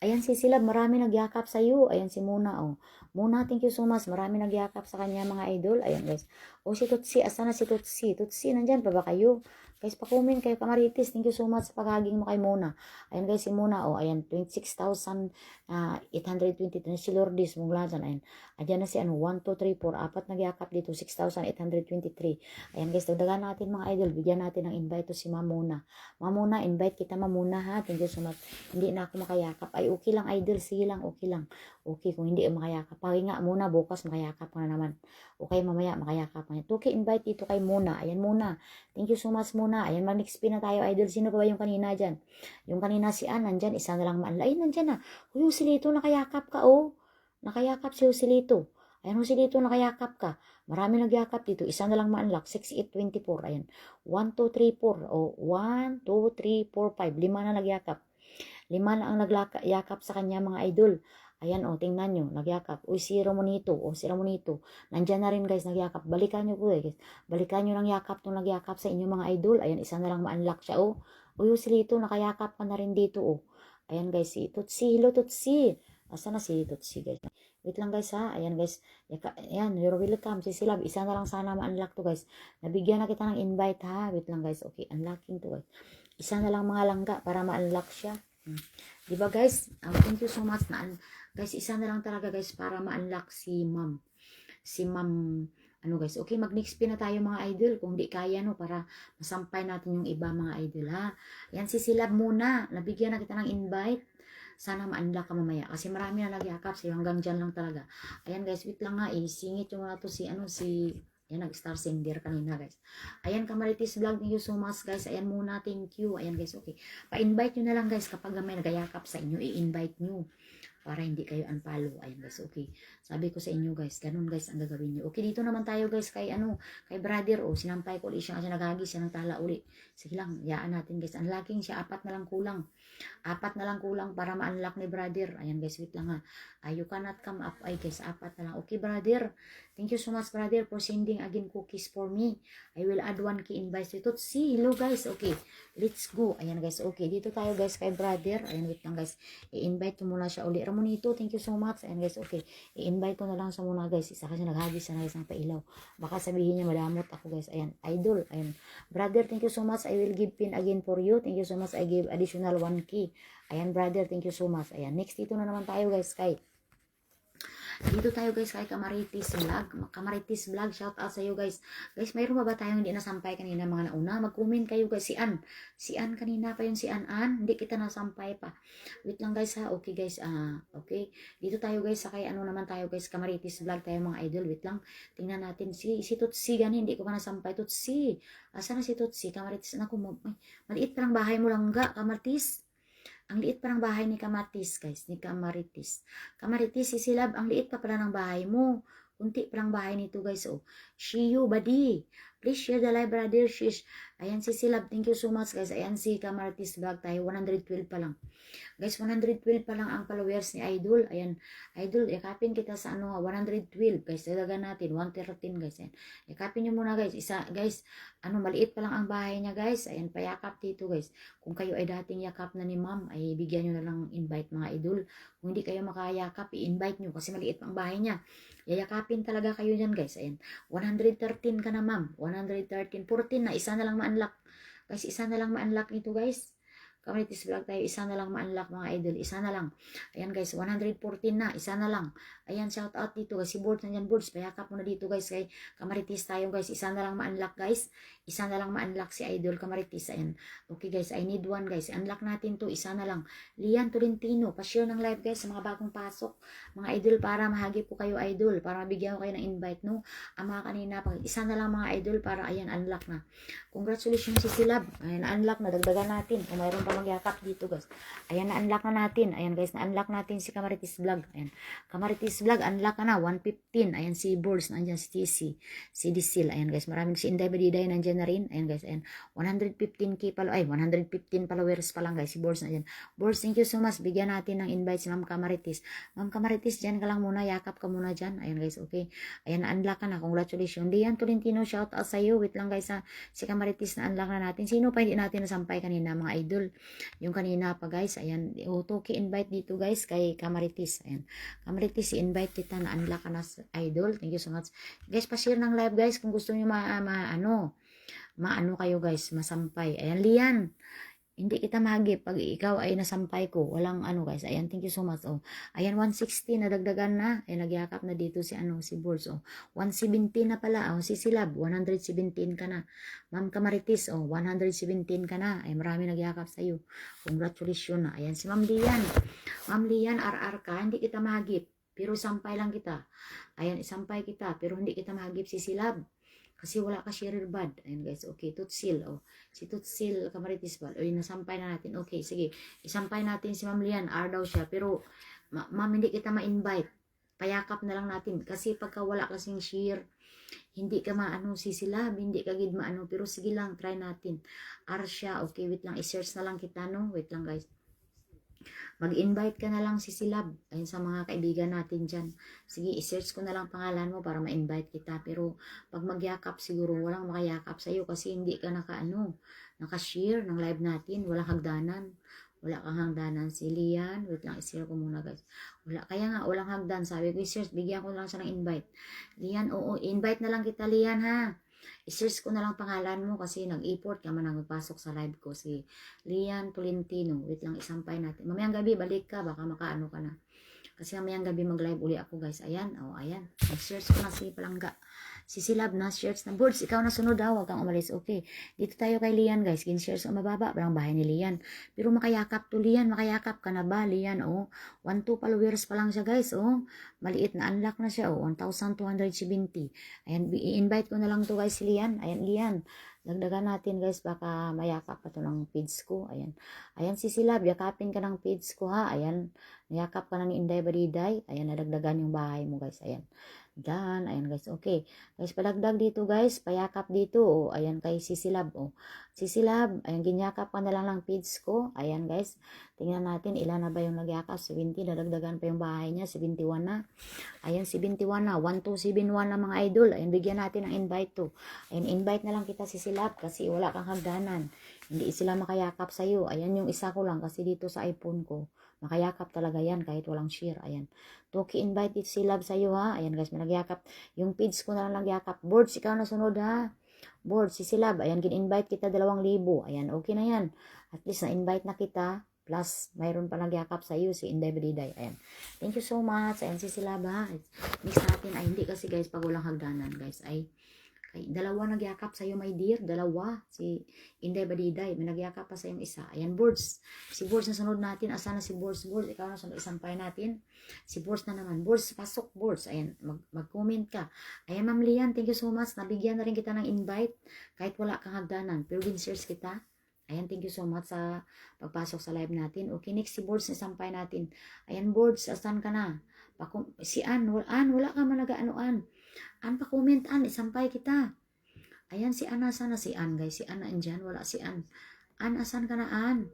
Ayan si Silab, marami nagyakap sa iyo. Ayan si Muna, oh. Muna, thank you so much. Marami nagyakap sa kanya, mga idol. Ayan, guys. O, si Tutsi, asa na si Tutsi? Tutsi, nandyan pa ba kayo? Guys, pa-comment kayo, Kamaritis. Thank you so much sa paghaging mo kay Muna. Ayan, guys, si Muna, oh. Ayan, 26,823. Si Lourdes, munglasan. Ayan. Ayan na si, 1, 2, 3, 4. Apat nagyakap dito. 6,823. Ayan, guys, dagdagan natin, mga idol. Bigyan natin ng invite to si Mamuna. Mamuna, invite kita, Mamuna, ha? Thank you so much. Hindi na ako makayakap. Ay, okay lang, idol. Sige lang, okay lang. Okay, kung hindi makayakap. Pahinga muna, bukas makayakap ka na naman. Okay, mamaya makayakap ka na. Okay, invite dito kay Muna. Ayan, Muna. Thank you so much, Muna. Ayan, mag-next na tayo, idol. Sino pa ba yung kanina dyan? Yung kanina si Ann, nandyan. Isa na lang maanla. Ay, nandyan na. Uy, Joselito, nakayakap ka, oh. Nakayakap si Joselito. Ayan, Joselito, nakayakap ka. Marami nagyakap dito. Isa na lang ma-unlock. 6,824. Ayan. 1, 2, 3, 4. O, 1, 2, 3, 4, 5. 5 na nagyakap. 5 na ang nagyakap sa kanya, mga idol. Ayan, o, tingnan nyo, nagyakap. Uy, si Ramonito, si Ramonito. Nandyan na rin, guys, nagyakap. Balikan nyo po, guys. Balikan nyo ng yakap nung nagyakap sa inyo, mga idol. Ayan, isa na lang ma-unlock siya, o. Uy, si Lito, nakayakap ka na rin dito, o. Ayan, guys, si Tutsi. Hello, Tutsi. Asa na si Tutsi, guys? Wait lang, guys, ha. Ayan, guys. Ayan, you're welcome. Si Silab, isa na lang sana ma-unlock to, guys. Nabigyan na kita ng invite, ha. Wait lang, guys. Okay, unlocking to, guys. Isa na lang mga langga para ma-unlock siya. Diba, guys? Thank you so much na guys, isa na lang talaga guys para ma-unlock si Ma'am. Si Ma'am, ano guys, okay, mag-next pin na tayo mga idol. Kung di kaya, no, para masampay natin yung iba mga idol, ha. Yan, si Silab muna. Nabigyan na kita ng invite. Sana ma-unlock ka mamaya. Kasi marami na nagyakap sa'yo. Hanggang dyan lang talaga. Ayan guys, wait lang nga eh. Singit yung mga to si, Ayan, nag-star sender kanina guys. Ayan, Kamaritis Vlog, thank you so much guys. Ayan muna, thank you. Ayan guys, okay. Pa-invite nyo na lang guys kapag may nagayakap sa inyo, i-invite nyo. Para hindi kayo unfollow. Ayan guys, okay. Sabi ko sa inyo guys, ganun guys ang gagawin nyo. Okay, dito naman tayo guys kay kay brother. Sinampay ko ulit siya kasi nagagi siya ng tala uli. Sige lang, yaan natin guys. Unlocking siya, 4 na lang kulang. 4 na lang kulang para ma-unlock ni brother. Ayan guys, wait lang ha. You cannot come up. Ay guys, 4 na lang. Okay brother. Thank you so much brother for sending again cookies for me. I will add 1 key invite to see. Hello guys, okay. Let's go. Ayan guys, okay. Dito tayo guys kay brother. Ayan, wait lang guys. I-invite ko muna siya uli. Ramonito, thank you so much. Ayan guys, okay. I-invite ko na lang sa muna guys. Isa kasi naghagis na guys ng pailaw. Baka sabihin niya madamot ako guys. Ayan, idol. Ayan. Brother, thank you so much. I will give pin again for you. Thank you so much. I give additional 1 key. Ayan brother, thank you so much. Ayan, next dito na naman tayo guys kay dito tayo guys kay Kamaritis Vlog. Kamaritis Vlog, shout out sa iyo guys. Guys, mayroon ba tayong hindi nasampay kanina mga nauna? Mag-comment kayo guys. Si Ann. Si Ann kanina pa yung si Ann. Hindi kita nasampay pa. Wait lang guys ha. Okay guys. Okay. Dito tayo guys sa kay naman tayo guys. Kamaritis Vlog tayo mga idol. Wait lang. Tingnan natin si Tutsi gani. Hindi ko pa nasampay. Tutsi. Asa na si Tutsi? Kamaritis. Naku, maliit parang bahay mo lang ga. Kamaritis. Ang liit pa ng bahay ni Kamaritis, guys. Ni Kamaritis. Kamaritis, si Silab, ang liit pa pala ng bahay mo. Kunti pa lang bahay nito, guys. Oh. Shiyu, badi. Please share the live, brother. Shish. Ayan si Silab. Thank you so much, guys. Ayan si Kamartis Vlog tayo. 112 pa lang. Guys, 112 pa lang ang followers ni Idol. Ayan, Idol, yakapin kita sa 112. Guys, dalagan natin, 113 guys. Ayan. Yakapin nyo muna guys. Guys, maliit pa lang ang bahay niya guys. Ayan, payakap dito guys. Kung kayo ay dating yakap na ni ma'am, ay bigyan nyo na lang invite mga Idol. Kung hindi kayo makayakap, i-invite nyo kasi maliit pa ang bahay niya. Yayakapin talaga kayo dyan guys. Ayan, 113 ka na ma'am. 113, 14 na, isa na lang ma-unlock. Guys, isa na lang ma-unlock nito guys. Kamaritis Vlog tayo, isa na lang ma-unlock mga Idol, isa na lang. Ayan guys, 114 na, isa na lang. Ayan, shout out dito guys, si Boards nandiyan, Boards, payakap mo na dito guys, kay Kamaritis tayo guys, isa na lang ma-unlock guys. Isa na lang ma-unlock si Idol Kamaritis, ayan. Okay guys, I need one guys, unlock natin to, isa na lang. Lian Tolentino, pa-share ng live guys sa mga bagong pasok. Mga Idol, para mahagip ko kayo Idol, para mabigyan ko kayo ng invite, no? Ang mga kanina, isa na lang mga Idol, para ayan, unlock na. Congratulations si Silab, ayan, unlock na, dagdagan natin, kung mayroon pa magyakap dito guys. Ayan, na-unlock na natin. Ayan guys, na-unlock natin si Kamaritis Vlog. Ayan. Kamaritis Vlog, unlock na 115. Ayan si Bulls, nandiyan si TC, si Disil. Ayan guys, maraming si Inday Badiday nandiyan na rin. Ayan guys, ayan. 115k pala, 115 followers pa lang guys, si Bulls nandiyan. Bulls, thank you so much. Bigyan natin ng invite si Ma'am Kamaritis. Ma'am Kamaritis, dyan ka lang muna, yakap ka muna dyan. Ayan guys, okay. Ayan, na-unlock ka na. Congratulations. Lian Tolentino, shout out sa iyo. Wait lang guys, si Kamaritis na-unlock na natin. Sino pa hindi natin nasampay kanina mga Idol? Yung kanina pa guys, ayan, Toki invite dito guys kay Kamaritis. Ayan, Kamaritis, i-invite kita na unlock ka na Idol. Thank you so much. Guys, pa-share ng live guys kung gusto niyo maano kayo guys, masampay. Ayan, Lian. Hindi kita mahagip pag ikaw ay nasampay ko. Walang guys. Ayan, thank you so much. Oh. Ayan, 160 nadagdagan na. Ayan, nagyakap na dito si si Bulls. Oh. 170 na pala. Oh, si Silab, 117 ka na. Ma'am Kamaritis, 117 ka na. Ay, marami nagyakap sa iyo. Congratulations na. Ayan, si Ma'am Lian. Ma'am Lian, RR ka. Hindi kita mahagip. Pero sampay lang kita. Ayan, isampay kita. Pero hindi kita mahagip si Silab. Kasi wala ka sharer bad. Ayan guys, okay. Tutsil, si Tutsil Kamaritis Bal. O, nasampay na natin. Okay, sige. Isampay natin si Ma'am Lian. R daw siya. Pero, ma'am, hindi kita ma-invite. Payakap na lang natin. Kasi pagka wala kasing share, hindi ka sisilab, hindi ka gid maano. Pero sige lang, try natin. R siya. Okay, wait lang. I-search na lang kita, no? Wait lang guys. Mag-invite ka na lang si Silab. Ayun sa mga kaibigan natin dyan. Sige, i-search ko na lang pangalan mo para ma-invite kita. Pero pag magyakap, siguro walang makayakap sa'yo kasi hindi ka naka-share ng live natin. Walang hagdanan. Wala kang hagdanan. Si Lian, wait lang, i-share ko muna guys. Wala, kaya nga, walang hagdan. Sabi ko, i-search, bigyan ko lang siya ng invite. Lian, oo, invite na lang kita, Lian ha. I-search ko na lang pangalan mo kasi nag-import ka man ang magpasok sa live ko. Si Lian Tolentino. Wait lang, isampay natin. Mamayang gabi, balik ka. Baka makaano ka na. Kasi mamayang gabi mag-live uli ako guys. Ayan, ayan. Nag-search ko na si Palangga. Si Silab na, search na. Birds, ikaw na sunod daw. Huwag kang umalis. Okay. Dito tayo kay Lian guys. Gin-search ang mababa. Parang bahay ni Lian. Pero makayakap to Lian. Makayakap ka na ba Lian? 1-2 followers pa lang siya guys. Maliit na unlock na siya. 1,270. Ayan, i-invite ko na lang to guys si Lian. Ayan, Lian. Dagdagan natin guys. Baka mayakap pa to ng page ko. Ayan. Ayan si Silab. Yakapin ka ng page ko ha. Ayan. Nayakap ka na ni Inday Badiday. Ayan, nadagdagan yung bahay mo guys. Ayan. Diyan, ayan guys, okay. Guys, palagdag dito guys, payakap dito, ayan kay si Silab, Si Silab, ayan, ginyakap ka na lang ng page ko, ayan guys. Tingnan natin, ilan na ba yung nagyakap, 70, nadagdagan pa yung bahay niya, 71 na. Ayan, 71 na, 1271 na mga idol, ayan, bigyan natin ng invite to. Ayan, invite na lang kita si Silab, kasi wala kang hagdanan. Hindi sila makayakap sa'yo, ayan yung isa ko lang, kasi dito sa iPhone ko. Makayakap talaga yan kahit walang share. Ayan. Toki invite it si Love sa'yo ha. Ayan guys, may nagyakap. Yung page ko na lang nagyakap. Boards, ikaw na sunod ha. Boards, si Silab. Ayan, gin-invite kita 2,000. Ayan, okay na yan. At least na-invite na kita. Plus, mayroon pa nagyakap sa iyo si Inday Badiday. Ayan. Thank you so much. Ayan si Silab ha. Mix natin. Ay, hindi kasi guys, pag walang hagdanan guys. Ay, dalawa nagyakap sa iyo, my dear. Dalawa. Si Inday Badiday. May nagyakap pa sa yung isa. Ayan, Boards. Si Boards na sunod natin. Asa na si Boards? Boards, ikaw na sunod. Isampay natin. Si Boards na naman. Boards, pasok Boards. Ayan, mag-comment ka. Ayan, Ma'am Lian, thank you so much. Nabigyan na rin kita ng invite. Kahit wala kang hagdanan. Pero win-shares kita. Ayan, thank you so much sa pagpasok sa live natin. Okay, next si Boards na sampay natin. Ayan, Boards, asan ka na? Si Ann, wala ka man nag-anoan. An pa-comment, An, isampay kita. Ayan, si An, sana si An, guys. Si An, andyan. Wala si An. An, asan ka na, An?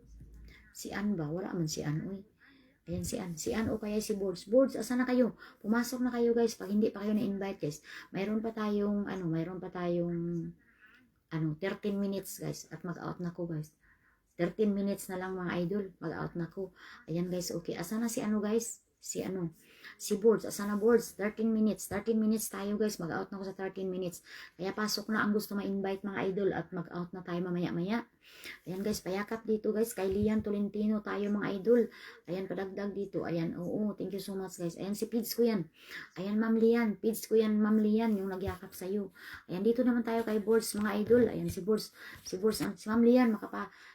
Si An ba? Wala man si An, uy. Ayan si An. Si An o kaya si Boards. Boards, asan na kayo? Pumasok na kayo, guys. Pag hindi pa kayo na-invite, guys. Mayroon pa tayong, 13 minutes, guys. At mag-out na ko, guys. 13 minutes na lang, mga idol. Mag-out na ko. Ayan, guys. Okay. Asan na si ano, guys? Si Boards. Asan na Boards? 13 minutes. 13 minutes tayo, guys. Mag-out na ko sa 13 minutes. Kaya pasok na ang gusto ma-invite, mga idol. At mag-out na tayo mamaya-maya. Ayan, guys. Payakap dito, guys. Kay Lian Tolentino tayo, mga idol. Ayan, padagdag dito. Ayan. Oo. Thank you so much, guys. Ayan, si Pids ko yan. Ayan, Ma'am Lian. Pids ko yan, Ma'am Lian. Yung nagyakap sa'yo. Ayan, dito naman tayo kay Boards, mga idol. Ayan, si Boards. Si Ma'am Lian.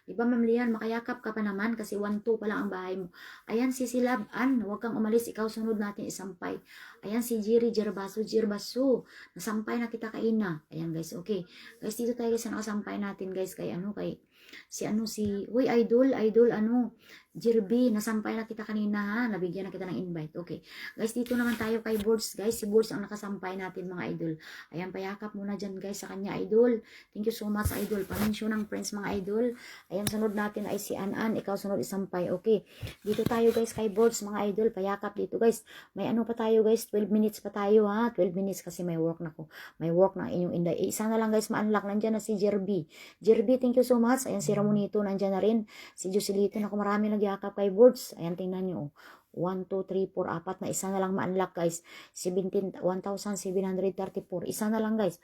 Di ba, Ma'am Lian, makayakap ka pa naman kasi 1-2 pa lang ang bahay mo. Ayan, si Silab, huwag kang umalis. Ikaw sunod natin isampay. Ayan, si Jerry Gerbaso. Nasampay na kita kaina. Ayan, guys. Okay. Guys, dito tayo sa nakasampay natin, guys. Uy, idol, Jirby, nasampay na kita kanina, ha? Nabigyan na kita ng invite. Okay. Guys, dito naman tayo kay Boards, guys. Si Boards ang nakasampay natin, mga idol. Ayan, payakap muna dyan, guys, sa kanya, idol. Thank you so much, idol. Pamensyon ng friends, mga idol. Ayan, sunod natin ay si Anan. Ikaw sunod isampay. Okay. Dito tayo, guys, kay Boards, mga idol. Payakap dito, guys. May ano pa tayo, guys. 12 minutes pa tayo, ha? 12 minutes kasi may work na ko. May work na inyong inday. Isa na lang, guys, ma-unlock. Nandyan na si Jerby. Jerby, thank you so much. Ayan, si Ramonito, nandyan na rin. Si Joselito, naku, marami nagyakap kay Boards. Ayan, tingnan nyo. 1, 2, 3, 4, 4 na. Isa na lang ma-unlock, guys. 1,734. Isa na lang, guys.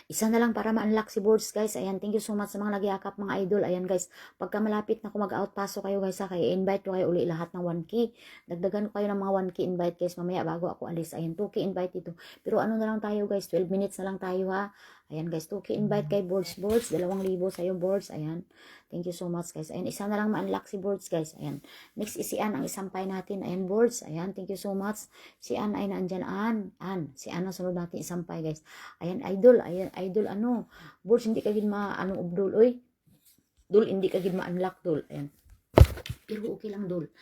Isa na lang para ma-unlock si Boards, guys. Ayan, thank you so much sa mga nagyakap, mga idol. Ayan, guys. Pagka malapit na ako mag-out, pasok kayo, guys. Kaya invite ko kayo uli lahat ng 1K. Dagdagan ko kayo ng mga 1K invite, guys. Mamaya bago ako alis. Ayan, 2K invite dito. Pero ano na lang tayo, guys. 12 minutes na lang tayo, ha. Ayan, guys. 2K invite kay Boards. 2,000 sa'yo, Boards. Ayan. Thank you so much, guys. Ayan, isa na lang ma-unlock si Boards, guys. Ayan. Next is si Ann, ang isampay natin. Ayan, Boards. Ayan, thank you so much. Si Ann ay naandyan. Si Ann ang sunod natin isampay, guys. Ayan, idol. Ayan, idol, Boards, hindi ka gid ubdol, oy. Dul, hindi ka gid ma-unlock, dul. Ayan. Pero okay lang, dul.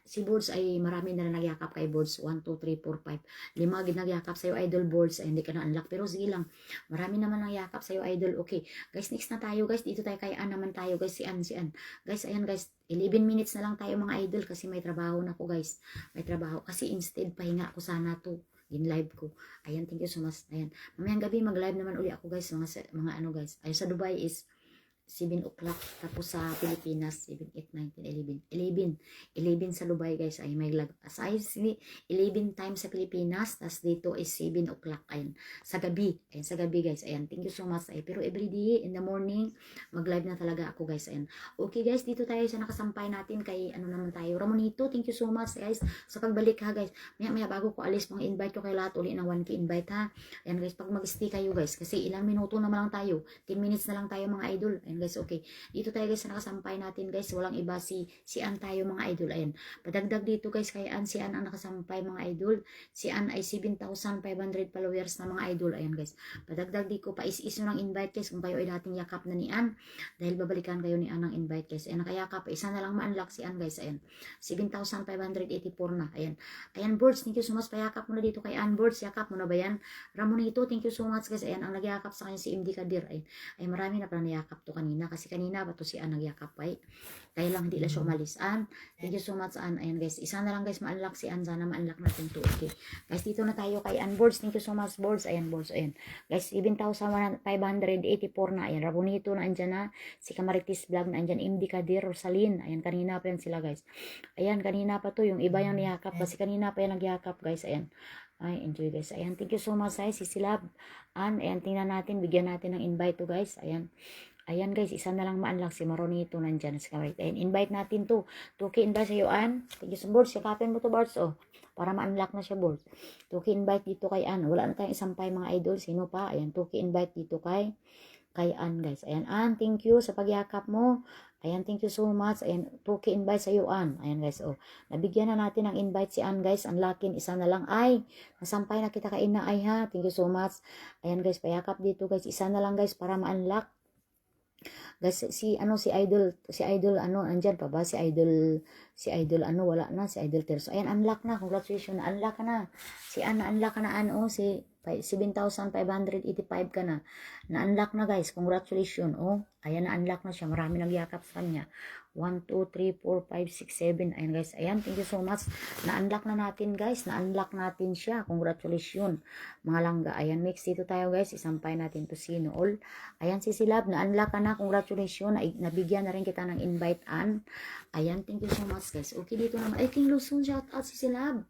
Si Boards ay marami na nagyakap kay Boards. 1, 2, 3, 4, 5. 5 gid nagyakap sa'yo, idol, Boards. Ay, hindi ka na-unlock. Pero sige lang. Marami naman nagyakap sa'yo, idol. Okay. Guys, next na tayo, guys. Dito tayo kay Ann naman tayo, guys. Si Ann. Guys, ayan, guys. 11 minutes na lang tayo, mga idol. Kasi may trabaho na ko, guys. May trabaho. Kasi instead, pahinga ako sana to. In live ko. Ayan, thank you so much. Ayan. Mamayang gabi, mag-live naman uli ako, guys. Mga guys. Ayun, sa Dubai is 7 o'clock. Tapos sa Pilipinas, 7, 8, 9, 10, 11. 11 sa Dubai, guys. Ay may lag. Aside, 11 times sa Pilipinas. Tapos dito is 7 o'clock. Ayun. Sa gabi. Ayun, sa gabi, guys. Ayan, thank you so much. Ay, pero everyday, in the morning, mag-live na talaga ako, guys. Ayan. Okay, guys. Dito tayo sa nakasampay natin kay, naman tayo. Ramonito, thank you so much, guys. Sa pagbalik, ha, guys. Maya bago ko alis, mga invite ko kayo lahat uli ng 1K invite, ha. Ayan, guys. Pag mag-stay kayo, guys. Kasi ilang minuto naman lang tayo. 10 minutes na lang tayo, mga idol. Ayan, guys, okay. Dito tayo, guys, sa nakasampay natin, guys. Walang iba, si Ann tayo, mga idol. Ayan. Padagdag dito, guys, kay Ann. Si Ann ang nakasampay, mga idol. Si Ann ay 7,500 followers na, mga idol. Ayan, guys. Padagdag dito, pais-is nyo ng invite, guys, kung kayo ay dating yakap na ni Ann. Dahil babalikan kayo ni Ann ng invite, guys. Ayan, nakayakap. Isa na lang ma-unlock si Ann, guys. Ayan. 7,584 na. Ayan. Ayan, Boards, thank you so much. Payakap mo na dito kay Ann, Boards. Yakap mo na ba yan? Ramonito, thank you so much, guys. Ayan, ang nagyakap sa kanya si MD Kadir. Ay marami na pala nayakap to kanina. Kasi kanina ba to si Ann nagyakap ay. Kaya lang hindi lang siya umalis. Ann, thank you so much, Ann. Ayan, guys. Isa na lang, guys, ma-unlock si Ann. Sana ma-unlock natin to. Okay. Guys, dito na tayo kay Ann, Boards. Thank you so much, Boards. Ayan, Boards. Ayan. Guys, 7,584 na. Ayan, Rabonito na andyan na. Si Camaritis Vlog na andyan. MD Kadir, Rosalyn. Ayan, kanina pa yan sila, guys. Ayan, kanina pa to. Yung iba yung niyakap. Kasi kanina pa yan nagyakap, guys. Ayan. Ay, enjoy, guys. Ayan, thank you so much, guys. Si Silab. Ayan, tingnan natin. Bigyan natin ng invite to, guys. Ayan. Ayan, guys, isa na lang ma-unlock si Maronito nandyan sa kamay. Ayan, invite natin to. 2K invite sa iyo, Ann. Thank you so much. Yakapin mo to, Boards, oh. Para ma-unlock na siya, Boards. 2K invite dito kay Ann. Wala na tayong isampay, mga idol. Sino pa? Ayan, 2K invite dito kay Ann, guys. Ayan, Ann, thank you sa pagyakap mo. Ayan, thank you so much. Ayan, 2K invite sa iyo, Ann. Ayan, guys, oh. Nabigyan na natin ng invite si Ann, guys. Unlockin, isa na lang. Ay, nasampay na kita kay Ay, ha. Thank you so much. Ayan, guys, payakap dito, guys. Isa na lang, guys, para ma-unlock. Guys, si Idol ano, andyan pa ba? Si Idol ano, wala na, si Idol Terzo. Ayan, unlock na, congratulations, unlock ka na. Si Ana, unlock ka na, ano, si 7,585 ka na. Na-unlock na guys, congratulations, oh. Ayan, na-unlock na siya, marami nagyakap sa kanya. 1, 2, 3, 4, 5, 6, 7. Ayan guys, ayan, thank you so much. Na-unlock na natin guys, na-unlock natin siya, congratulations. Mga langga, ayan, next dito tayo guys, isampay natin to sino all. Ayan, si Silab, na-unlock ka na, congratulations. Nabigyan na rin kita ng invite an. Ayan, thank you so much guys. Okay, dito naman, ay, King Luzon, shout out si Silab.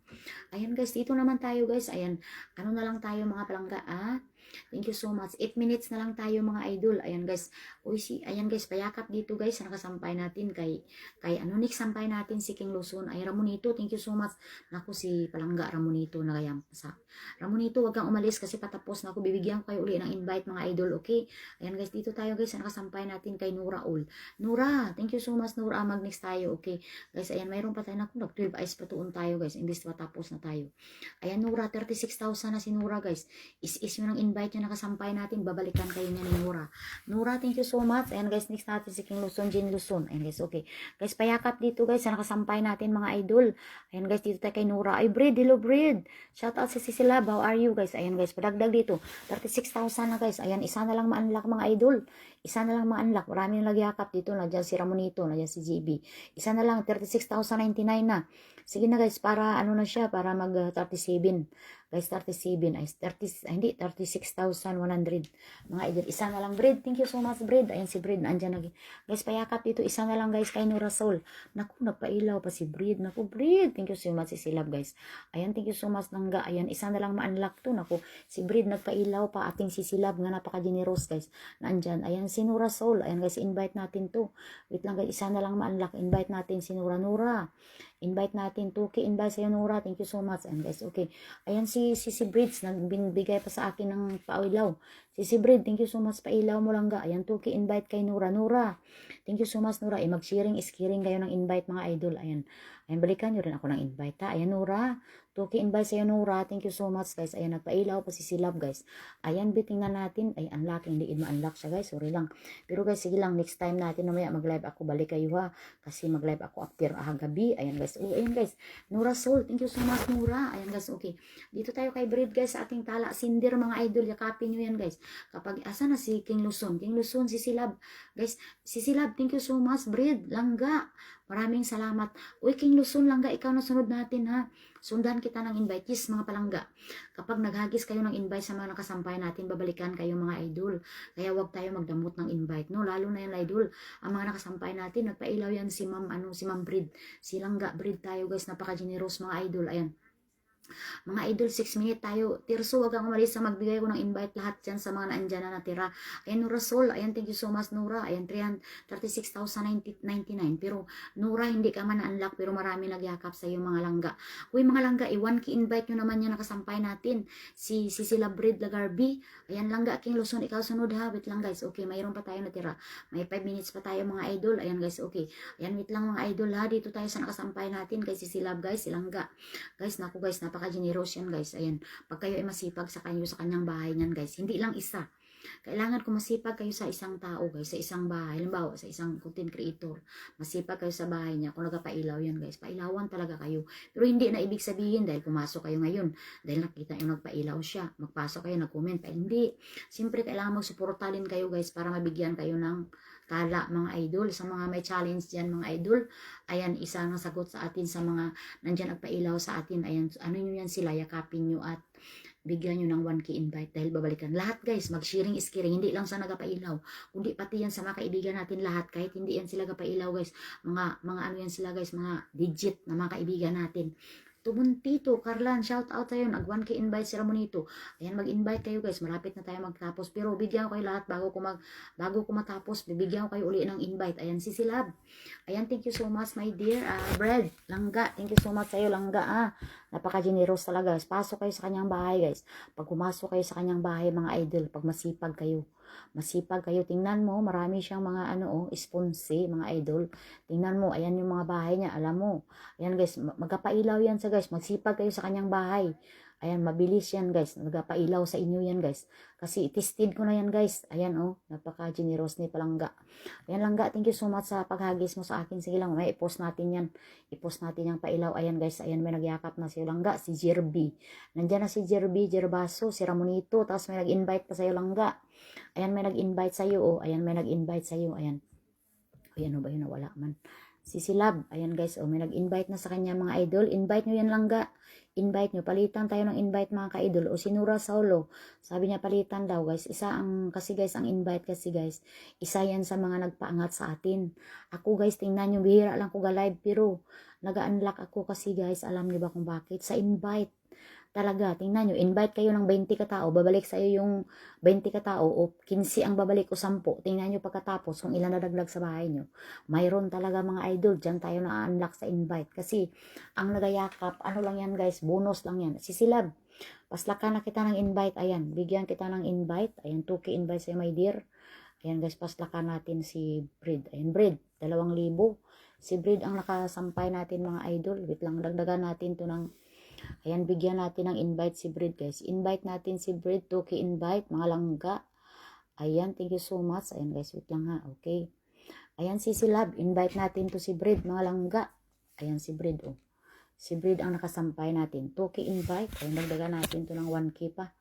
Ayan guys, dito naman tayo guys. Ayan, ano na lang tayo mga palangga, ah? Thank you so much. 8 minutes na lang tayo mga idol. Ayan guys. Uy, ayan guys, payakap dito guys. Nakasampay natin kay ano, next sampay natin si King Luzon. Ay, Ramonito, thank you so much. Naku, si palangga Ramonito na kaya sa. Ramonito, wag kang umalis kasi patapos na ako. Bibigyan ko kayo uli ng invite mga idol, okay? Ayan guys, dito tayo guys. Nakasampay natin kay Nura Ul. Nura, thank you so much Nura. Mag-next tayo, okay? Guys, ayan, mayroon pa tayo. Naku, nag-12 eyes pa tuon tayo guys. Imbis patapos na tayo. Ayan, Nura, 36,000 na si Nura guys. Is yun ang invite nyo nakasampay natin. Babalikan kayo niya ni Nura. Nura, thank you so much. Ayan guys, next natin si King Luzon, Jin Luzon. Ayan guys, okay. Guys, payakap dito guys. Nakasampay natin mga idol. Ayan guys, dito tayo kay Nura. Ay, Brid, hello Brid. Shout out sa Sisilab. How are you guys? Ayan guys, padagdag dito. 36,000 na guys. Ayan, isa na lang ma-unlock mga idol. Isa na lang ma-unlock. Marami na nagyakap dito. Nandiyan si Ramonito, nandiyan si GB. Isa na lang, 36,099 na. Sige na guys, para ano na siya, para mag 37. Guys, 37 ay 30, hindi 36,100 mga idol. Isa na lang Brid. Thank you so much Brid. Ayan si Brid, andyan lagi. Guys, payakap dito. Isa na lang guys kay Nura Soul. Naku, nagpailaw pa si Brid. Naku, Brid. Thank you so much si Silab guys. Ayan, thank you so much Nangga. Ayan, isa na lang ma-unlock to. Naku, si Brid nagpailaw pa. Ating si Silab nga napaka-generous guys. Nandyan. Ayan si Nura Soul. Ayan guys, invite natin to. Wait lang guys, isa na lang ma-unlock. Invite natin si Nura. Invite natin. 2K invite sa'yo Nura. Thank you so much. And guys, okay. Ayan si Bridge, nagbigay pa sa akin ng pailaw. Si Bridge, thank you so much, pailaw mo lang ga. Ayan, 2K invite kay Nura. Thank you so much Nura. Mag-sharing, is-caring kayo ng invite mga idol. Ayan, balikan nyo rin ako ng invite ha. Ayan Nura, 2K invite sa'yo Nura. Thank you so much guys. Ayan, nagpailaw pa si Silab guys. Ayan, tingnan natin. Ay, unlock, hindi ma-unlock siya guys. Sorry lang. Pero guys, sige lang, next time natin mamaya mag-live ako. Balik kayo ha. Kasi mag-live ako after gabi. Ayan guys. Ayan guys. Nura Soul, thank you so much Nura. Ayan guys, okay. Dito tayo kay Brid guys sa ating tala. Sindir mga idol. Yakapin nyo yan guys. Kapag, asa na si King Luzon? King Luzon, si Silab. Guys, si Silab, thank you so much Brid. Langga. Maraming salamat. Uy, King Luzon, Langga, ikaw na sunod natin ha. Sundan kita ng invite. Yes, mga palangga. Kapag naghagis kayo ng invite sa mga nakasampay natin, babalikan kayo mga idol. Kaya wag tayo magdamot ng invite, no? Lalo na yung idol. Ang mga nakasampay natin, nagpailaw yan si Ma'am Brid. Si Langga Brid tayo guys, napaka-generous mga idol. Ayan. Mga idol, 6 minutes tayo. Tirso, wag kang umalis sa magbigay ko ng invite lahat dyan sa mga naandyan na natira. Ayan, Nura Soul. Ayan, thank you so much, Nura. Ayan, 36,099. Pero, Nura, hindi ka man na-unlock, pero marami nagyakap sa iyo mga langga. Uy, mga langga, 1K invite nyo naman yan nakasampay natin. Si Celebrate Lagarbi. Ayan, langga, King Luzon, ikaw sunod ha. Wait lang guys, okay, mayroon pa tayo natira. May 5 minutes pa tayo mga idol. Ayan guys, okay. Ayan, wait lang mga idol ha. Dito tayo sa nakasampay natin kay si Silab guys, si Langga. Guys, naku guys, napaka-generous yan guys. Ayan, pag kayo ay masipag sa kanyang bahay niyan guys, hindi lang isa. Kailangan kung masipag kayo sa isang tao guys, sa isang bahay, halimbawa sa isang content creator, masipag kayo sa bahay niya, kung nagpailaw yan guys, pailawan talaga kayo. Pero hindi na ibig sabihin dahil pumasok kayo ngayon, dahil nakita yung nagpailaw siya, magpasok kayo, nag-comment, hindi. Siyempre kailangan magsuportalin kayo guys para mabigyan kayo ng tala mga idol. Sa mga may challenge dyan mga idol, ayan, isa ng sagot sa atin sa mga nandyan nagpailaw sa atin, ayan, ano nyo yan sila, yakapin nyo at bigyan nyo ng 1K invite dahil babalikan. Lahat guys, mag-sharing is caring. Hindi lang sa nagapailaw, kundi pati yan sa mga kaibigan natin lahat. Kahit hindi yan sila gapailaw guys. Mga ano yan sila guys, mga digit na mga kaibigan natin. Tumuntito, Carlan, shout out tayo. Nag 1K invite si Ramonito. Ayan, mag-invite kayo guys. Malapit na tayo magtapos. Pero bigyan ko kayo lahat bago ko matapos. Bibigyan ko kayo uli ng invite. Ayan, si Silab. Ayan, thank you so much my dear. Brad, Langga. Thank you so much sa'yo, Langga. Napaka-generous talaga guys. Pasok kayo sa kanyang bahay guys. Pag pumasok kayo sa kanyang bahay mga idol, pag masipag kayo, tingnan mo, marami siyang mga sponsi, mga idol. Tingnan mo, ayan yung mga bahay niya, alam mo. Ayan guys, magkapailaw yan sa guys, magsipag kayo sa kanyang bahay. Ayan, mabilis yan guys. Nagpailaw sa inyo yan guys. Kasi tested ko na yan guys. Ayan oh, napaka-generous ni Palangga. Ayan Langga, thank you so much sa paghagis mo sa akin. Sige lang, may i-post natin yan. I-post natin yung pailaw. Ayan guys, ayan may nagyakap na si Langga, si Jerby. Nandyan na si Jerby, Jerbaso, si Ramonito. Tapos may nag-invite pa sa'yo Langga. Ayan may nag-invite sa'yo oh. Ayan may nag-invite sa'yo. Ayan. Ayan oh ba yun, nawala man. Si Silab, ayan guys, oh, may nag-invite na sa kanya mga idol. Invite nyo yan Langga. Invite nyo, palitan tayo ng invite mga ka-idol. O si Nura Saulo, sabi niya palitan daw guys. Kasi guys, ang invite kasi guys, isa yan sa mga nagpaangat sa atin. Ako guys, tingnan nyo, bihira lang ko ga-live, pero nag-unlock ako kasi guys, alam niyo ba kung bakit? Sa invite. Talaga, tingnan nyo, invite kayo ng 20 katao, babalik sa iyo yung 20 katao o 15 ang babalik o 10. Tingnan nyo pagkatapos kung ilan nadagdag sa bahay nyo. Mayroon talaga mga idol, dyan tayo na-unlock sa invite. Kasi ang nagayakap, ano lang yan guys, bonus lang yan. Sisilab, paslakan na kita ng invite, ayan, bigyan kita ng invite, ayan, 2K invite sa'yo my dear. Ayan guys, paslakan natin si Brid. Ayan, Brid, 2,000. Si Brid ang nakasampay natin mga idol. Wait lang, dagdagan natin to ng ayan, bigyan natin ng invite si Brid guys. Invite natin si Brid, 2K invite, mga Langga. Ayan, thank you so much. Ayan guys, wait lang ha, okay. Ayan si Silab, invite natin to si Brid, mga Langga. Ayan si Brid, oh. Si Brid ang nakasampay natin. 2K invite, ayan, dagdagan natin to ng 1K pa.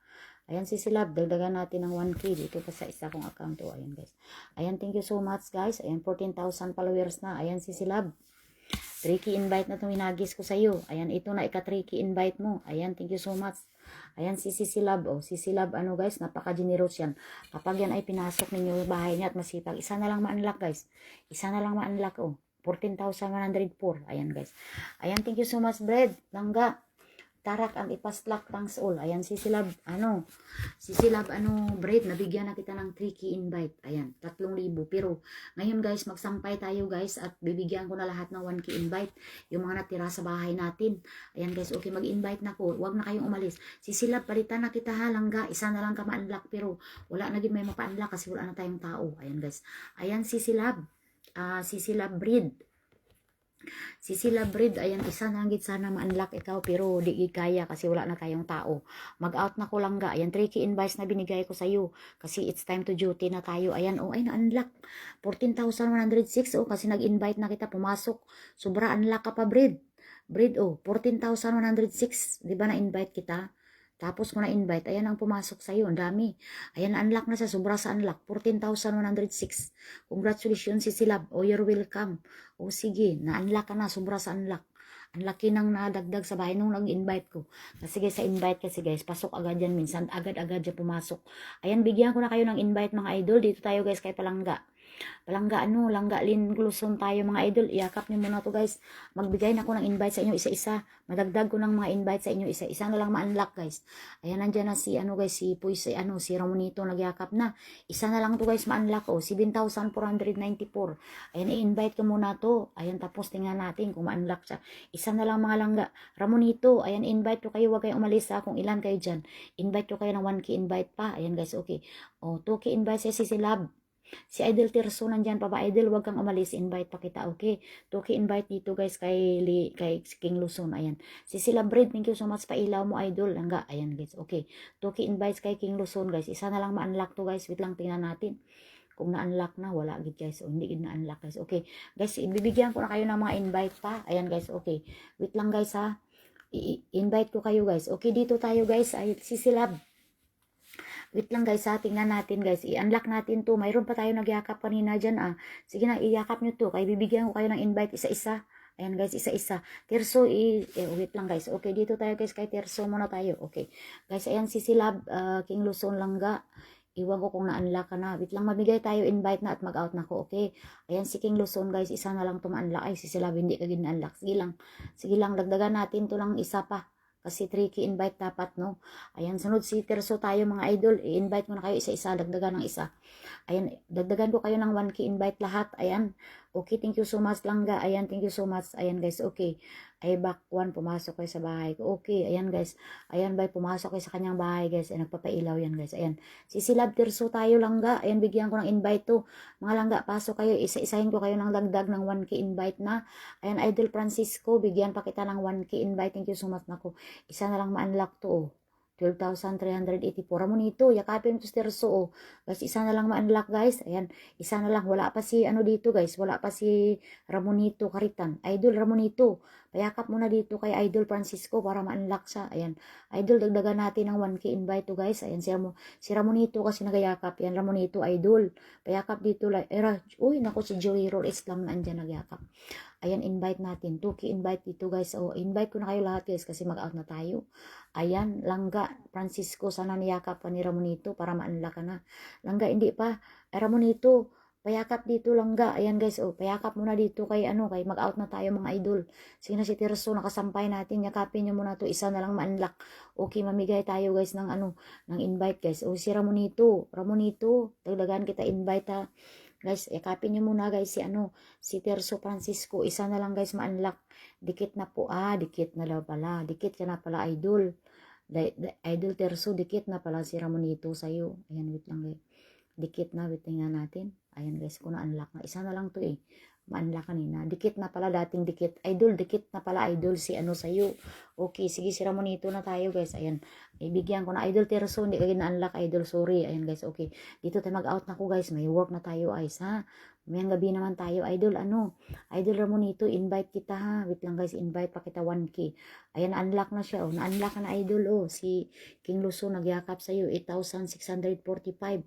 Ayan si Silab, dagdagan natin ng 1K dito pa sa isa kong account, oh. Ayan guys. Ayan, thank you so much guys. Ayan, 14,000 followers na. Ayan si Silab. 3K invite na itong hinagis ko sa iyo. Ayan, ito na ika-3K invite mo. Ayan, thank you so much. Ayan, si Sisilab. Oh, Sisilab, ano guys, napaka-generous yan. Kapag yan ay pinasok ninyo yung bahay niya at masipag, isa na lang ma-unlock guys. Isa na lang ma-unlock, oh. 14,104. Ayan guys. Ayan, thank you so much, Brad. Langga. Tarak ang ipaslak thanks all. Ayan, Sisilab, Brad, nabigyan na kita ng 3K invite. Ayan, 3,000. Pero, ngayon guys, magsampay tayo guys, at bibigyan ko na lahat ng 1K invite. Yung mga natira sa bahay natin. Ayan guys, okay, mag-invite na ko. Huwag na kayong umalis. Sisilab, palitan na kita ha, Langga. Isa na lang ka ma-unlock, pero wala na din may mapa-unlock kasi wala na tayong tao. Ayan guys. Ayan, Sisilab. Sisilab Breed. Brid, ayan, isa na lang sana ma-unlock ikaw, pero di kaya kasi wala na tayong tao. Mag-out na ko Langga. Ayan, 3K invites na binigay ko sa iyo kasi it's time to duty na tayo. Ayan, oh, ay na-unlock. 14,106, oh, kasi nag-invite na kita, pumasok. Sobra unlock ka pa, Brid. Oh, 14,106. Di ba na-invite kita? Tapos ko na-invite, ayan ang pumasok sa iyo, ang dami. Ayan, unlock na sa sobra sa unlock, 14,106. Congratulations si Silab, oh, you're welcome. O sige, na-unlock ka na, sobra sa unlock. Ang laki nang nadagdag sa bahay nung nag-invite ko. Kasi guys, sa invite kasi guys, pasok agad yan minsan, agad-agad yan pumasok. Ayan, bigyan ko na kayo ng invite mga idol. Dito tayo guys kay Palangga. Langga Lin Gluson tayo mga idol. Iyakap niyo muna to guys. Magbigay na ako ng invite sa inyo isa-isa. Madagdag ko ng mga invite sa inyo isa-isa na lang ma-unlock guys. Ayan, nandiyan na si si Ramonito nagyakap na. Isa na lang to guys ma-unlock, oh, 7,494. Ayan, i-invite ko muna to. Ayan, tapos tingnan natin kung ma-unlock siya. Isa na lang mga Langga. Ramonito, ayan, invite ko kayo, wag kayong umalis ha, kung ilan kayo dyan. Invite ko kayo ng 1K invite pa. Ayan guys, okay. Oh, 2K invite sa Sisilab. Si Idol Tirso nandyan pa ba? Idol, wag kang umalis. Invite pa kita, okay? 2K invite dito guys kay King Luzon. Ayan. Si Silabred, thank you so much. Pailaw mo, Idol. Langga. Ayan guys, okay. 2K invites kay King Luzon guys. Isa na lang ma-unlock to guys. Wait lang, tingnan natin. Kung na-unlock na, wala gid guys. O, hindi gid na-unlock guys. Okay. Guys, ibibigyan ko na kayo ng mga invite pa. Ayan guys, okay. Wait lang guys ha. I-invite ko kayo guys. Okay, dito tayo guys. Ay, si Silab. Wait lang guys ha, tingnan natin guys. I-unlock natin to. Mayroon pa tayo nagyakap kanina dyan ah. Sige na, iyakap nyo to. Kaya bibigyan ko kayo ng invite isa-isa. Ayan guys, isa-isa. Tirso, wait lang guys. Okay, dito tayo guys kay Tirso muna tayo. Okay. Guys, ayan si Silab, King Luzon Langga. Iwan ko kung na-unlock ka na. Wait lang, mabigay tayo invite na at mag-out na ko. Okay. Ayan si King Luzon guys, isa na lang to ma-unlock. Ay, si Silab hindi ka gina-unlock. Sige lang. Sige lang, dagdagan natin to lang isa pa. Kasi 3K invite dapat, no? Ayan, sunod si Tirso tayo mga idol. I-invite mo na kayo isa-isa, dagdagan ng isa. Ayan, dagdagan ko kayo ng 1K invite lahat. Ayan, Okay, thank you so much, Langga. Ayan, thank you so much. Ayan, guys, okay. Ay, back 1, pumasok kayo sa bahay ko. Okay, ayan, guys. Ayan, bye, pumasok kayo sa kanyang bahay, guys. Ay, nagpapailaw yan, guys. Ayan. Sisilab Tirso tayo, Langga. Ayan, bigyan ko ng invite to. Mga Langga, pasok kayo. Isa-isahin ko kayo ng dagdag ng 1K invite na. Ayan, Idol Francisco, bigyan pa kita ng 1K invite. Thank you so much, nako. Isa na lang ma-unlock to, oh. 12,384. Ramonito, yakapin mo si Tirso, oh. Guys, isa na lang ma-unlock, guys. Ayan, isa na lang. Wala pa si, ano dito, guys. Wala pa si Ramonito Karitan. Idol Ramonito, payakap muna dito kay Idol Francisco para ma-unlock siya. Ayan, Idol, dagdagan natin ng 1K invite to, guys. Ayan, si Ramonito kasi nagayakap. Ayan, Ramonito, Idol. Payakap dito. Uy, naku, si Joey Roll Islam na andyan nagyakap. Ayan, invite natin. 2K invite dito, guys. O, invite ko na kayo lahat, guys, kasi mag-out na tayo. Ayan, Langga, Francisco, sana niyakap pa ni Ramonito para ma-unlock ka na. Langga, hindi pa. Ramonito, payakap dito, Langga. Ayan, guys, oh, payakap muna dito kay, kay mag-out na tayo, mga idol. Sige na si Tirso, nakasampay natin. Yakapin nyo muna to. Isa na lang ma-unlock. Okay, mamigay tayo, guys, ng ng invite, guys. O, si Ramonito, dagdagan kita invite, ha. Guys, yakapin nyo muna, guys, si Tirso Francisco. Isa na lang, guys, ma-unlock. Dikit na po, dikit na lang pala. Dikit ka na pala, Idol. Idol Tirso, dikit na pala si Ramonito sa'yo. Ayan, wait lang, guys. Dikit na, wait tingnan natin. Ayan, guys, kung na-unlock na. Isa na lang to, ma-unlock kanina. Dikit na pala, dating dikit. Idol, dikit na pala, Idol, si sa'yo. Okay, sige, si Ramonito na tayo, guys. Ayan, ibigyan ko na. Idol Tirso, hindi ka na-unlock, Idol, sorry. Ayan, guys, okay. Dito tayo mag-out na ko, guys. May work na tayo, guys, ha. Mayang gabi naman tayo, Idol, Idol Ramonito, invite kita, ha. Wait lang, guys, invite pa kita 1K. Ayan, unlock na siya, na-unlock na, Idol, si King Luso, nagyakap sa'yo, 8,645.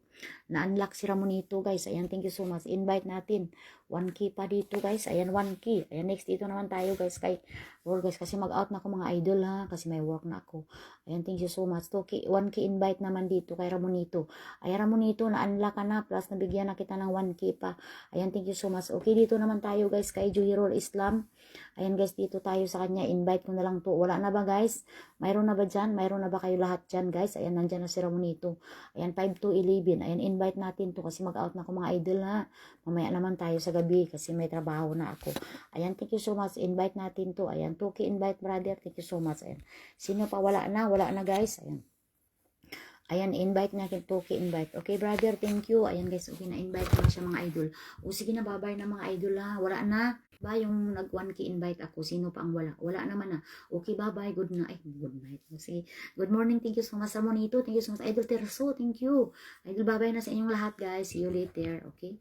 Na-unlock si Ramonito, guys. Ayan, thank you so much. Invite natin. 1K pa dito, guys. Ayan, 1K. Ayan, next dito naman tayo, guys. Kay work, guys. Kasi mag-out na ako, mga idol, ha. Kasi may work na ako. Ayan, thank you so much. 1K invite naman dito kay Ramonito. Ayan, Ramonito, na-unlock ka na. Plus, nabigyan na kita ng 1K pa. Ayan, thank you so much. Okay, dito naman tayo, guys. Kay Joey Roll Islam. Ayan, guys, dito tayo sa kanya. Invite ko na lang to. Wala na ba, guys? Mayroon na ba dyan? Mayroon na ba kayo lahat dyan, guys? Ayan, nandyan na si Ramonito. Ayan, 5 to 11. Ayan, invite natin to kasi mag-out na ako, mga idol, ha. Mamaya naman tayo sa gabi kasi may trabaho na ako. Ayan, thank you so much. Invite natin to. Ayan, 2K invite, brother. Thank you so much. Ayan. Sino pa? Wala na, guys. Ayan. Ayan, invite natin 2K invite. Okay, brother, thank you. Ayan, guys, okay, na-invite ko na siya, mga idol. O, sige na, bye-bye na, mga idol, ha. Wala na. Ba, yung nag-1K invite ako, sino pa ang wala? Wala naman na. Okay, bye-bye, good night. Good night. Sige, good morning, thank you so much, Ramonito. Thank you so much, Idol Terso, thank you. Idol, bye-bye na sa inyong lahat, guys. See you later, okay?